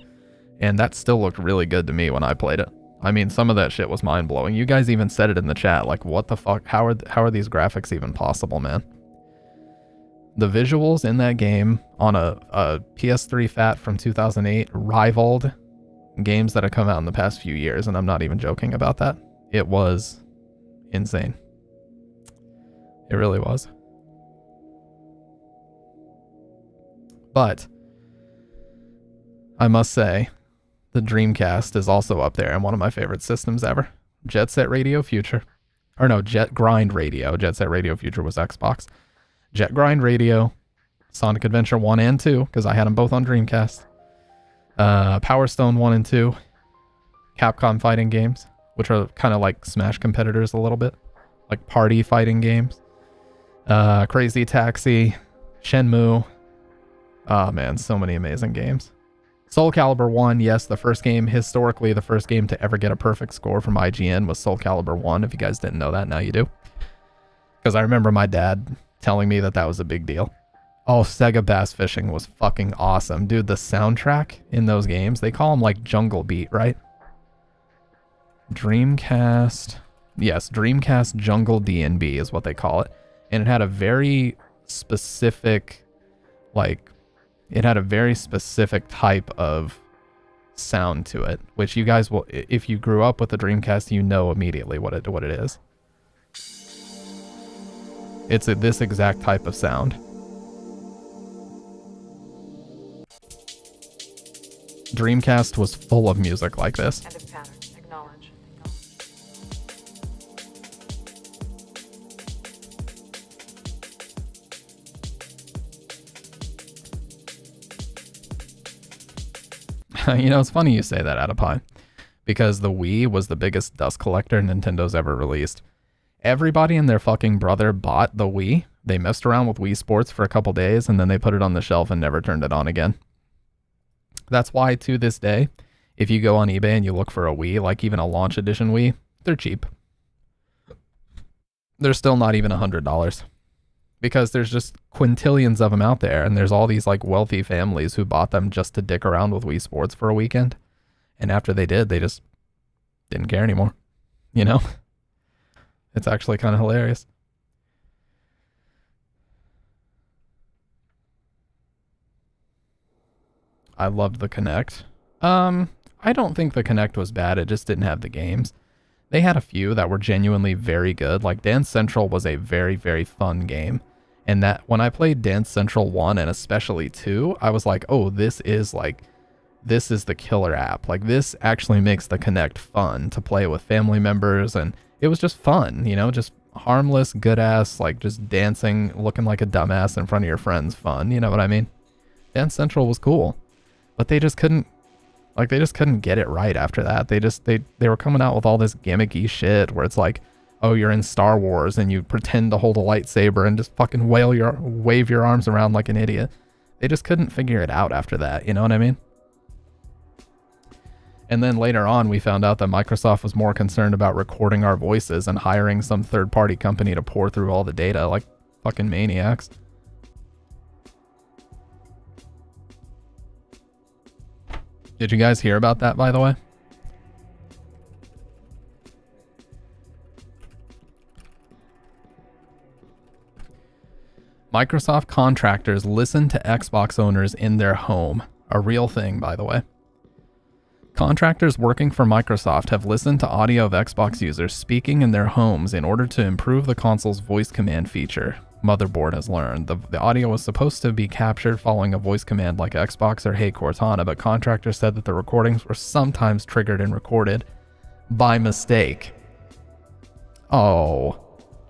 And that still looked really good to me when I played it. I mean, some of that shit was mind-blowing. You guys even said it in the chat, like, what the fuck? How are these graphics even possible, man? The visuals in that game on a PS3 FAT from 2008 rivaled games that have come out in the past few years, and I'm not even joking about that. It was insane. It really was. But I must say, the Dreamcast is also up there and one of my favorite systems ever. Jet Set Radio Future. Or no, Jet Grind Radio. Jet Set Radio Future was Xbox. Jet Grind Radio, Sonic Adventure 1 and 2, because I had them both on Dreamcast. Power Stone 1 and 2. Capcom fighting games, which are kind of like Smash competitors a little bit, like party fighting games. Crazy Taxi, Shenmue. Oh man, so many amazing games. Soul Calibur 1, yes, the first game, historically the first game to ever get a perfect score from IGN was Soul Calibur 1. If you guys didn't know that, now you do. Because I remember my dad telling me that that was a big deal. Oh, Sega Bass Fishing was fucking awesome. Dude, the soundtrack in those games, they call them like Jungle Beat, right? Dreamcast. Yes, Dreamcast Jungle D&B is what they call it. And it had a very specific, like, it had a very specific type of sound to it, which you guys will, if you grew up with the Dreamcast, you know immediately what it is. It's this exact type of sound. Dreamcast was full of music like this. End of pattern. Acknowledge. You know, it's funny you say that, Adapie, because the Wii was the biggest dust collector Nintendo's ever released. Everybody and their fucking brother bought the Wii. They messed around with Wii Sports for a couple days, and then they put it on the shelf and never turned it on again. That's why, to this day, if you go on eBay and you look for a Wii, like even a launch edition Wii, they're cheap. They're still not even $100. Because there's just quintillions of them out there, and there's all these like wealthy families who bought them just to dick around with Wii Sports for a weekend. And after they did, they just didn't care anymore. You know? It's actually kind of hilarious. I loved the Kinect. I don't think the Kinect was bad, it just didn't have the games. They had a few that were genuinely very good. Like Dance Central was a very, very fun game. And that when I played Dance Central 1 and especially 2, I was like, oh, this is the killer app. Like this actually makes the Kinect fun to play with family members, and it was just fun, you know, just harmless, good ass, like just dancing, looking like a dumbass in front of your friends fun, you know what I mean? Dance Central was cool. But they just couldn't get it right after that. They were coming out with all this gimmicky shit where it's like, oh, you're in Star Wars and you pretend to hold a lightsaber and just fucking wave your arms around like an idiot. They just couldn't figure it out after that, you know what I mean? And then later on, we found out that Microsoft was more concerned about recording our voices and hiring some third-party company to pour through all the data like fucking maniacs. Did you guys hear about that, by the way? Microsoft contractors listen to Xbox owners in their home. A real thing, by the way. Contractors working for Microsoft have listened to audio of Xbox users speaking in their homes in order to improve the console's voice command feature. Motherboard has learned. The audio was supposed to be captured following a voice command like Xbox or Hey Cortana, but contractors said that the recordings were sometimes triggered and recorded by mistake. Oh,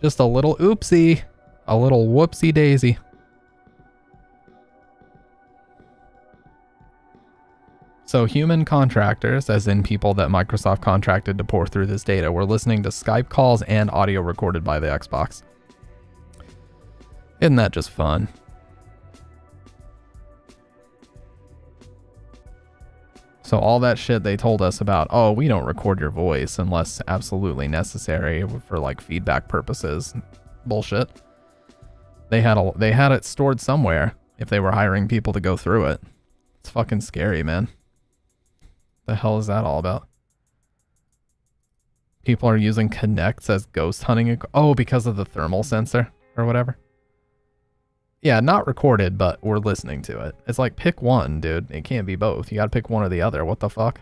just a little oopsie. A little whoopsie daisy. So human contractors, as in people that Microsoft contracted to pour through this data, were listening to Skype calls and audio recorded by the Xbox. Isn't that just fun? So all that shit they told us about, oh, we don't record your voice unless absolutely necessary for like feedback purposes. Bullshit. They had it stored somewhere if they were hiring people to go through it. It's fucking scary, man. The hell is that all about? People are using Kinects as ghost hunting. Oh, because of the thermal sensor or whatever. Yeah, not recorded, but we're listening to it. It's like, pick one, dude. It can't be both. You gotta pick one or the other. What the fuck?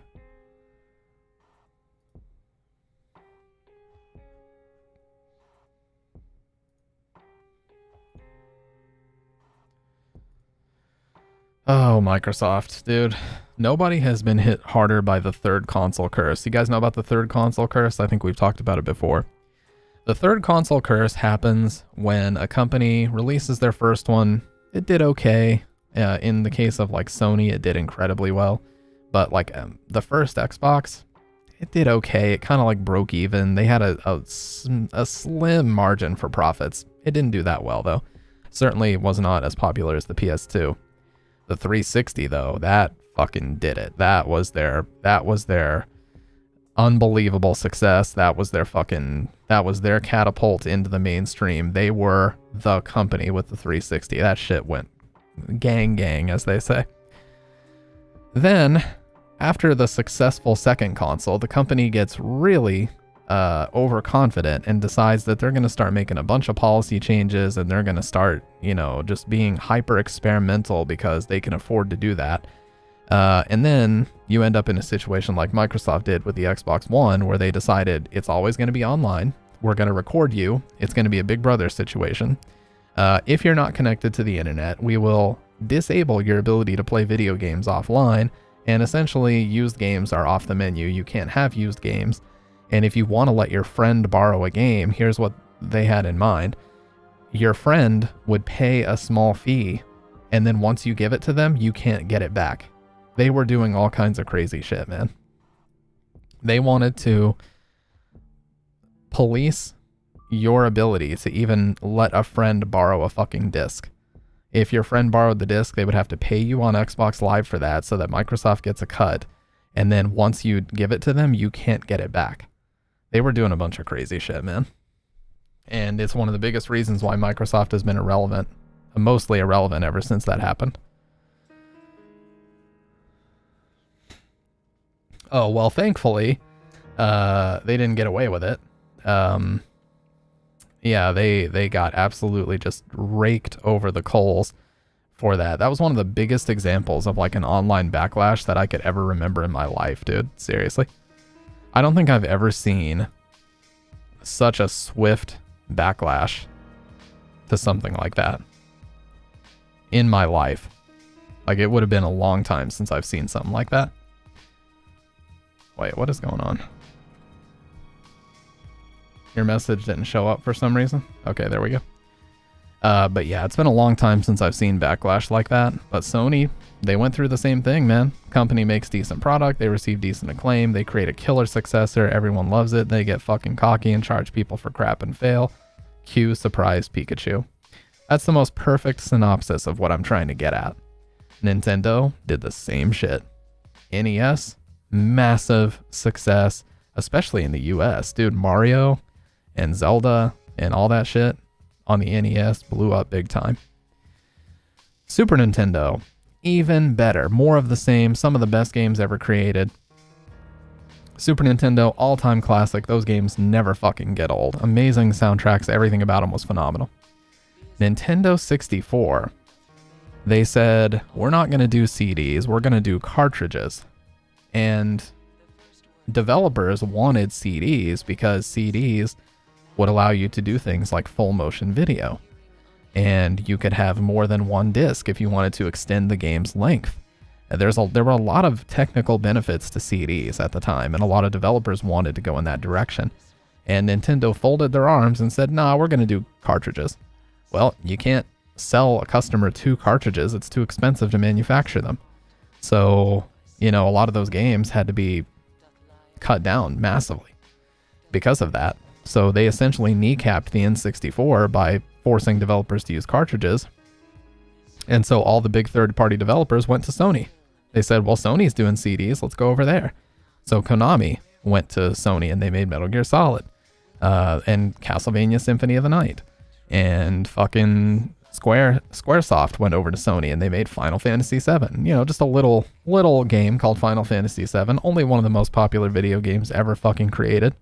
Oh, Microsoft, dude. Nobody has been hit harder by the third console curse. You guys know about the third console curse? I think we've talked about it before. The third console curse happens when a company releases their first one. It did okay. In the case of like Sony, it did incredibly well. But like the first Xbox, it did okay. It kind of like broke even. They had a slim margin for profits. It didn't do that well though. Certainly was not as popular as the PS2. The 360 though, that fucking did it. That was their unbelievable success. That was their catapult into the mainstream. They were the company with the 360. That shit went gang, as they say. Then, after the successful second console, the company gets really overconfident and decides that they're going to start making a bunch of policy changes, and they're going to start, just being hyper experimental because they can afford to do that. And then you end up in a situation like Microsoft did with the Xbox One, where they decided it's always going to be online. We're going to record you. It's going to be a Big Brother situation. If you're not connected to the internet, we will disable your ability to play video games offline. And essentially, used games are off the menu. You can't have used games. And if you want to let your friend borrow a game, here's what they had in mind. Your friend would pay a small fee, and then once you give it to them, you can't get it back. They were doing all kinds of crazy shit, man. They wanted to police your ability to even let a friend borrow a fucking disc. If your friend borrowed the disc, they would have to pay you on Xbox Live for that so that Microsoft gets a cut. And then once you give it to them, you can't get it back. They were doing a bunch of crazy shit, man. And it's one of the biggest reasons why Microsoft has been irrelevant, mostly irrelevant ever since that happened. Oh, well, thankfully, they didn't get away with it. Yeah, they got absolutely just raked over the coals for that. That was one of the biggest examples of like an online backlash that I could ever remember in my life, dude. Seriously. I don't think I've ever seen such a swift backlash to something like that in my life. Like, it would have been a long time since I've seen something like that. Wait, what is going on? Your message didn't show up for some reason? Okay, there we go. But yeah, it's been a long time since I've seen backlash like that. But Sony, they went through the same thing, man. Company makes decent product, they receive decent acclaim, they create a killer successor, everyone loves it, they get fucking cocky and charge people for crap and fail. Cue surprise Pikachu. That's the most perfect synopsis of what I'm trying to get at. Nintendo did the same shit. NES, massive success, especially in the US. Dude, Mario and Zelda and all that shit on the NES blew up big time. Super Nintendo, even better. More of the same, some of the best games ever created. Super Nintendo, all-time classic. Those games never fucking get old. Amazing soundtracks, everything about them was phenomenal. Nintendo 64, they said, we're not going to do CDs, we're going to do cartridges. And developers wanted CDs because CDs would allow you to do things like full motion video. And you could have more than one disc if you wanted to extend the game's length. There were a lot of technical benefits to CDs at the time, and a lot of developers wanted to go in that direction. And Nintendo folded their arms and said, nah, we're going to do cartridges. Well, you can't sell a customer 2 cartridges. It's too expensive to manufacture them. So, a lot of those games had to be cut down massively because of that. So they essentially kneecapped the N64 by forcing developers to use cartridges. And so all the big third-party developers went to Sony. They said, well, Sony's doing CDs, let's go over there. So Konami went to Sony and they made Metal Gear Solid and Castlevania Symphony of the Night. And fucking Squaresoft went over to Sony and they made Final Fantasy VII. Just a little game called Final Fantasy VII. Only one of the most popular video games ever fucking created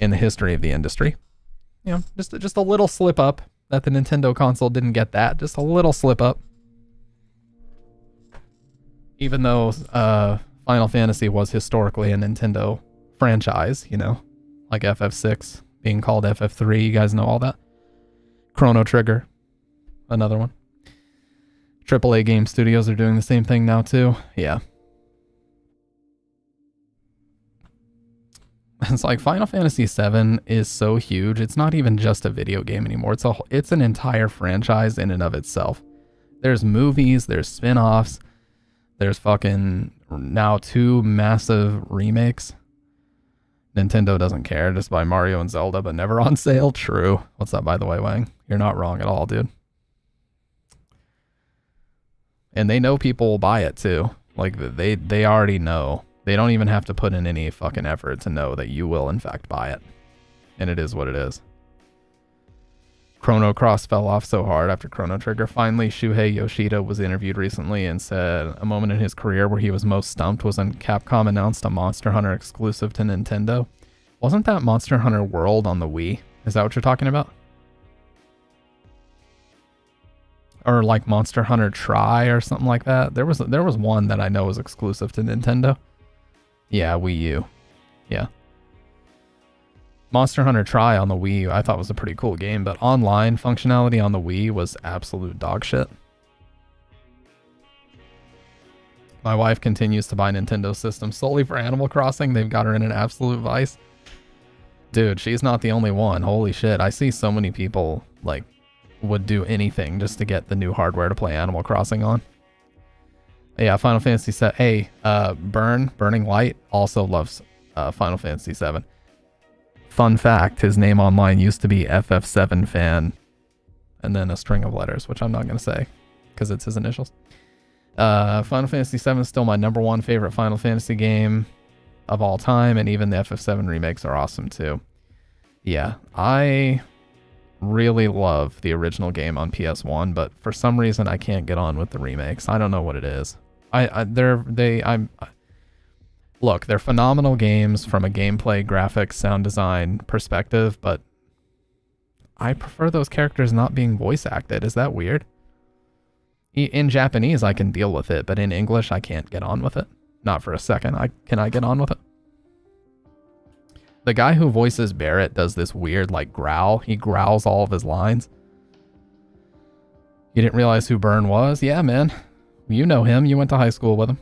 in the history of the industry. Just a little slip up that the Nintendo console didn't get that. Just a little slip up. Even though Final Fantasy was historically a Nintendo franchise, like FF6 being called FF3, you guys know all that. Chrono Trigger, another one. AAA game studios are doing the same thing now too. Yeah. It's like Final Fantasy VII is so huge. It's not even just a video game anymore. It's an entire franchise in and of itself. There's movies, there's spin-offs, there's fucking now 2 massive remakes. Nintendo doesn't care. Just buy Mario and Zelda, but never on sale. True. What's up, by the way, Wang? You're not wrong at all, dude. And they know people will buy it too. Like they already know. They don't even have to put in any fucking effort to know that you will in fact buy it. And it is what it is. Chrono Cross fell off so hard after Chrono Trigger. Finally, Shuhei Yoshida was interviewed recently and said a moment in his career where he was most stumped was when Capcom announced a Monster Hunter exclusive to Nintendo. Wasn't that Monster Hunter World on the Wii? Is that what you're talking about? Or like Monster Hunter Tri or something like that? There was one that I know was exclusive to Nintendo. Yeah, Wii U. Yeah. Monster Hunter Tri on the Wii U I thought was a pretty cool game, but online functionality on the Wii was absolute dog shit. My wife continues to buy Nintendo systems solely for Animal Crossing. They've got her in an absolute vice. Dude, she's not the only one. Holy shit. I see so many people, like, would do anything just to get the new hardware to play Animal Crossing on. Yeah, Final Fantasy VII. Hey, Burning Light also loves Final Fantasy VII. Fun fact, his name online used to be FF7 fan, and then a string of letters, which I'm not going to say because it's his initials. Final Fantasy VII is still my #1 favorite Final Fantasy game of all time, and even the FF7 remakes are awesome too. Yeah, I really love the original game on PS1, but for some reason I can't get on with the remakes. I don't know what it is. Look, they're phenomenal games from a gameplay, graphics, sound design perspective, but I prefer those characters not being voice acted. Is that weird? In Japanese, I can deal with it, but in English, I can't get on with it. Not for a second. Can I get on with it? The guy who voices Barrett does this weird, like, growl. He growls all of his lines. You didn't realize who Byrne was? Yeah, man. You know him. You went to high school with him.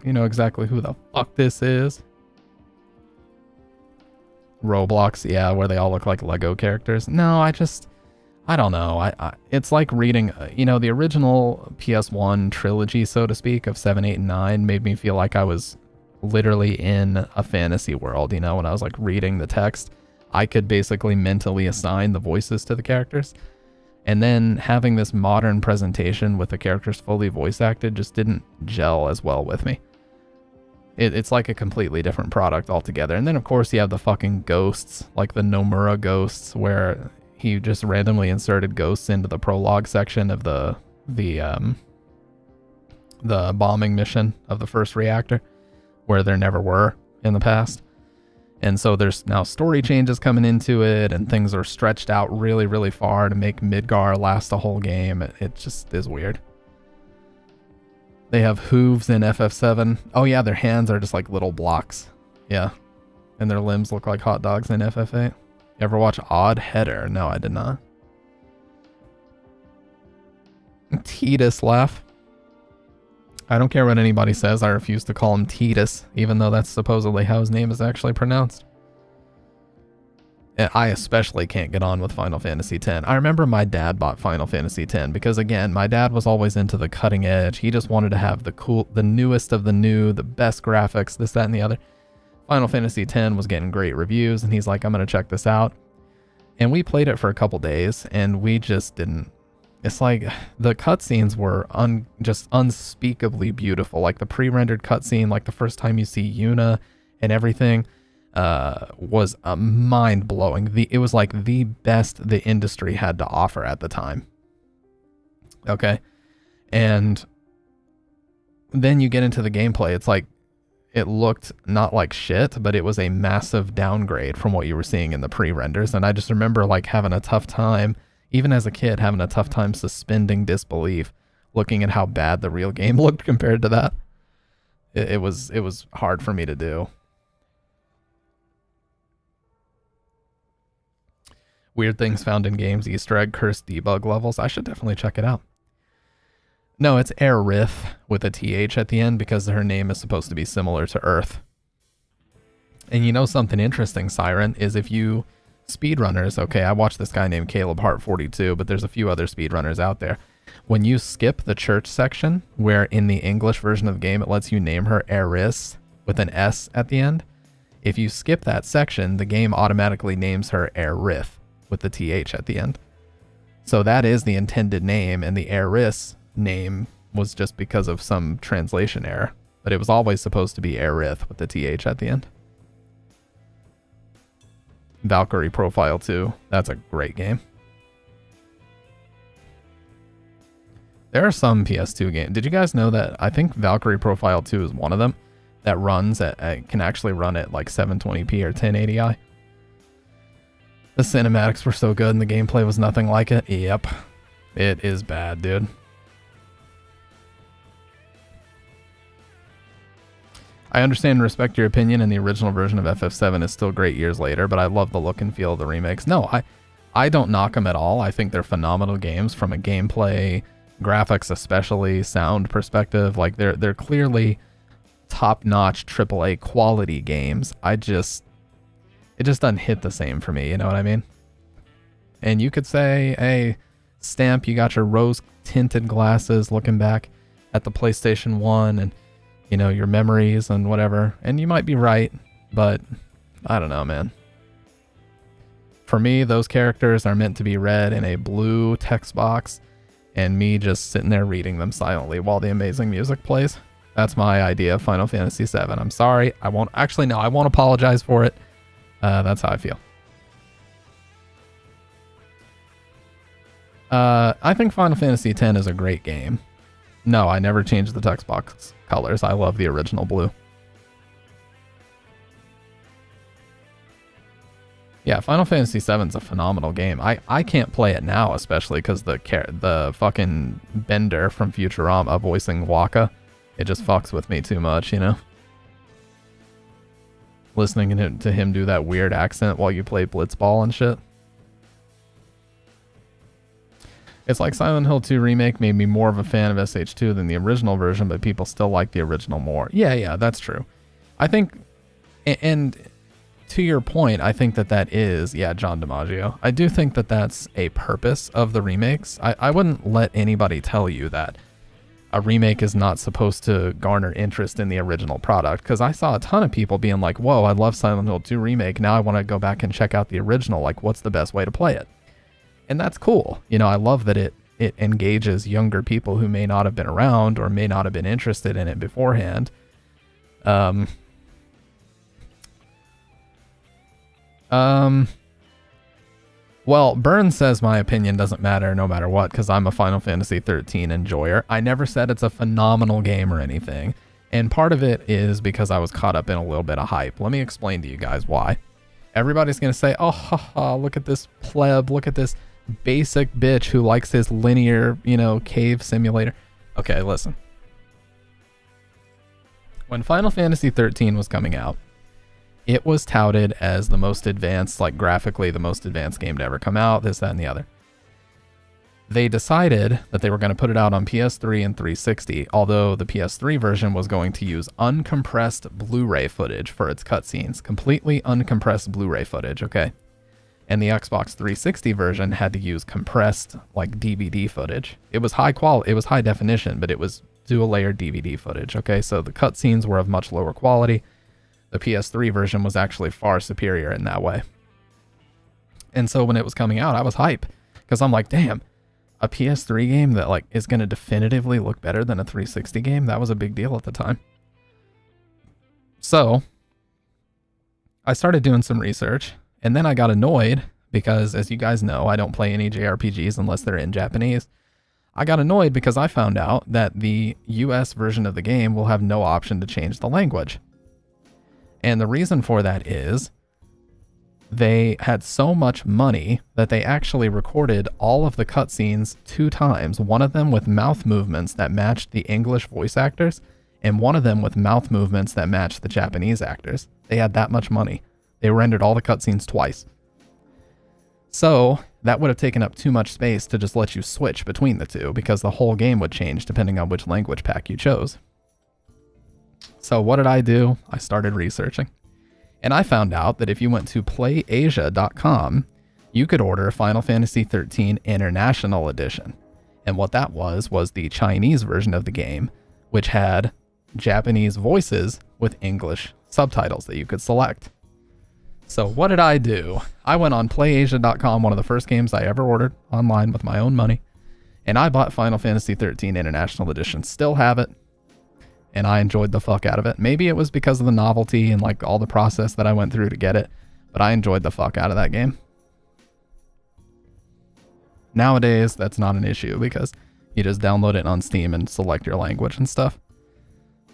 You know exactly who the fuck this is. Roblox, yeah, where they all look like Lego characters. No, I don't know. It's like reading, the original PS1 trilogy, so to speak, of 7, 8, and 9 made me feel like I was literally in a fantasy world, when I was like reading the text. I could basically mentally assign the voices to the characters. And then having this modern presentation with the characters fully voice acted just didn't gel as well with me. It's like a completely different product altogether. And then, of course, you have the fucking ghosts, like the Nomura ghosts, where he just randomly inserted ghosts into the prologue section of the bombing mission of the first reactor, where there never were in the past. And so there's now story changes coming into it, and things are stretched out really, really far to make Midgar last a whole game. It just is weird. They have hooves in FF7. Oh yeah, their hands are just like little blocks. Yeah. And their limbs look like hot dogs in FF8. Ever watch Odd Header? No, I did not. Titus laugh. I don't care what anybody says. I refuse to call him Titus, even though that's supposedly how his name is actually pronounced. I especially can't get on with Final Fantasy X. I remember my dad bought Final Fantasy X because, again, my dad was always into the cutting edge. He just wanted to have the newest of the new, the best graphics, this, that, and the other. Final Fantasy X was getting great reviews, and he's like, I'm going to check this out. And we played it for a couple days, and we just didn't. It's like the cutscenes were just unspeakably beautiful. Like the pre-rendered cutscene, like the first time you see Yuna and everything, was mind-blowing. It was like the best the industry had to offer at the time. Okay? And then you get into the gameplay. It's like, it looked not like shit, but it was a massive downgrade from what you were seeing in the pre-renders. And I just remember like having a tough time, even as a kid, having a tough time suspending disbelief, looking at how bad the real game looked compared to that. It was hard for me to do. Weird things found in games, Easter egg, cursed debug levels. I should definitely check it out. No, it's Aerith with a TH at the end because her name is supposed to be similar to Earth. And you know something interesting, Siren, is if you speedrunners, okay, I watched this guy named Caleb Hart 42, but there's a few other speedrunners out there. When you skip the church section, where in the English version of the game it lets you name her Eris with an S at the end, If you skip that section, the game automatically names her Aerith with the TH at the end. So that is the intended name, and the Aerith name was just because of some translation error. But it was always supposed to be Aerith with the TH at the end. Valkyrie Profile 2. That's a great game. There are some PS2 games. Did you guys know that? I think Valkyrie Profile 2 is one of them that runs can actually run at like 720p or 1080i. The cinematics were so good and the gameplay was nothing like it. Yep. It is bad, dude. I understand and respect your opinion, and the original version of FF7 is still great years later, but I love the look and feel of the remakes. No, I don't knock them at all. I think they're phenomenal games from a gameplay, graphics especially, sound perspective. Like they're clearly top-notch AAA quality games. It just doesn't hit the same for me, you know what I mean? And you could say, hey, Stamp, you got your rose-tinted glasses looking back at the PlayStation 1 and, you know, your memories and whatever. And you might be right, but I don't know, man. For me, those characters are meant to be read in a blue text box and me just sitting there reading them silently while the amazing music plays. That's my idea of Final Fantasy VII. I'm sorry. I won't apologize for it. That's how I feel. I think Final Fantasy X is a great game. No, I never changed the text box colors. I love the original blue. Yeah, Final Fantasy VII is a phenomenal game. I can't play it now, especially because the fucking Bender from Futurama voicing Wakka, it just fucks with me too much, you know? Listening to him do that weird accent while you play Blitzball and shit. It's like Silent Hill 2 Remake made me more of a fan of SH2 than the original version, but people still like the original more. Yeah, that's true. I think, and to your point, I think that is, yeah, John DiMaggio. I do think that that's a purpose of the remakes. I wouldn't let anybody tell you that a remake is not supposed to garner interest in the original product, because I saw a ton of people being like, whoa, I love Silent Hill 2 Remake, now I want to go back and check out the original, like what's the best way to play it? And that's cool. You know, I love that it engages younger people who may not have been around or may not have been interested in it beforehand. Well, Burns says my opinion doesn't matter no matter what because I'm a Final Fantasy 13 enjoyer. I never said it's a phenomenal game or anything. And part of it is because I was caught up in a little bit of hype. Let me explain to you guys why. Everybody's going to say, oh, haha, look at this pleb, look at this basic bitch who likes his linear, you know, cave simulator. Okay, listen. When Final Fantasy 13 was coming out, it was touted as the most advanced, like graphically the most advanced game to ever come out, this, that, and the other. They decided that they were going to put it out on PS3 and 360, although the PS3 version was going to use uncompressed Blu-ray footage for its cutscenes. Completely uncompressed Blu-ray footage, okay? And the Xbox 360 version had to use compressed, like, DVD footage. It was high quality, it was high definition, but it was dual-layer DVD footage, okay? So the cutscenes were of much lower quality. The PS3 version was actually far superior in that way. And so when it was coming out, I was hype, because I'm like, damn, a PS3 game that like is going to definitively look better than a 360 game, that was a big deal at the time. So I started doing some research, and then I got annoyed because, as you guys know, I don't play any JRPGs unless they're in Japanese. I got annoyed because I found out that the US version of the game will have no option to change the language. And the reason for that is they had so much money that they actually recorded all of the cutscenes 2 times. One of them with mouth movements that matched the English voice actors, and one of them with mouth movements that matched the Japanese actors. They had that much money. They rendered all the cutscenes twice. So that would have taken up too much space to just let you switch between the two, because the whole game would change depending on which language pack you chose. So what did I do? I started researching. And I found out that if you went to playasia.com, you could order Final Fantasy XIII International Edition. And what that was the Chinese version of the game, which had Japanese voices with English subtitles that you could select. So what did I do? I went on PlayAsia.com, one of the first games I ever ordered online with my own money, and I bought Final Fantasy 13 International Edition. Still have it, and I enjoyed the fuck out of it. Maybe it was because of the novelty and like all the process that I went through to get it, but I enjoyed the fuck out of that game. Nowadays, that's not an issue because you just download it on Steam and select your language and stuff.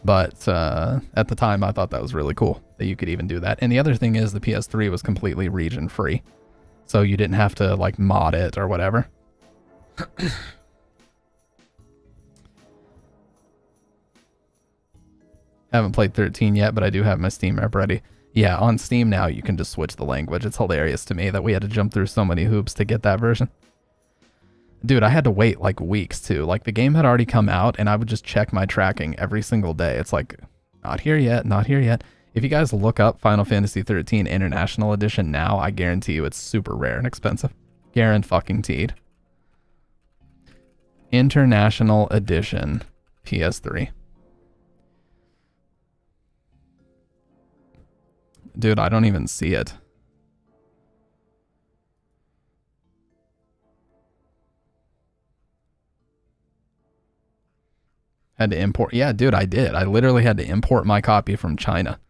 But at the time, I thought that was really cool that you could even do that. And the other thing is the PS3 was completely region free. So you didn't have to like mod it or whatever. Haven't played 13 yet, but I do have my Steam rep ready. Yeah, on Steam now you can just switch the language. It's hilarious to me that we had to jump through so many hoops to get that version. Dude, I had to wait like weeks too. Like the game had already come out and I would just check my tracking every single day. It's like, not here yet, not here yet. If you guys look up Final Fantasy 13 International Edition now, I guarantee you it's super rare and expensive. Guaranteed. International Edition PS3. Dude, I don't even see it. Had to import. Yeah, dude, I did. I literally had to import my copy from China.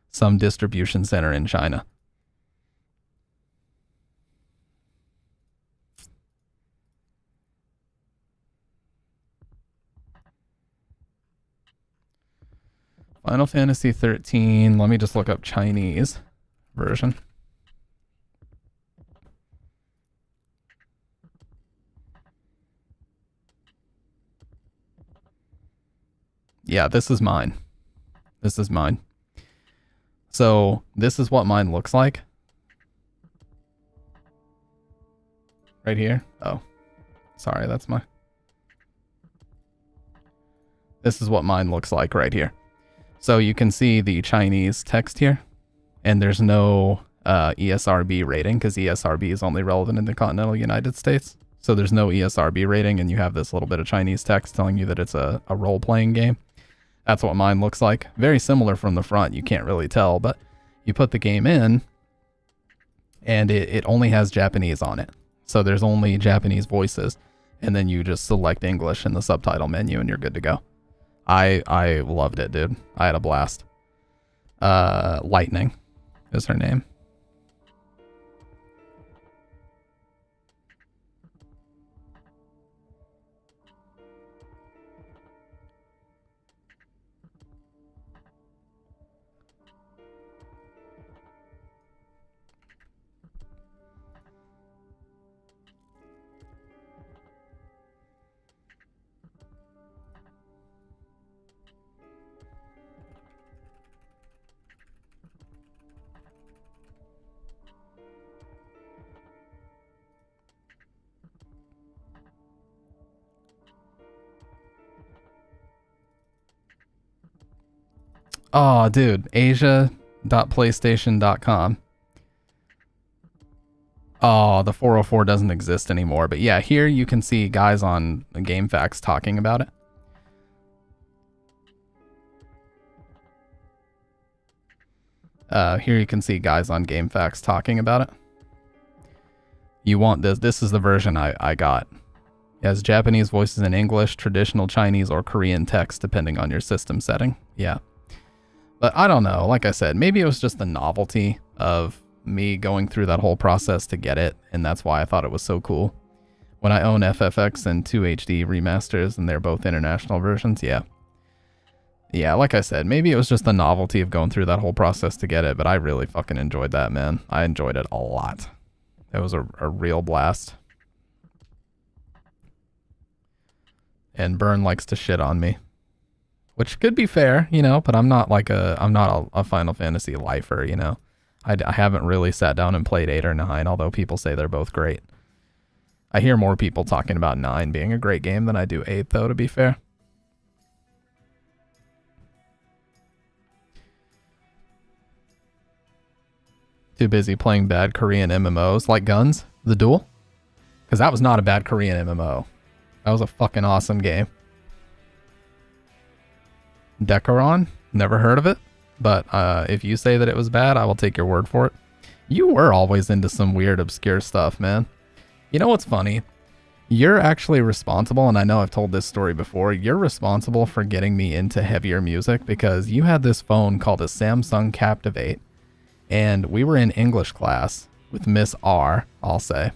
Some distribution center in China. Final Fantasy 13. Let me just look up Chinese version. Yeah, this is mine. This is mine. So this is what mine looks like. Right here. Oh, sorry, that's my... This is what mine looks like right here. So you can see the Chinese text here, and there's no ESRB rating because ESRB is only relevant in the continental United States. So there's no ESRB rating, and you have this little bit of Chinese text telling you that it's a role-playing game. That's what mine looks like. Very similar from the front. You can't really tell, but you put the game in, and it only has Japanese on it. So there's only Japanese voices, and then you just select English in the subtitle menu, and you're good to go. I loved it, dude. I had a blast. Lightning is her name. Oh, dude. Asia.playstation.com. Oh, the 404 doesn't exist anymore. But yeah, here you can see guys on GameFAQs talking about it. Here you can see guys on GameFAQs talking about it. You want this. This is the version I got. It has Japanese voices in English, traditional Chinese, or Korean text, depending on your system setting. Yeah. But I don't know. Like I said, maybe it was just the novelty of me going through that whole process to get it, and that's why I thought it was so cool. When I own FFX and 2HD remasters, and they're both international versions, yeah. Yeah, like I said, maybe it was just the novelty of going through that whole process to get it, but I really fucking enjoyed that, man. I enjoyed it a lot. It was a real blast. And Burn likes to shit on me. Which could be fair, you know, but I'm not a Final Fantasy lifer, you know. I haven't really sat down and played 8 or 9, although people say they're both great. I hear more people talking about 9 being a great game than I do 8, though, to be fair. Too busy playing bad Korean MMOs like Guns, The Duel? Because that was not a bad Korean MMO. That was a fucking awesome game. Decaron? Never heard of it? but if you say that it was bad, I will take your word for it. You were always into some weird, obscure stuff, man. You know what's funny? You're actually responsible, and I know I've told this story before, you're responsible for getting me into heavier music because you had this phone called a Samsung Captivate, and we were in English class with Miss R, I'll say.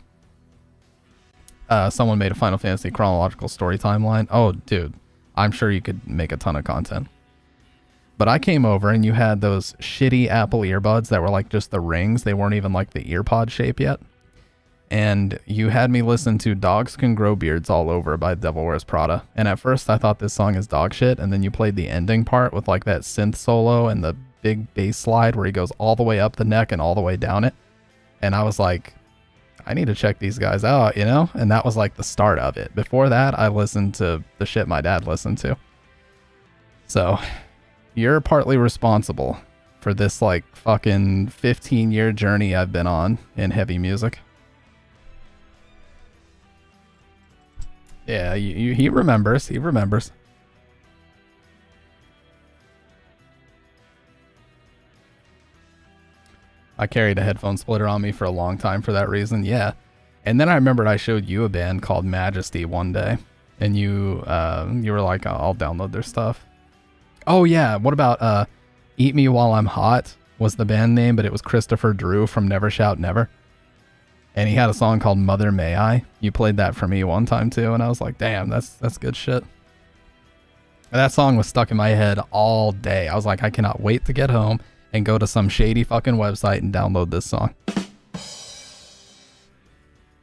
Someone made a Final Fantasy chronological story timeline. Oh, dude, I'm sure you could make a ton of content. But I came over, and you had those shitty Apple earbuds that were like just the rings. They weren't even like the earpod shape yet. And you had me listen to Dogs Can Grow Beards All Over by Devil Wears Prada. And at first I thought this song is dog shit, and then you played the ending part with like that synth solo and the big bass slide where he goes all the way up the neck and all the way down it. And I was like, I need to check these guys out, you know? And that was like the start of it. Before that, I listened to the shit my dad listened to. So, you're partly responsible for this like fucking 15-year journey I've been on in heavy music. Yeah, he remembers. He remembers. I carried a headphone splitter on me for a long time for that reason. Yeah. And then I remembered I showed you a band called Majesty one day, and you were like, I'll download their stuff. Oh yeah. What about Eat Me While I'm Hot was the band name, but it was Christopher Drew from Never Shout Never. And he had a song called Mother May I. You played that for me one time too, and I was like, damn, that's good shit. And that song was stuck in my head all day. I was like, I cannot wait to get home and go to some shady fucking website and download this song.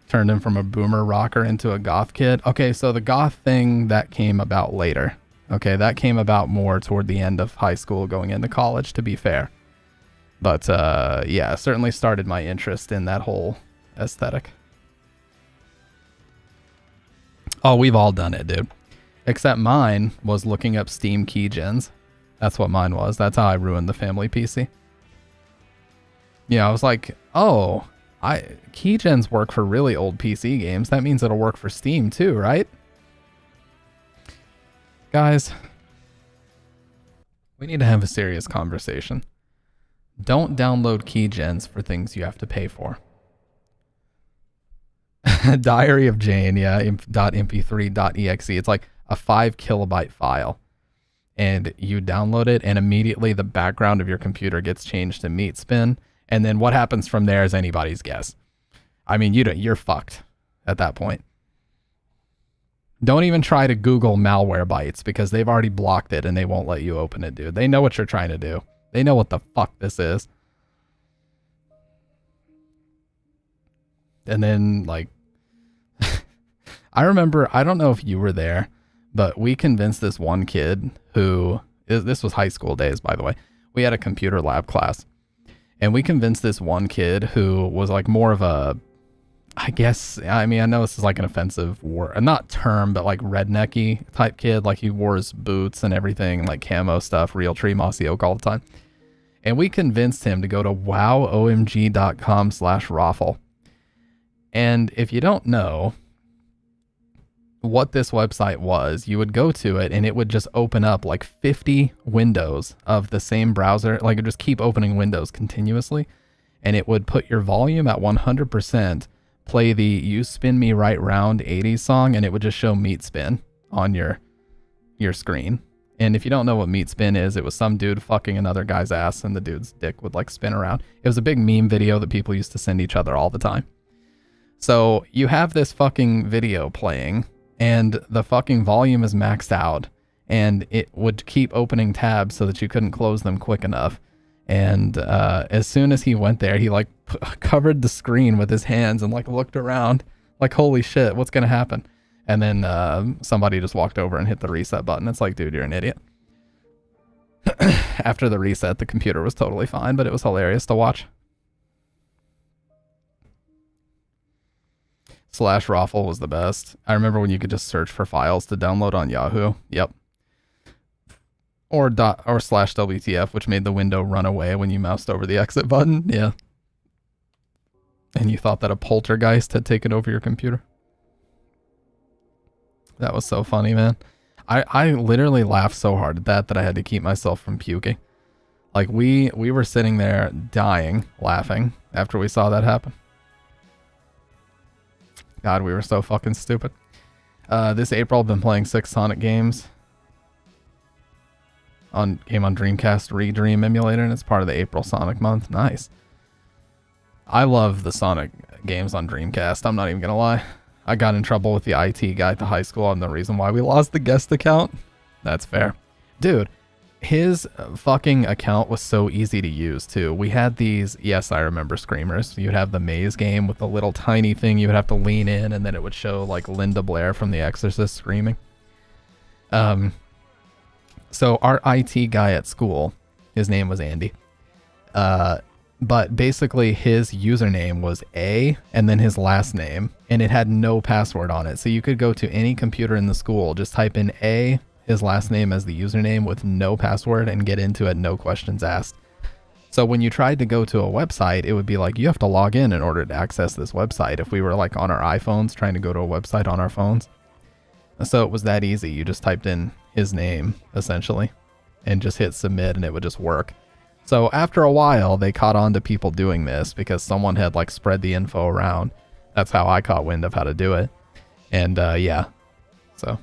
Turned him from a boomer rocker into a goth kid. Okay, so the goth thing, that came about later. Okay, that came about more toward the end of high school going into college, to be fair. But yeah, certainly started my interest in that whole aesthetic. Oh, we've all done it, dude. Except mine was looking up Steam keygens. That's what mine was. That's how I ruined the family PC. Yeah, I was like, oh, keygens work for really old PC games. That means it'll work for Steam too, right? Guys, we need to have a serious conversation. Don't download keygens for things you have to pay for. Diary of Jane, yeah, .mp3.exe. It's like a 5 kilobyte file, and you download it, and immediately the background of your computer gets changed to meat spin, and then what happens from there is anybody's guess. I mean, you're fucked at that point. Don't even try to Google malware bytes because they've already blocked it and they won't let you open it, dude. They know what you're trying to do. They know what the fuck this is. And then, like, I remember, I don't know if you were there, but we convinced this one kid who, this was high school days, by the way. We had a computer lab class, and we convinced this one kid who was like more of a, I guess, I mean, I know this is like an offensive word, not term, but like rednecky type kid. Like he wore his boots and everything, like camo stuff, Realtree, Mossy Oak all the time. And we convinced him to go to wowomg.com/raffle. And if you don't know what this website was, you would go to it and it would just open up like 50 windows of the same browser. Like it would just keep opening windows continuously. And it would put your volume at 100%, play the You Spin Me Right Round 80s song, and it would just show meat spin on your screen. And if you don't know what meat spin is, it was some dude fucking another guy's ass and the dude's dick would like spin around. It was a big meme video that people used to send each other all the time. So you have this fucking video playing and the fucking volume is maxed out, and it would keep opening tabs so that you couldn't close them quick enough. And as soon as he went there, he like covered the screen with his hands and like looked around like, holy shit, what's gonna happen? And then somebody just walked over and hit the reset button. It's like, dude, you're an idiot. After the reset, the computer was totally fine, but it was hilarious to watch. /raffle was the best. I remember when you could just search for files to download on Yahoo. Yep. Or /WTF, which made the window run away when you moused over the exit button. Yeah. And you thought that a poltergeist had taken over your computer. That was so funny, man. I literally laughed so hard at that I had to keep myself from puking. Like we were sitting there dying, laughing after we saw that happen. God, we were so fucking stupid. This April, I've been playing 6 Sonic games. Game on Dreamcast Redream emulator, and it's part of the April Sonic month. Nice. I love the Sonic games on Dreamcast. I'm not even gonna lie. I got in trouble with the IT guy at the high school on the reason why we lost the guest account. That's fair. Dude, his fucking account was so easy to use too. We had these, yes, I remember Screamers. You'd have the maze game with the little tiny thing you would have to lean in, and then it would show like Linda Blair from The Exorcist screaming. So our IT guy at school, his name was Andy. But basically his username was A and then his last name, and it had no password on it. So you could go to any computer in the school, just type in A, his last name as the username with no password, and get into it, no questions asked. So when you tried to go to a website, it would be like, you have to log in order to access this website. If we were like on our iPhones trying to go to a website on our phones. So it was that easy. You just typed in his name essentially and just hit submit and it would just work. So after a while, they caught on to people doing this because someone had like spread the info around. That's how I caught wind of how to do it. And yeah, so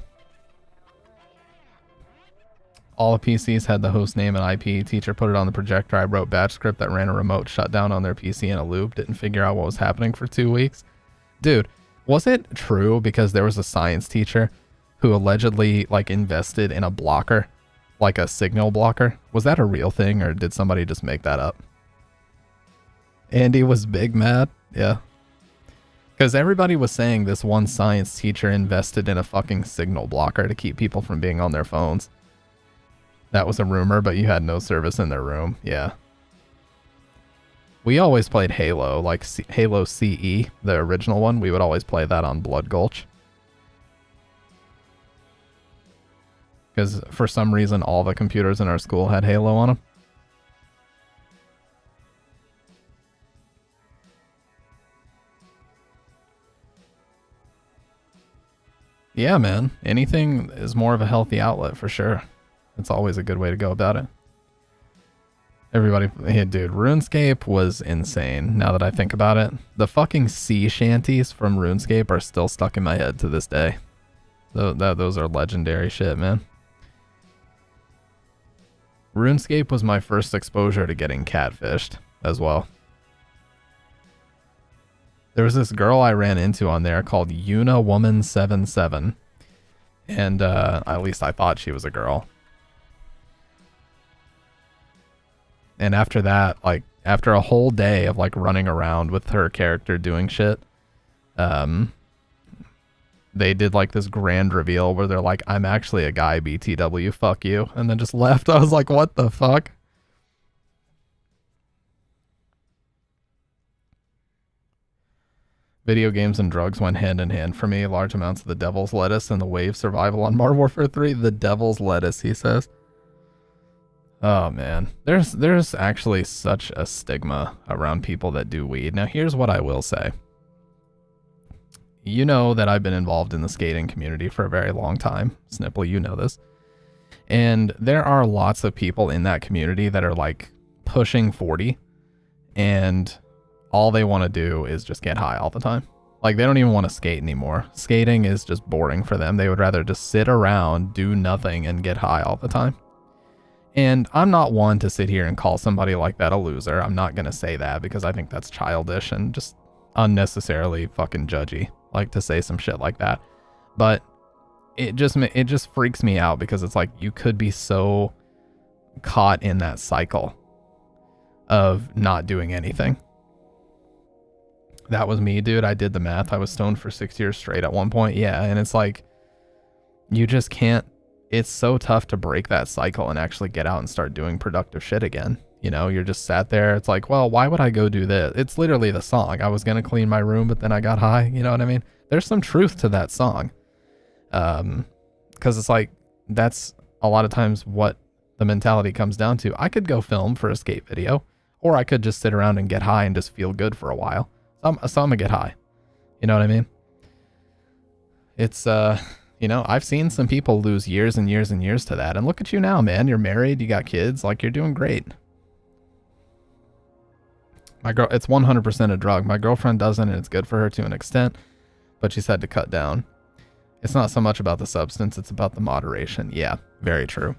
all the PCs had the host name and IP. Teacher put it on the projector. I wrote batch script that ran a remote shutdown on their PC in a loop. Didn't figure out what was happening for 2 weeks. Dude, was it true because there was a science teacher who allegedly like invested in a blocker, like a signal blocker? Was that a real thing or did somebody just make that up? Andy was big mad. Yeah. Because everybody was saying this one science teacher invested in a fucking signal blocker to keep people from being on their phones. That was a rumor, but you had no service in their room. Yeah. We always played Halo, like Halo CE, the original one. We would always play that on Blood Gulch. Because for some reason, all the computers in our school had Halo on them. Yeah, man. Anything is more of a healthy outlet for sure. It's always a good way to go about it. Everybody, yeah, dude, RuneScape was insane now that I think about it. The fucking sea shanties from RuneScape are still stuck in my head to this day. Those are legendary shit, man. RuneScape was my first exposure to getting catfished as well. There was this girl I ran into on there called UnaWoman77. And at least I thought she was a girl. And after that, like, after a whole day of, like, running around with her character doing shit, they did, like, this grand reveal where they're like, I'm actually a guy, BTW, fuck you. And then just left. I was like, what the fuck? Video games and drugs went hand in hand for me. Large amounts of the devil's lettuce and the wave survival on Modern Warfare 3. The devil's lettuce, he says. Oh man, there's actually such a stigma around people that do weed. Now here's what I will say. You know that I've been involved in the skating community for a very long time. Snipple, you know this. And there are lots of people in that community that are like pushing 40 and all they want to do is just get high all the time. Like they don't even want to skate anymore. Skating is just boring for them. They would rather just sit around, do nothing, and get high all the time. And I'm not one to sit here and call somebody like that a loser. I'm not going to say that because I think that's childish and just unnecessarily fucking judgy, like to say some shit like that. But it just freaks me out because it's like you could be so caught in that cycle of not doing anything. That was me, dude. I did the math. I was stoned for 6 years straight at one point. Yeah, and it's like you just can't. It's so tough to break that cycle and actually get out and start doing productive shit again. You know, you're just sat there. It's like, well, why would I go do this? It's literally the song. I was going to clean my room, but then I got high. You know what I mean? There's some truth to that song. Because it's like, that's a lot of times what the mentality comes down to. I could go film for a skate video, or I could just sit around and get high and just feel good for a while. So I'm gonna get high. You know what I mean? It's, you know, I've seen some people lose years and years and years to that. And look at you now, man. You're married, you got kids, like you're doing great. It's 100% a drug. My girlfriend doesn't, and it's good for her to an extent, but she's had to cut down. It's not so much about the substance, it's about the moderation. Yeah, very true.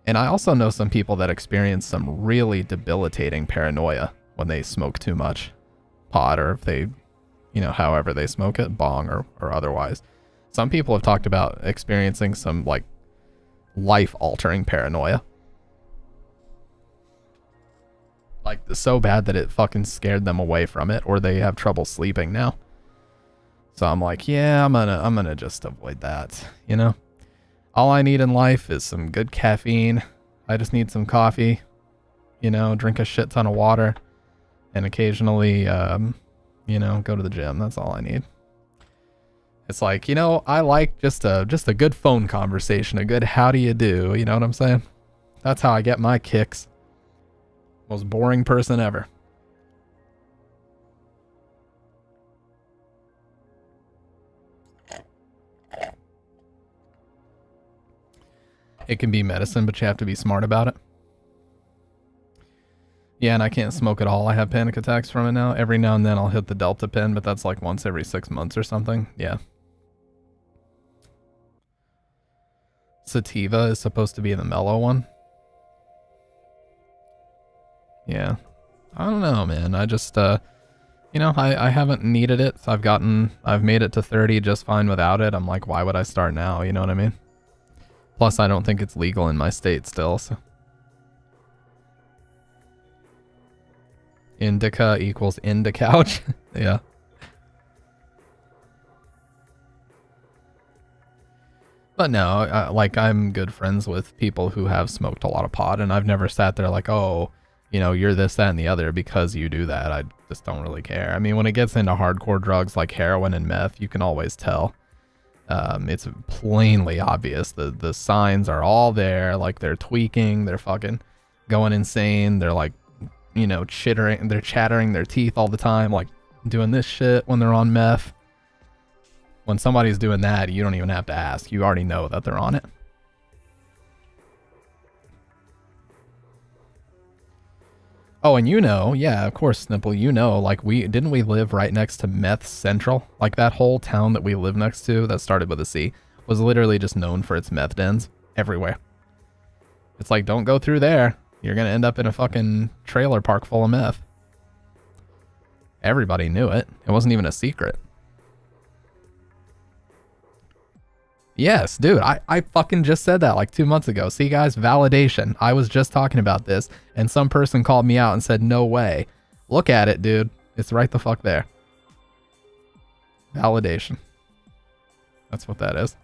And I also know some people that experience some really debilitating paranoia when they smoke too much pot, or if they, however they smoke it, bong or otherwise. Some people have talked about experiencing some like life-altering paranoia. Like so bad that it fucking scared them away from it, or they have trouble sleeping now. So I'm like, yeah, I'm gonna just avoid that, All I need in life is some good caffeine. I just need some coffee, drink a shit ton of water, and occasionally, go to the gym. That's all I need. It's like, I like just a good phone conversation, a good how do you do, you know what I'm saying? That's how I get my kicks. Most boring person ever. It can be medicine, but you have to be smart about it. Yeah, and I can't smoke at all. I have panic attacks from it now. Every now and then I'll hit the Delta pen, but that's like once every 6 months or something. Yeah. Sativa is supposed to be the mellow one. Yeah. I don't know, man. I just, I haven't needed it. So I've made it to 30 just fine without it. I'm like, why would I start now? You know what I mean? Plus, I don't think it's legal in my state still, so. Indica equals couch. Yeah. But no, I'm good friends with people who have smoked a lot of pot, and I've never sat there like, oh, you're this, that, and the other because you do that. I just don't really care. I mean, when it gets into hardcore drugs like heroin and meth, you can always tell. It's plainly obvious. The signs are all there. Like, they're tweaking, they're fucking going insane. They're like, chittering, they're chattering their teeth all the time, like doing this shit when they're on meth. When somebody's doing that, you don't even have to ask. You already know that they're on it. Oh, and yeah, of course, Snipple, like didn't we live right next to Meth Central? Like that whole town that we live next to that started with a C was literally just known for its meth dens everywhere. It's like, don't go through there. You're going to end up in a fucking trailer park full of meth. Everybody knew it. It wasn't even a secret. Yes, dude, I fucking just said that like 2 months ago. See, guys, validation. I was just talking about this, and some person called me out and said, no way. Look at it, dude. It's right the fuck there. Validation. That's what that is.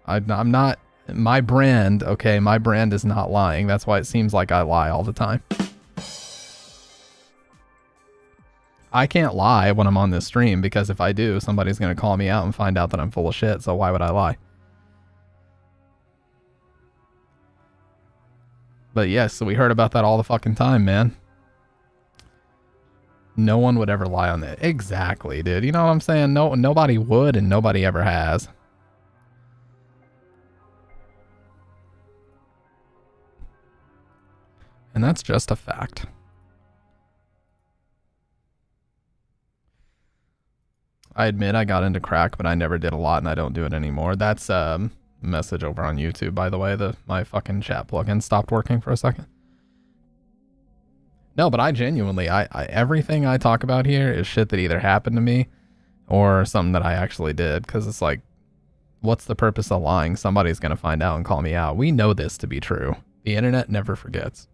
I'm not... My brand, okay, my brand is not lying. That's why it seems like I lie all the time. I can't lie when I'm on this stream, because if I do, somebody's going to call me out and find out that I'm full of shit, so why would I lie? But yes, so we heard about that all the fucking time, man. No one would ever lie on that. Exactly, dude. You know what I'm saying? No, nobody would, and nobody ever has. And that's just a fact. I admit I got into crack, but I never did a lot, and I don't do it anymore. That's a message over on YouTube, by the way. My fucking chat plugin stopped working for a second. No, but I genuinely, everything I talk about here is shit that either happened to me or something that I actually did, because it's like, what's the purpose of lying? Somebody's going to find out and call me out. We know this to be true. The internet never forgets.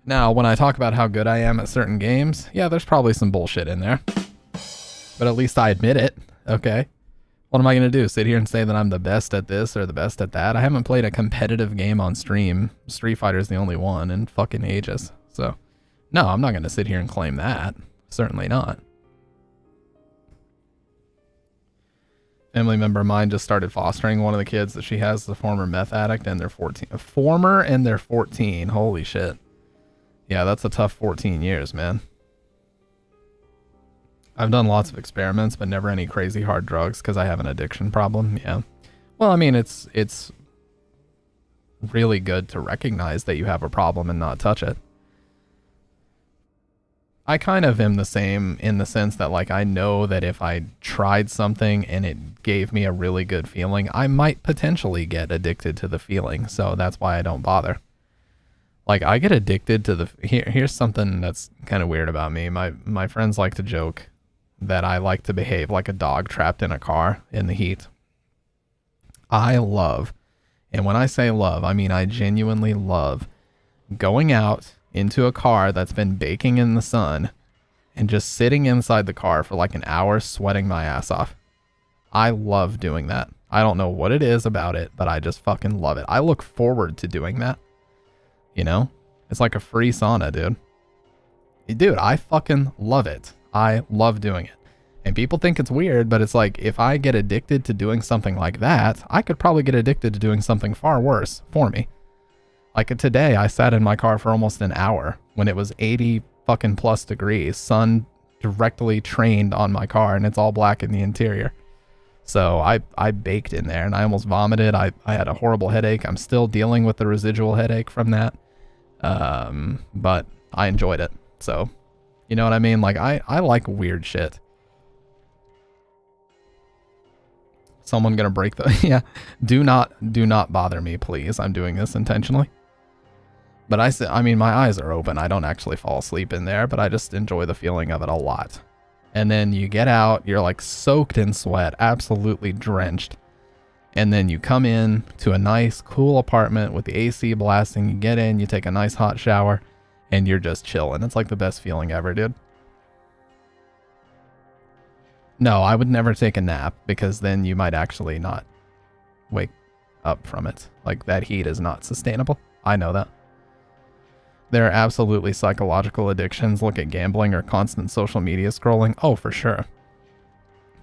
Now, when I talk about how good I am at certain games, yeah, there's probably some bullshit in there. But at least I admit it, okay? What am I going to do? Sit here and say that I'm the best at this or the best at that? I haven't played a competitive game on stream. Street Fighter's the only one in fucking ages. So, no, I'm not going to sit here and claim that. Certainly not. Family member of mine just started fostering one of the kids that she has, the former meth addict, and they're 14. Former and they're 14. Holy shit. Yeah, that's a tough 14 years, man. I've done lots of experiments, but never any crazy hard drugs because I have an addiction problem. Yeah. Well, I mean, it's really good to recognize that you have a problem and not touch it. I kind of am the same in the sense that, like, I know that if I tried something and it gave me a really good feeling, I might potentially get addicted to the feeling. So that's why I don't bother. Like, I get addicted to the... Here's something that's kind of weird about me. My friends like to joke that I like to behave like a dog trapped in a car in the heat. I love, and when I say love, I mean I genuinely love going out into a car that's been baking in the sun and just sitting inside the car for like an hour sweating my ass off. I love doing that. I don't know what it is about it, but I just fucking love it. I look forward to doing that. You know? It's like a free sauna, dude. Dude, I fucking love it. I love doing it. And people think it's weird, but it's like, if I get addicted to doing something like that, I could probably get addicted to doing something far worse for me. Like today, I sat in my car for almost an hour when it was 80 fucking plus degrees, sun directly trained on my car, and it's all black in the interior. So I baked in there and I almost vomited. I had a horrible headache. I'm still dealing with the residual headache from that. But I enjoyed it. So, you know what I mean? Like, I like weird shit. Someone gonna break the... Yeah. Do not bother me, please. I'm doing this intentionally. But I mean, my eyes are open. I don't actually fall asleep in there, but I just enjoy the feeling of it a lot. And then you get out, you're like soaked in sweat, absolutely drenched. And then you come in to a nice, cool apartment with the AC blasting. You get in, you take a nice hot shower, and you're just chilling. It's like the best feeling ever, dude. No, I would never take a nap because then you might actually not wake up from it. Like, that heat is not sustainable. I know that. There are absolutely psychological addictions. Look at gambling or constant social media scrolling. Oh, for sure.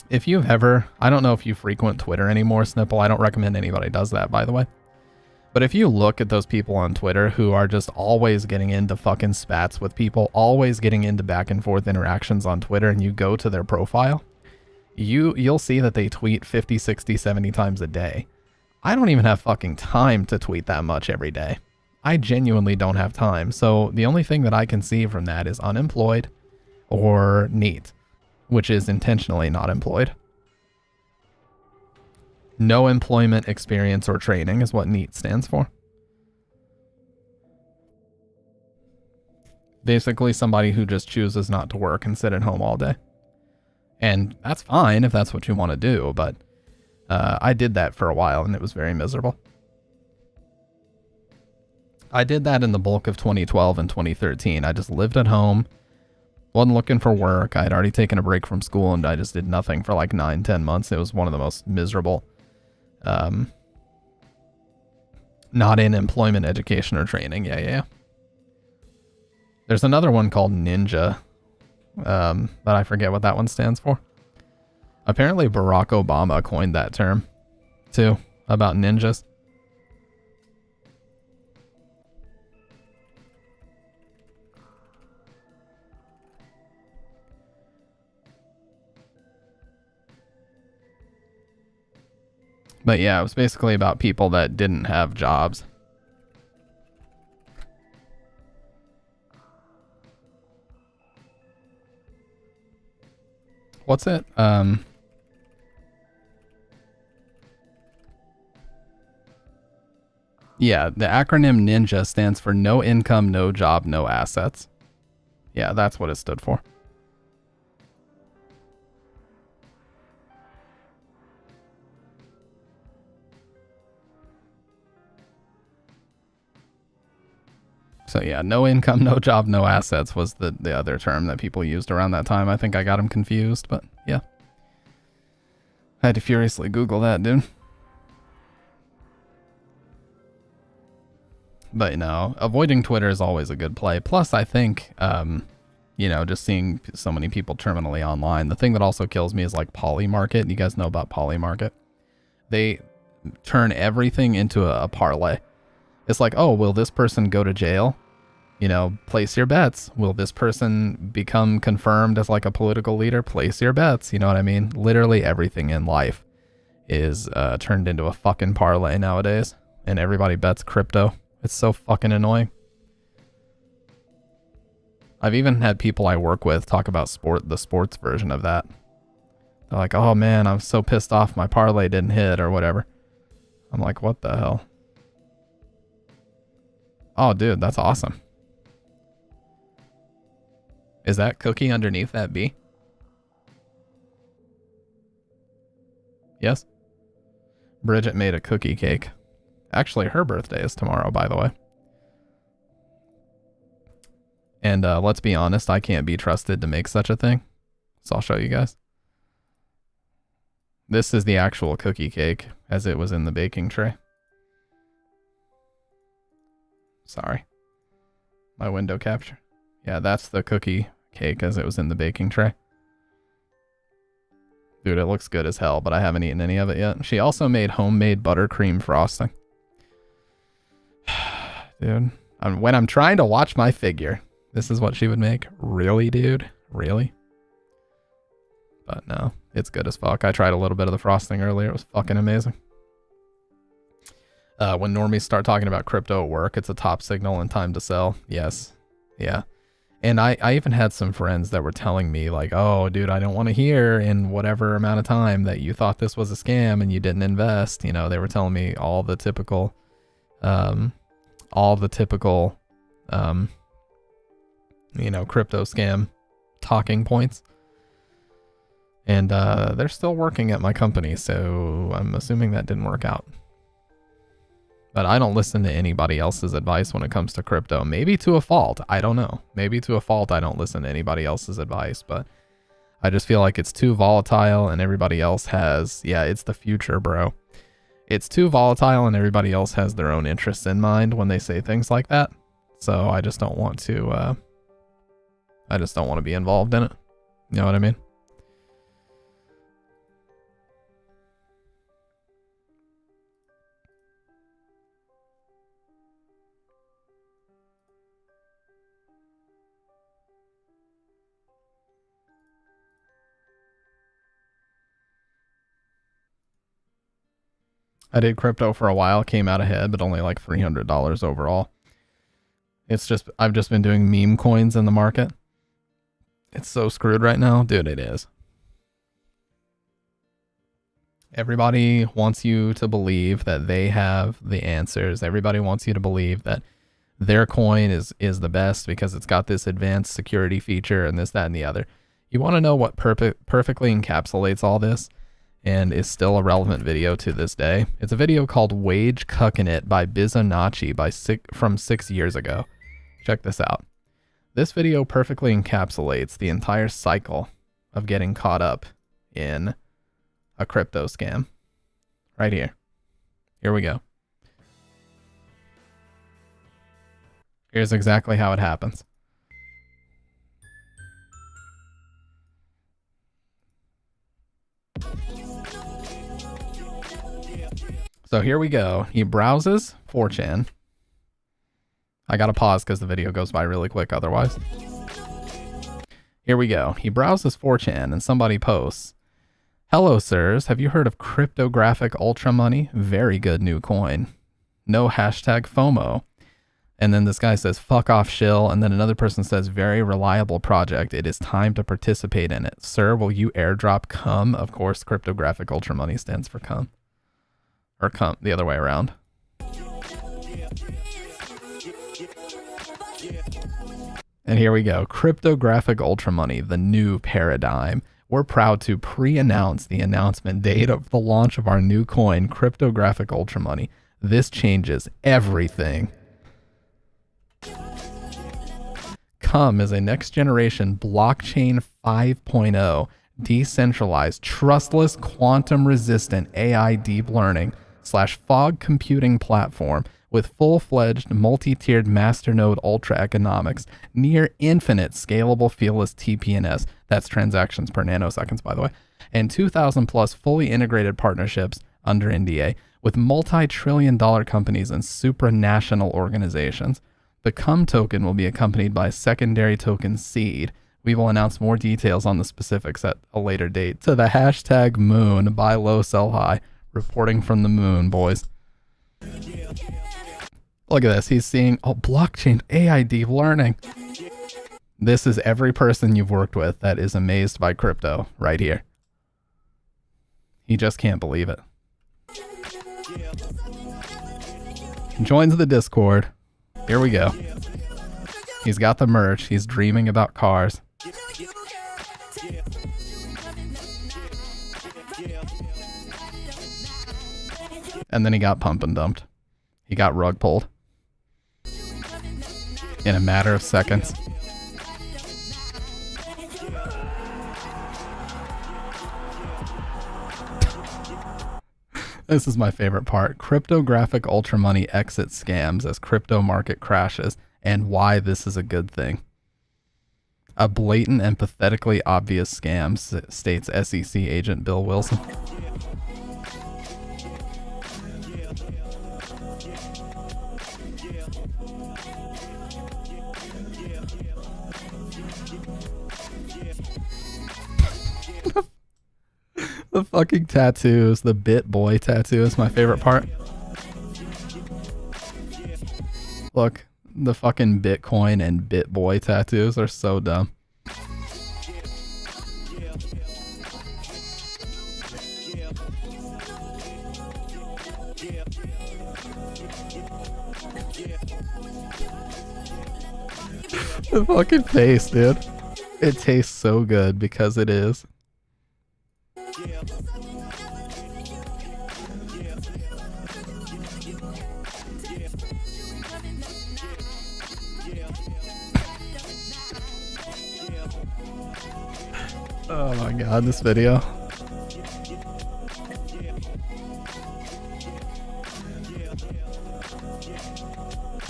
If you've ever... I don't know if you frequent Twitter anymore, Snipple. I don't recommend anybody does that, by the way. But if you look at those people on Twitter who are just always getting into fucking spats with people, always getting into back and forth interactions on Twitter, and you go to their profile, you'll see that they tweet 50, 60, 70 times a day. I don't even have fucking time to tweet that much every day. I genuinely don't have time. So the only thing that I can see from that is unemployed or NEET, which is intentionally not employed. No employment experience or training is what NEET stands for. Basically somebody who just chooses not to work and sit at home all day. And that's fine if that's what you want to do, but I did that for a while and it was very miserable. I did that in the bulk of 2012 and 2013. I just lived at home, wasn't looking for work. I had already taken a break from school and I just did nothing for like 9-10 months. It was one of the most miserable, not in employment, education, or training. Yeah. There's another one called Ninja, but I forget what that one stands for. Apparently Barack Obama coined that term too, about ninjas. But yeah, it was basically about people that didn't have jobs. What's it? Yeah, the acronym NINJA stands for No Income, No Job, No Assets. Yeah, that's what it stood for. So yeah, no income, no job, no assets was the other term that people used around that time. I think I got them confused, but yeah. I had to furiously Google that, dude. But you know, avoiding Twitter is always a good play. Plus, I think, you know, just seeing so many people terminally online. The thing that also kills me is like Polymarket. You guys know about Polymarket? They turn everything into a parlay. It's like, oh, will this person go to jail? You know, place your bets. Will this person become confirmed as like a political leader? Place your bets. You know what I mean? Literally everything in life is turned into a fucking parlay nowadays. and everybody bets crypto. It's so fucking annoying. I've even had people I work with talk about the sports version of that. They're like, oh man, I'm so pissed off my parlay didn't hit or whatever. I'm like, what the hell? Oh, dude, that's awesome. Is that cookie underneath that bee? Yes? Bridget made a cookie cake. Actually, her birthday is tomorrow, by the way. And let's be honest, I can't be trusted to make such a thing. So I'll show you guys. This is the actual cookie cake as it was in the baking tray. Sorry. My window capture. Yeah, that's the cookie cake as it was in the baking tray. Dude, it looks good as hell, but I haven't eaten any of it yet. She also made homemade buttercream frosting. Dude, when I'm trying to watch my figure, this is what she would make. Really, dude? Really? But no, it's good as fuck. I tried a little bit of the frosting earlier. It was fucking amazing. When normies start talking about crypto at work, it's a top signal and time to sell. Yes. Yeah. And I even had some friends that were telling me like, oh, dude, I don't want to hear in whatever amount of time that you thought this was a scam and you didn't invest. You know, they were telling me all the typical, you know, crypto scam talking points. And they're still working at my company, so I'm assuming that didn't work out. But I don't listen to anybody else's advice when it comes to crypto. Maybe to a fault. I don't know. Maybe to a fault I don't listen to anybody else's advice. But I just feel like it's too volatile and everybody else has... Yeah, it's the future, bro. It's too volatile and everybody else has their own interests in mind when they say things like that. So I just don't want to... I just don't want to be involved in it. You know what I mean? I did crypto for a while, came out ahead, but only like $300 overall. It's just, I've just been doing meme coins in the market. It's so screwed right now. Dude, it is. Everybody wants you to believe that they have the answers. Everybody wants you to believe that their coin is the best because it's got this advanced security feature and this, that, and the other. You want to know what perfectly encapsulates all this and is still a relevant video to this day? It's a video called Wage Cucking It by Bizonachi from 6 years ago. Check this out. This video perfectly encapsulates the entire cycle of getting caught up in a crypto scam. Right here. Here we go. Here's exactly how it happens. So here we go. He browses 4chan. I gotta pause because the video goes by really quick otherwise. Here we go. He browses 4chan and somebody posts, "Hello, sirs. Have you heard of cryptographic ultra money? Very good new coin. No hashtag FOMO." And then this guy says, "Fuck off, shill." And then another person says, "Very reliable project. It is time to participate in it. Sir, will you airdrop cum?" Of course, cryptographic ultra money stands for cum. Or cum, the other way around. And here we go. Cryptographic ultra money, the new paradigm. We're proud to pre-announce the announcement date of the launch of our new coin, Cryptographic Ultra Money. This changes everything. Cum is a next-generation blockchain 5.0, decentralized, trustless, quantum-resistant AI deep learning / fog computing platform with full-fledged, multi-tiered masternode ultra economics, near infinite scalable feeless TPNS, that's transactions per nanoseconds, by the way, and 2,000 plus fully integrated partnerships under NDA with multi-trillion-dollar companies and supranational organizations. The CUM token will be accompanied by a secondary token seed. We will announce more details on the specifics at a later date. To the hashtag moon, buy low, sell high. Reporting from the moon, boys. Look at this. He's seeing, oh, blockchain, AI deep learning. This is every person you've worked with that is amazed by crypto right here. He just can't believe it. Joins the Discord. Here we go. He's got the merch. He's dreaming about cars. And then he got pump and dumped. He got rug pulled. In a matter of seconds. This is my favorite part. Cryptographic ultra money exit scams as crypto market crashes, and why this is a good thing. A blatant and pathetically obvious scam, states SEC agent Bill Wilson. The fucking tattoos, the Bit Boy tattoo is my favorite part. Look, the fucking Bitcoin and Bit Boy tattoos are so dumb. The fucking face, dude. It tastes so good because it is. Oh my god, this video.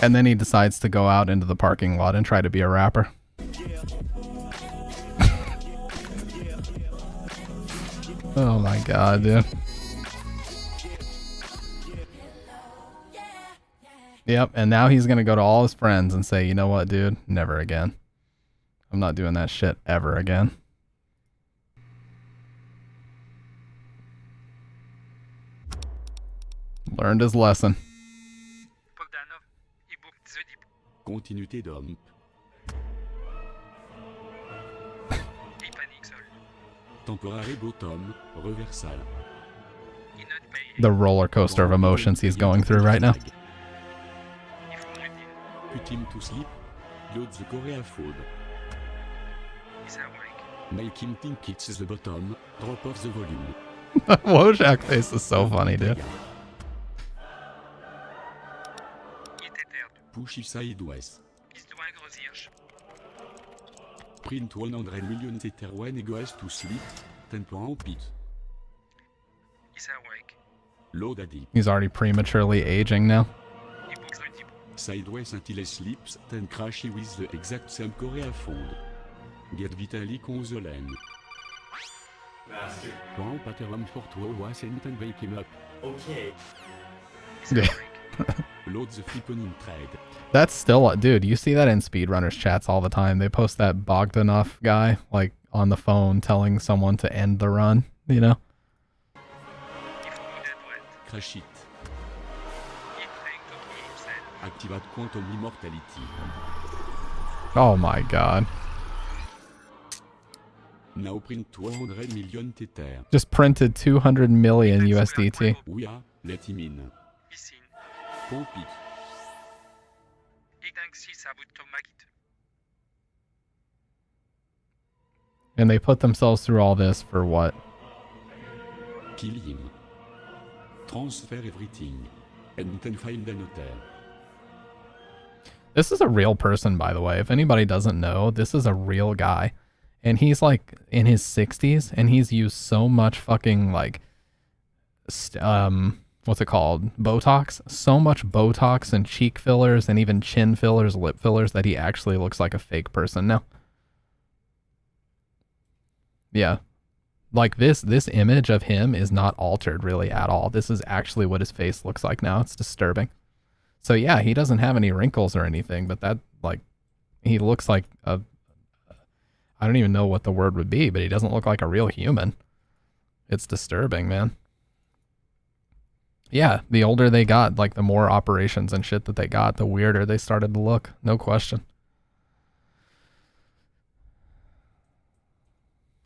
And then he decides to go out into the parking lot and try to be a rapper. Oh my god, dude. Yep, and now he's gonna go to all his friends and say, you know what, dude? Never again. I'm not doing that shit ever again. Learned his lesson. Continuité d'homme. Temporary bottom, reversal. The roller coaster of emotions he's going through right now. Put him to sleep. Load the Korea food. Make him think it's the bottom. Drop off the volume. Wojak face is so funny, dude. Push sideways. Print 100 million Tether when he goes to sleep. 10 pound pit. Load a deep. He's already prematurely aging now. Sideways until he sleeps, then crash with the exact same Korea food. Get Vitalik on the land. Master. Don't pattern for 2 hours and then wake him up. Okay. Load the flipping trade. That's still, dude, you see that in speedrunners chats all the time. They post that Bogdanov guy, like, on the phone telling someone to end the run, you know? Crash it. Activate quantum immortality. Oh my god. Now print 200 million Tether. Just printed 200 million USDT. We are, let him in. Pump it. And they put themselves through all this for what? Kill him. Transfer everything. And then find a notaire. This is a real person, by the way. If anybody doesn't know, this is a real guy. And he's like in his 60s, and he's used so much fucking like, what's it called? Botox? So much Botox and cheek fillers and even chin fillers, lip fillers, that he actually looks like a fake person now. Yeah. Like this image of him is not altered really at all. This is actually what his face looks like now. It's disturbing. So yeah, he doesn't have any wrinkles or anything, but that, like, he looks like a, I don't even know what the word would be, but he doesn't look like a real human. It's disturbing, man. Yeah, the older they got, like the more operations and shit that they got, the weirder they started to look. No question.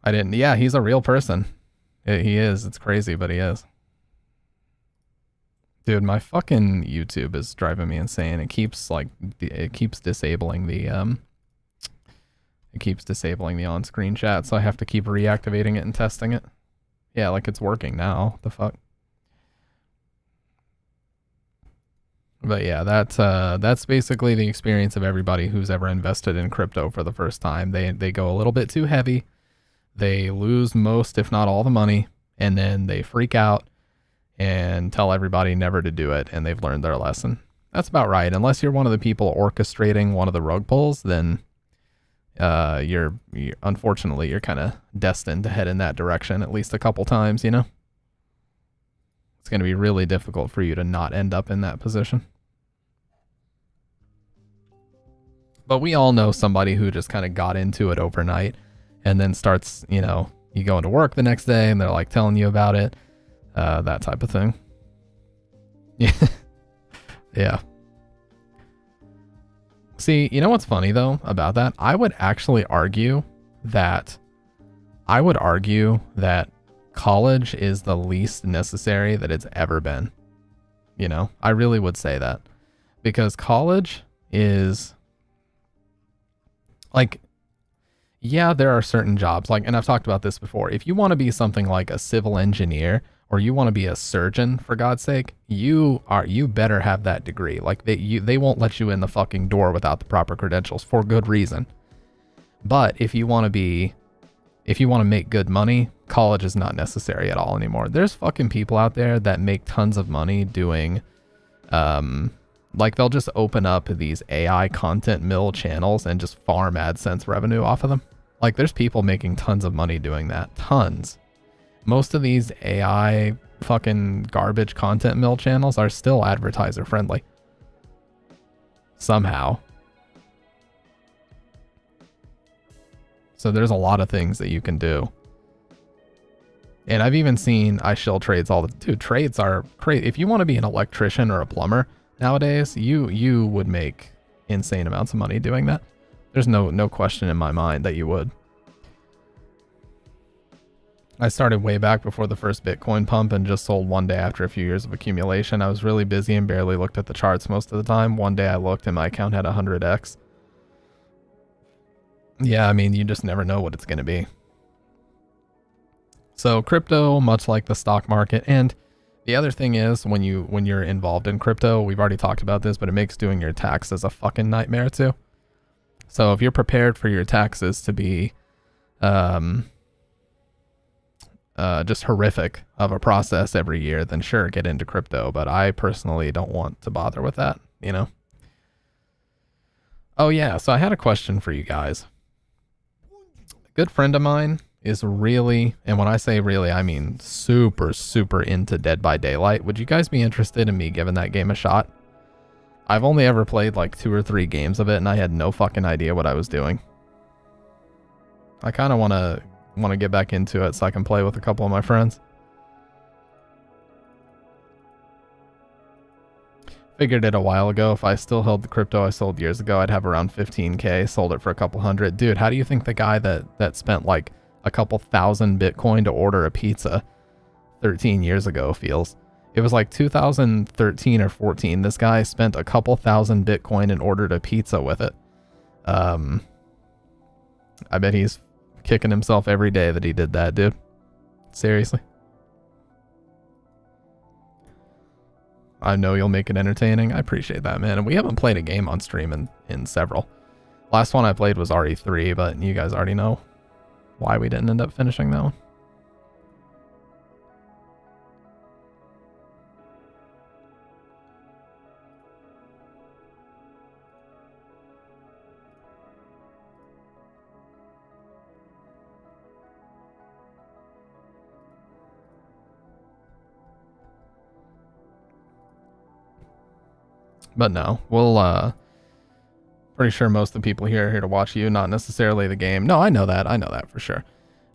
I didn't. Yeah, he's a real person. He is. It's crazy, but he is. Dude, my fucking YouTube is driving me insane. It keeps disabling the on-screen chat, so I have to keep reactivating it and testing it. Yeah, like it's working now. What the fuck? But yeah, that's basically the experience of everybody who's ever invested in crypto for the first time. They go a little bit too heavy. They lose most, if not all, the money, and then they freak out and tell everybody never to do it, and they've learned their lesson. That's about right. Unless you're one of the people orchestrating one of the rug pulls, then you're unfortunately you're kind of destined to head in that direction at least a couple times, you know? It's going to be really difficult for you to not end up in that position. But we all know somebody who just kind of got into it overnight and then starts, you know, you go into work the next day and they're like telling you about it, that type of thing. Yeah. Yeah. See, you know what's funny though about that? I would argue that college is the least necessary that it's ever been. You know, I really would say that, because college is like, yeah, there are certain jobs, like, and I've talked about this before. If you want to be something like a civil engineer, or you want to be a surgeon, for God's sake, you better have that degree. Like they won't let you in the fucking door without the proper credentials for good reason. But if you want to make good money, college is not necessary at all anymore. There's fucking people out there that make tons of money doing, like they'll just open up these AI content mill channels and just farm AdSense revenue off of them. Like there's people making tons of money doing that. Tons. Most of these AI fucking garbage content mill channels are still advertiser friendly. Somehow. So there's a lot of things that you can do. And I've even seen, I shill trades all the, dude, trades are crazy. If you want to be an electrician or a plumber nowadays, you would make insane amounts of money doing that. There's no question in my mind that you would. I started way back before the first Bitcoin pump and just sold one day after a few years of accumulation. I was really busy and barely looked at the charts most of the time. One day I looked and my account had 100x. Yeah, I mean, you just never know what it's going to be. So crypto, much like the stock market, and the other thing is when you're involved in crypto, we've already talked about this, but it makes doing your taxes a fucking nightmare too. So if you're prepared for your taxes to be just horrific of a process every year, then sure, get into crypto. But I personally don't want to bother with that, you know? Oh yeah, so I had a question for you guys. A good friend of mine is really, and when I say really, I mean super, super into Dead by Daylight. Would you guys be interested in me giving that game a shot? I've only ever played like 2 or 3 games of it, and I had no fucking idea what I was doing. I kind of want to get back into it so I can play with a couple of my friends. Figured it a while ago. If I still held the crypto I sold years ago, I'd have around 15K. Sold it for a couple hundred. Dude, how do you think the guy that spent like a couple thousand Bitcoin to order a pizza 13 years ago feels? It was like 2013 or 14. This guy spent a couple thousand Bitcoin and ordered a pizza with it. I bet he's kicking himself every day that he did that, dude. Seriously. I know you'll make it entertaining. I appreciate that, man. And we haven't played a game on stream in several. Last one I played was RE3, but you guys already know why we didn't end up finishing that one. But no, we'll, pretty sure most of the people here are here to watch you, not necessarily the game. No, I know that for sure.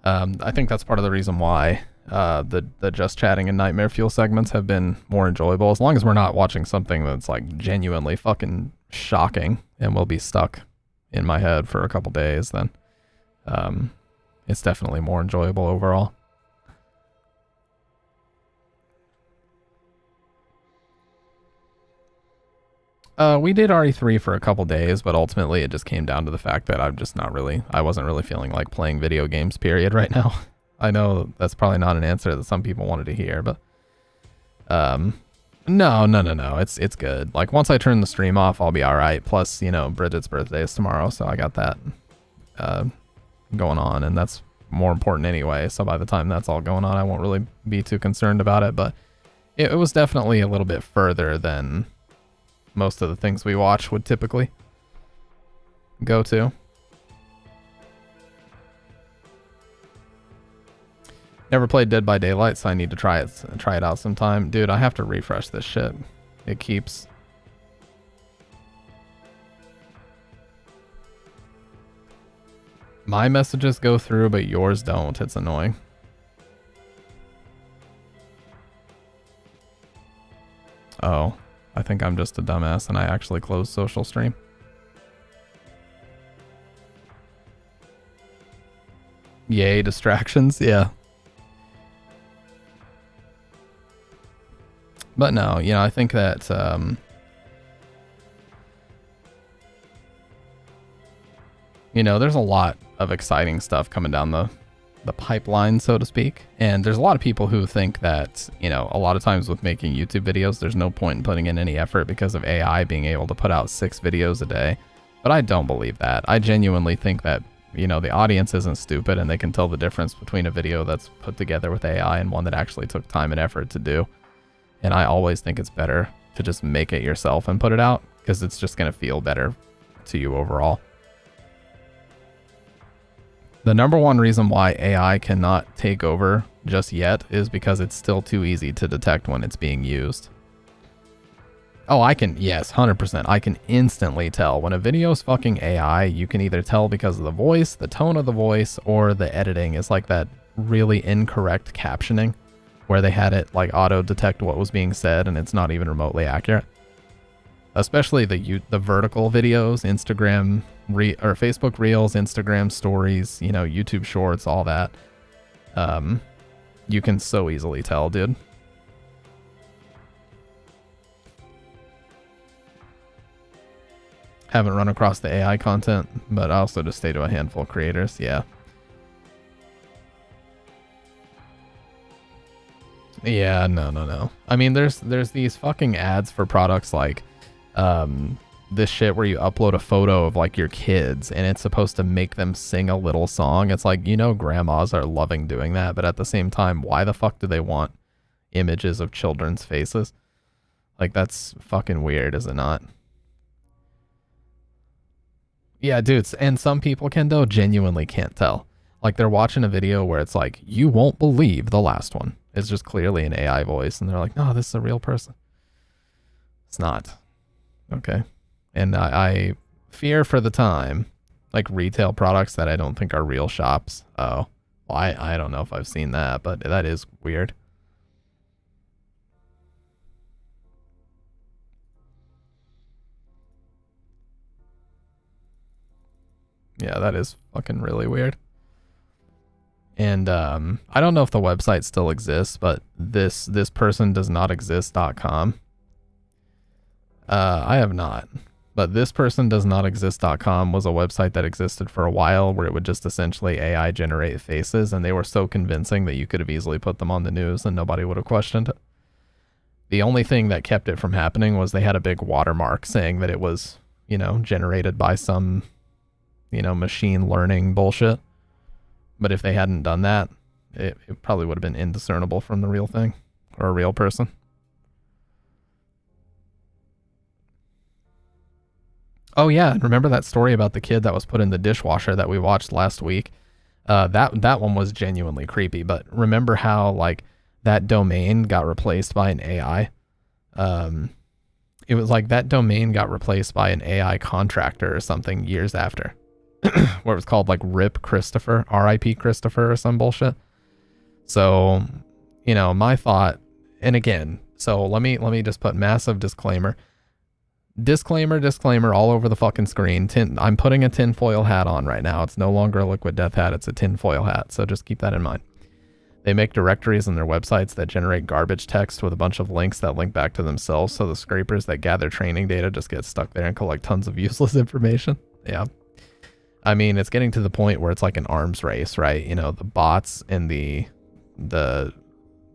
I think that's part of the reason why The just chatting and nightmare fuel segments have been more enjoyable, as long as we're not watching something that's like genuinely fucking shocking and will be stuck in my head for a couple days. Then it's definitely more enjoyable overall. We did RE3 for a couple days, but ultimately it just came down to the fact that I wasn't really feeling like playing video games, period, right now. I know that's probably not an answer that some people wanted to hear, but no. It's good. Like, once I turn the stream off, I'll be alright. Plus, you know, Bridget's birthday is tomorrow, so I got that going on, and that's more important anyway. So by the time that's all going on, I won't really be too concerned about it, but it was definitely a little bit further than most of the things we watch would typically go to. Never played Dead by Daylight, so I need to try it out sometime. Dude, I have to refresh this shit. It keeps... My messages go through, but yours don't. It's annoying. Oh, I think I'm just a dumbass and I actually closed social stream. Yay, distractions, yeah. But no, you know, I think that you know, there's a lot of exciting stuff coming down the pipeline, so to speak. And there's a lot of people who think that, you know, a lot of times with making YouTube videos, there's no point in putting in any effort because of AI being able to put out 6 videos a day. But I don't believe that. I genuinely think that, you know, the audience isn't stupid and they can tell the difference between a video that's put together with AI and one that actually took time and effort to do. And I always think it's better to just make it yourself and put it out, because it's just going to feel better to you overall. The number one reason why AI cannot take over just yet is because it's still too easy to detect when it's being used. Oh, I can, yes, 100%. I can instantly tell when a video's fucking AI. You can either tell because of the voice, the tone of the voice, or the editing is like that really incorrect captioning where they had it like auto detect what was being said and it's not even remotely accurate. Especially the vertical videos, Instagram or Facebook Reels, Instagram Stories, you know, YouTube Shorts, all that. You can so easily tell, dude. Haven't run across the AI content, but I also just stay to a handful of creators. Yeah. Yeah, no. I mean, there's these fucking ads for products like this shit where you upload a photo of like your kids and it's supposed to make them sing a little song. It's like, you know, grandmas are loving doing that, but at the same time, why the fuck do they want images of children's faces? Like, that's fucking weird, is it not? Yeah, dudes, and some people genuinely can't tell. Like, they're watching a video where it's like, you won't believe the last one. It's just clearly an AI voice, and they're like, no, this is a real person. It's not. Okay. And I fear for the time, like retail products that I don't think are real shops. Oh, well, I don't know if I've seen that, but that is weird. Yeah, that is fucking really weird. And I don't know if the website still exists, but this person does not exist.com. I have not. But this person does not exist.com was a website that existed for a while where it would just essentially AI generate faces, and they were so convincing that you could have easily put them on the news and nobody would have questioned it. The only thing that kept it from happening was they had a big watermark saying that it was, you know, generated by some, you know, machine learning bullshit. But if they hadn't done that, it probably would have been indiscernible from the real thing or a real person. Oh yeah, remember that story about the kid that was put in the dishwasher that we watched last week? That one was genuinely creepy, but remember how like that domain got replaced by an AI? It was like that domain got replaced by an AI contractor or something years after. Where it was called like RIP Christopher, RIP Christopher or some bullshit. So, my thought, and again, so let me just put massive disclaimer all over the fucking screen. I'm putting a tinfoil hat on right now. It's no longer a liquid death hat. It's a tinfoil hat. So just keep that in mind. They make directories on their websites that generate garbage text with a bunch of links that link back to themselves. So the scrapers that gather training data just get stuck there and collect tons of useless information. Yeah. I mean, it's getting to the point where it's like an arms race, right? The bots and the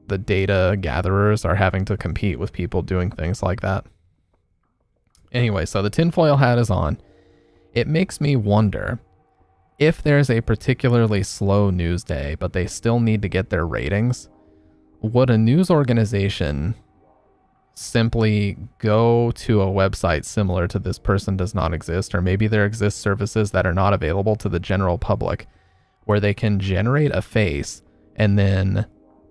data gatherers are having to compete with people doing things like that. Anyway, so the tinfoil hat is on. It makes me wonder if there's a particularly slow news day, but they still need to get their ratings, would a news organization simply go to a website similar to This Person Does Not Exist, or maybe there exist services that are not available to the general public, where they can generate a face and then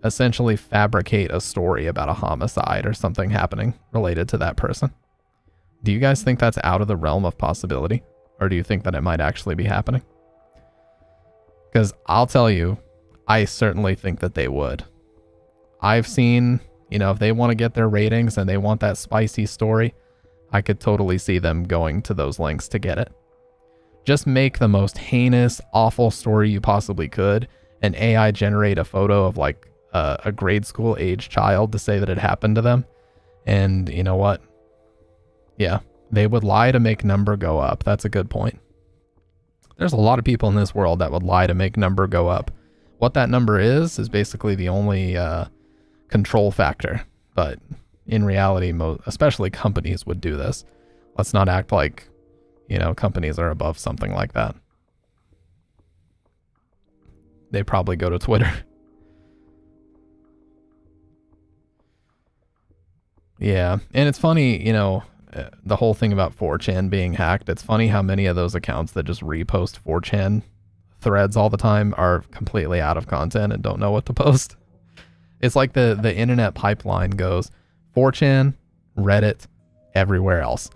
essentially fabricate a story about a homicide or something happening related to that person? Do you guys think that's out of the realm of possibility? Or do you think that it might actually be happening? Because I'll tell you, I certainly think that they would. I've seen, if they want to get their ratings and they want that spicy story, I could totally see them going to those links to get it. Just make the most heinous, awful story you possibly could, and AI generate a photo of like a grade school age child to say that it happened to them. And you know what? Yeah, they would lie to make number go up. That's a good point. There's a lot of people in this world that would lie to make number go up. What that number is basically the only control factor. But in reality, especially companies would do this. Let's not act like, companies are above something like that. They probably go to Twitter. Yeah, and it's funny, the whole thing about 4chan being hacked. It's funny how many of those accounts that just repost 4chan threads all the time are completely out of content and don't know what to post. It's like the internet pipeline goes 4chan, Reddit, everywhere else.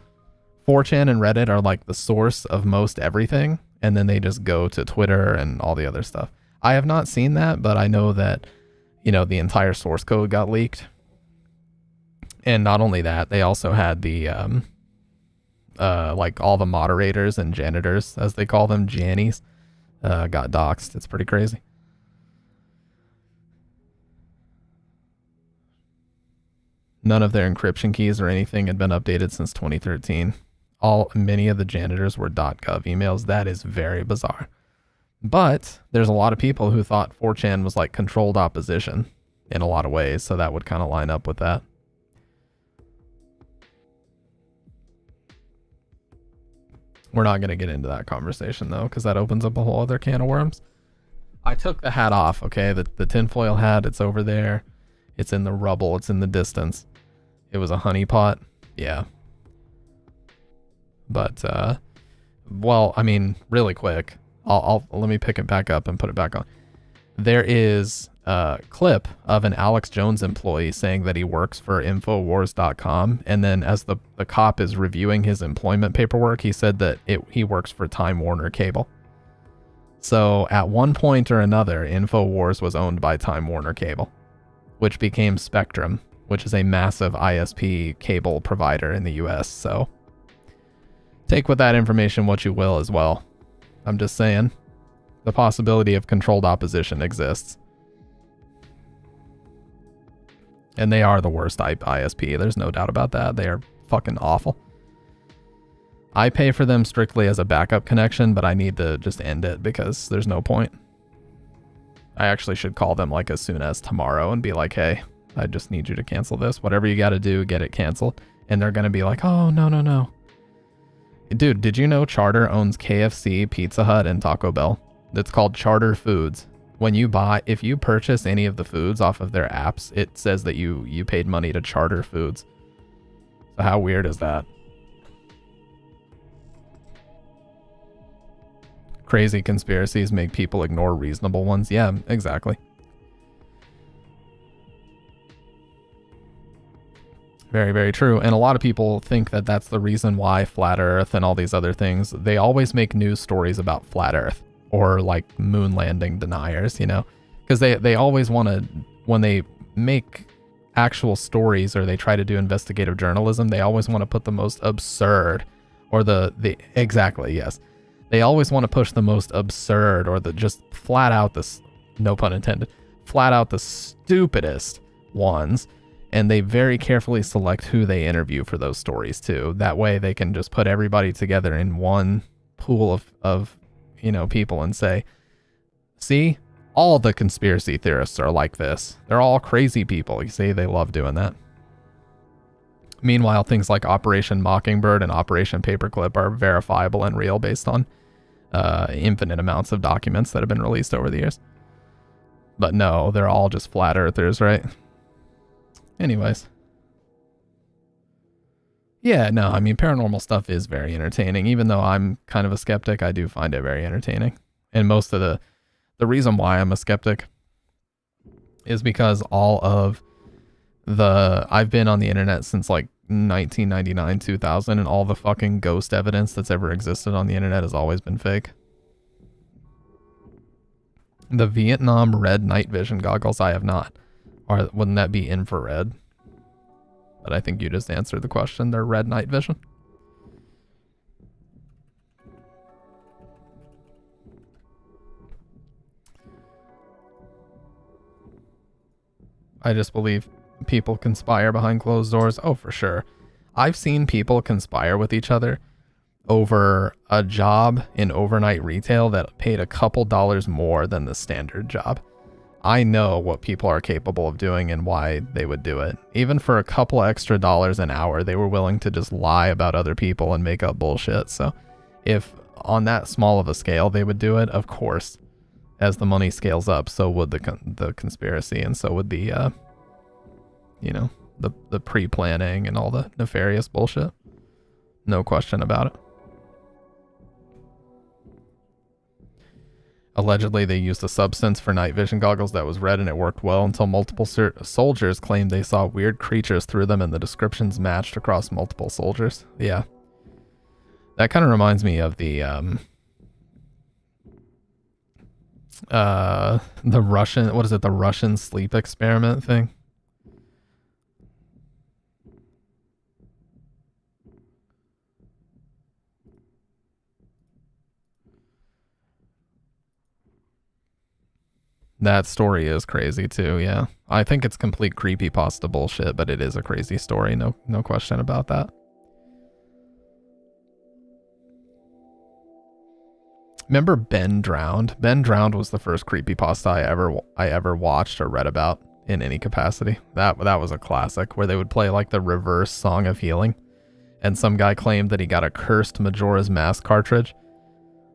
4chan and Reddit are like the source of most everything, and then they just go to Twitter and all the other stuff. I have not seen that, but I know that, the entire source code got leaked. And not only that, they also had the, like all the moderators and janitors, as they call them, Jannies, got doxxed. It's pretty crazy. None of their encryption keys or anything had been updated since 2013. Many of the janitors were .gov emails. That is very bizarre. But there's a lot of people who thought 4chan was like controlled opposition in a lot of ways, so that would kind of line up with that. We're not going to get into that conversation, though, because that opens up a whole other can of worms. I took the hat off, okay? The tinfoil hat, it's over there. It's in the rubble. It's in the distance. It was a honeypot. Yeah. But, well, I mean, really quick. Let me pick it back up and put it back on. There is a clip of an Alex Jones employee saying that he works for Infowars.com, and then as the cop is reviewing his employment paperwork, he said that he works for Time Warner Cable. So at one point or another, Infowars was owned by Time Warner Cable, which became Spectrum, which is a massive ISP cable provider in the US. So take with that information what you will as well. I'm just saying, the possibility of controlled opposition exists. And they are the worst ISP. There's no doubt about that. They are fucking awful. I pay for them strictly as a backup connection, but I need to just end it because there's no point. I actually should call them like as soon as tomorrow and be like, hey, I just need you to cancel this. Whatever you got to do, get it canceled. And they're going to be like, oh, no. Dude, did you know Charter owns KFC, Pizza Hut, and Taco Bell? It's called Charter Foods. If you purchase any of the foods off of their apps, it says that you paid money to Charter Foods. So how weird is that? Crazy conspiracies make people ignore reasonable ones. Yeah, exactly. Very, very true. And a lot of people think that that's the reason why Flat Earth and all these other things, they always make news stories about Flat Earth or like moon landing deniers, because they always want to, when they make actual stories or they try to do investigative journalism, they always want to put the most absurd or the exactly, yes. They always want to push the most absurd or the just flat out this, no pun intended, flat out the stupidest ones. And they very carefully select who they interview for those stories too. That way they can just put everybody together in one pool of you know, people and say, see, all the conspiracy theorists are like this. They're all crazy people. You see, they love doing that. Meanwhile, things like Operation Mockingbird and Operation Paperclip are verifiable and real based on infinite amounts of documents that have been released over the years. But no, they're all just flat earthers, right? Anyways. Yeah, no, I mean, paranormal stuff is very entertaining. Even though I'm kind of a skeptic, I do find it very entertaining. And most of the reason why I'm a skeptic is because all of I've been on the internet since like 1999, 2000, and all the fucking ghost evidence that's ever existed on the internet has always been fake. The Vietnam red night vision goggles I have not. Or wouldn't that be infrared? But I think you just answered the question. They're red night vision. I just believe people conspire behind closed doors. Oh, for sure. I've seen people conspire with each other over a job in overnight retail that paid a couple dollars more than the standard job. I know what people are capable of doing and why they would do it. Even for a couple extra dollars an hour, they were willing to just lie about other people and make up bullshit. So if on that small of a scale they would do it, of course, as the money scales up, so would the conspiracy, and so would the, you know, the pre-planning and all the nefarious bullshit. No question about it. Allegedly, they used a substance for night vision goggles that was red and it worked well until multiple soldiers claimed they saw weird creatures through them and the descriptions matched across multiple soldiers. Yeah. That kind of reminds me of the Russian, what is it, the Russian sleep experiment thing? That story is crazy too, yeah. I think it's complete creepypasta bullshit, but it is a crazy story, no question about that. Remember Ben Drowned? Ben Drowned was the first creepypasta I ever watched or read about in any capacity. That was a classic, where they would play like the reverse Song of Healing, and some guy claimed that he got a cursed Majora's Mask cartridge,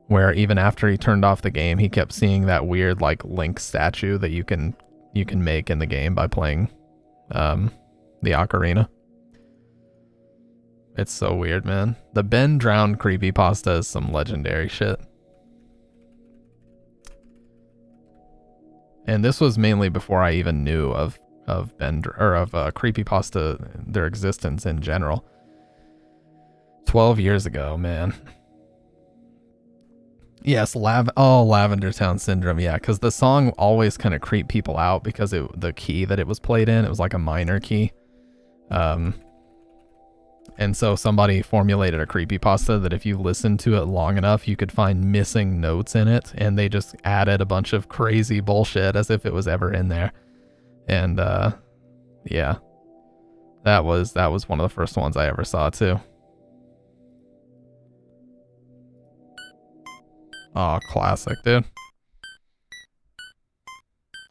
where even after he turned off the game, he kept seeing that weird like Link statue that you can make in the game by playing the ocarina. It's so weird, man. The Ben Drowned creepypasta is some legendary shit. And this was mainly before I even knew of creepypasta, their existence in general. 12 years ago, man. Yes, Lavender Town Syndrome, yeah, because the song always kind of creeped people out because the key that it was played in, it was like a minor key. And so somebody formulated a creepypasta that if you listened to it long enough, you could find missing notes in it, and they just added a bunch of crazy bullshit as if it was ever in there. And yeah, that was one of the first ones I ever saw too. Oh, classic, dude.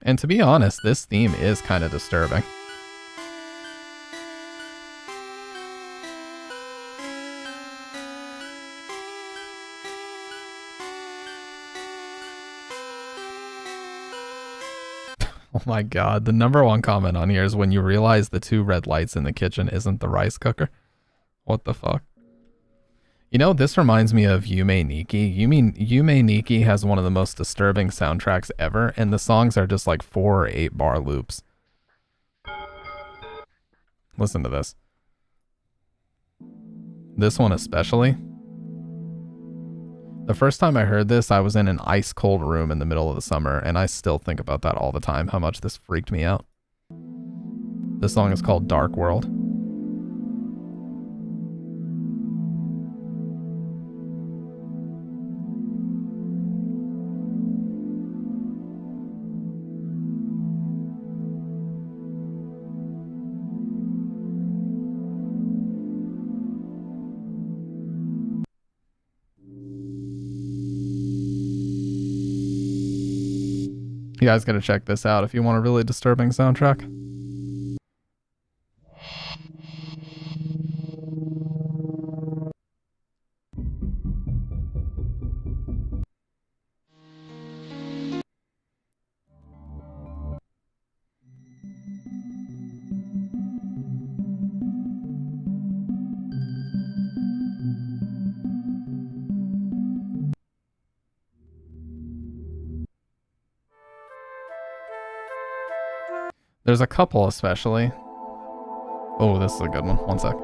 And to be honest, this theme is kind of disturbing. Oh my god, the #1 comment on here is when you realize the 2 red lights in the kitchen isn't the rice cooker. What the fuck? You know, this reminds me of Yume Nikki. Yume Nikki has one of the most disturbing soundtracks ever, and the songs are just like 4 or 8 bar loops. Listen to this. This one especially. The first time I heard this, I was in an ice cold room in the middle of the summer, and I still think about that all the time, how much this freaked me out. This song is called Dark World. You guys gotta check this out if you want a really disturbing soundtrack. There's a couple especially. Oh, this is a good one. One sec.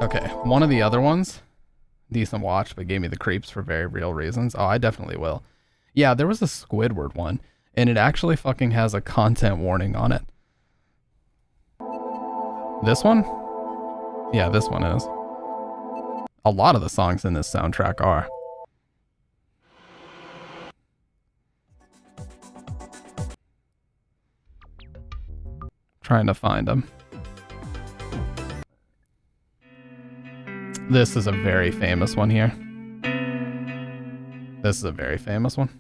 Okay, one of the other ones, decent watch, but gave me the creeps for very real reasons. Oh, I definitely will. Yeah, there was a Squidward one, and it actually fucking has a content warning on it. This one? Yeah, this one is. A lot of the songs in this soundtrack are. Trying to find them. This is a very famous one here. This is a very famous one.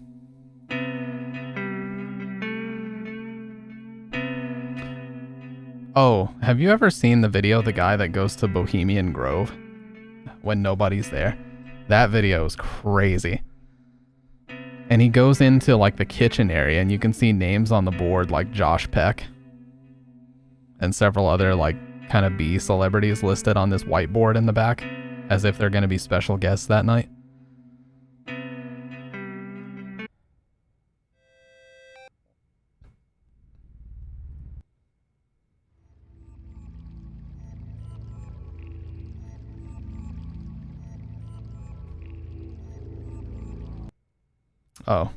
Oh, have you ever seen the video, the guy that goes to Bohemian Grove when nobody's there? That video is crazy. And he goes into like the kitchen area and you can see names on the board like Josh Peck and several other like kind of B celebrities listed on this whiteboard in the back as if they're going to be special guests that night. Oh.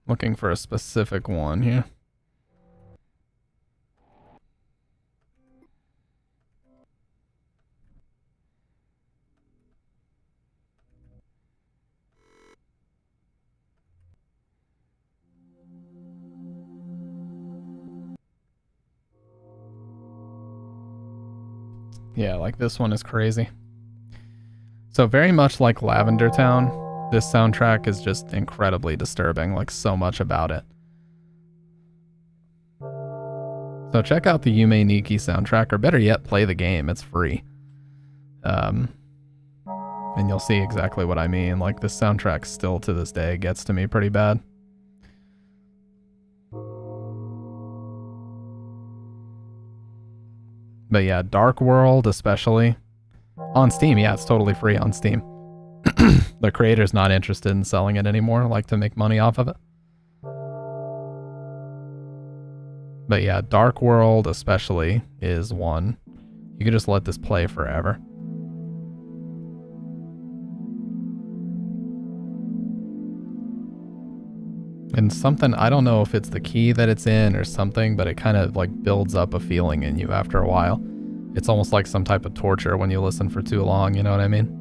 Looking for a specific one here. Yeah, like this one is crazy. So very much like Lavender Town, this soundtrack is just incredibly disturbing, like so much about it. So check out the Yume Nikki soundtrack, or better yet, play the game, it's free. And you'll see exactly what I mean, like this soundtrack still to this day gets to me pretty bad. But yeah, Dark World especially. On Steam, yeah, it's totally free on Steam. The creator's not interested in selling it anymore, like to make money off of it. But yeah, Dark World especially is one. You can just let this play forever. And something, I don't know if it's the key that it's in or something, but it kind of like builds up a feeling in you after a while. It's almost like some type of torture when you listen for too long, you know what I mean?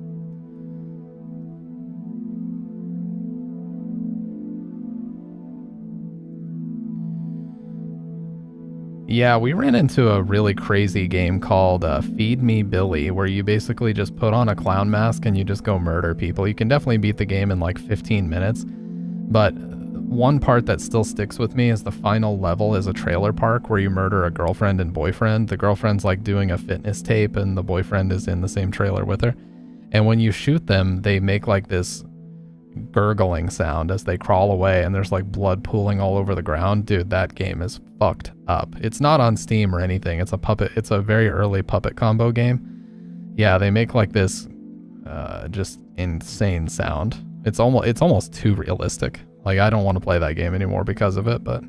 Yeah, we ran into a really crazy game called Feed Me Billy, where you basically just put on a clown mask and you just go murder people. You can definitely beat the game in like 15 minutes, but one part that still sticks with me is the final level is a trailer park where you murder a girlfriend and boyfriend. The girlfriend's like doing a fitness tape and the boyfriend is in the same trailer with her. And when you shoot them, they make like this gurgling sound as they crawl away and there's like blood pooling all over the ground. Dude, that game is fucked up. It's not on Steam or anything. It's a very early puppet combo game. Yeah, they make like this just insane sound. It's almost too realistic. Like, I don't want to play that game anymore because of it, but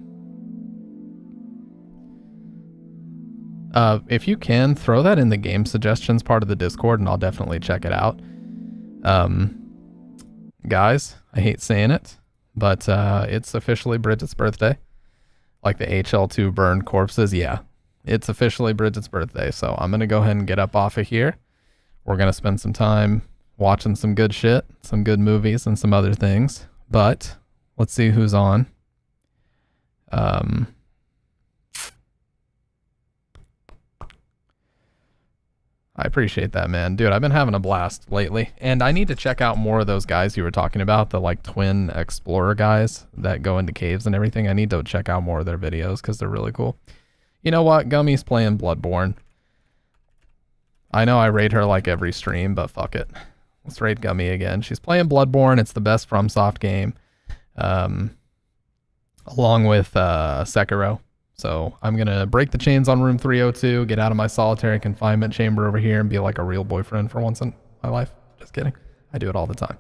if you can, throw that in the game suggestions part of the Discord and I'll definitely check it out. Guys, I hate saying it, but it's officially Bridget's birthday. Like the HL2 burned corpses, yeah. It's officially Bridget's birthday, so I'm going to go ahead and get up off of here. We're going to spend some time watching some good shit, some good movies, and some other things. But let's see who's on. I appreciate that, man. Dude, I've been having a blast lately. And I need to check out more of those guys you were talking about, the like twin explorer guys that go into caves and everything. I need to check out more of their videos because they're really cool. You know what? Gummy's playing Bloodborne. I know I raid her like every stream, but fuck it. Let's raid Gummy again. She's playing Bloodborne. It's the best FromSoft game. Along with Sekiro. So I'm going to break the chains on room 302, get out of my solitary confinement chamber over here and be like a real boyfriend for once in my life. Just kidding. I do it all the time.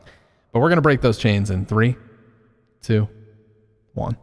But we're going to break those chains in 3, 2, 1.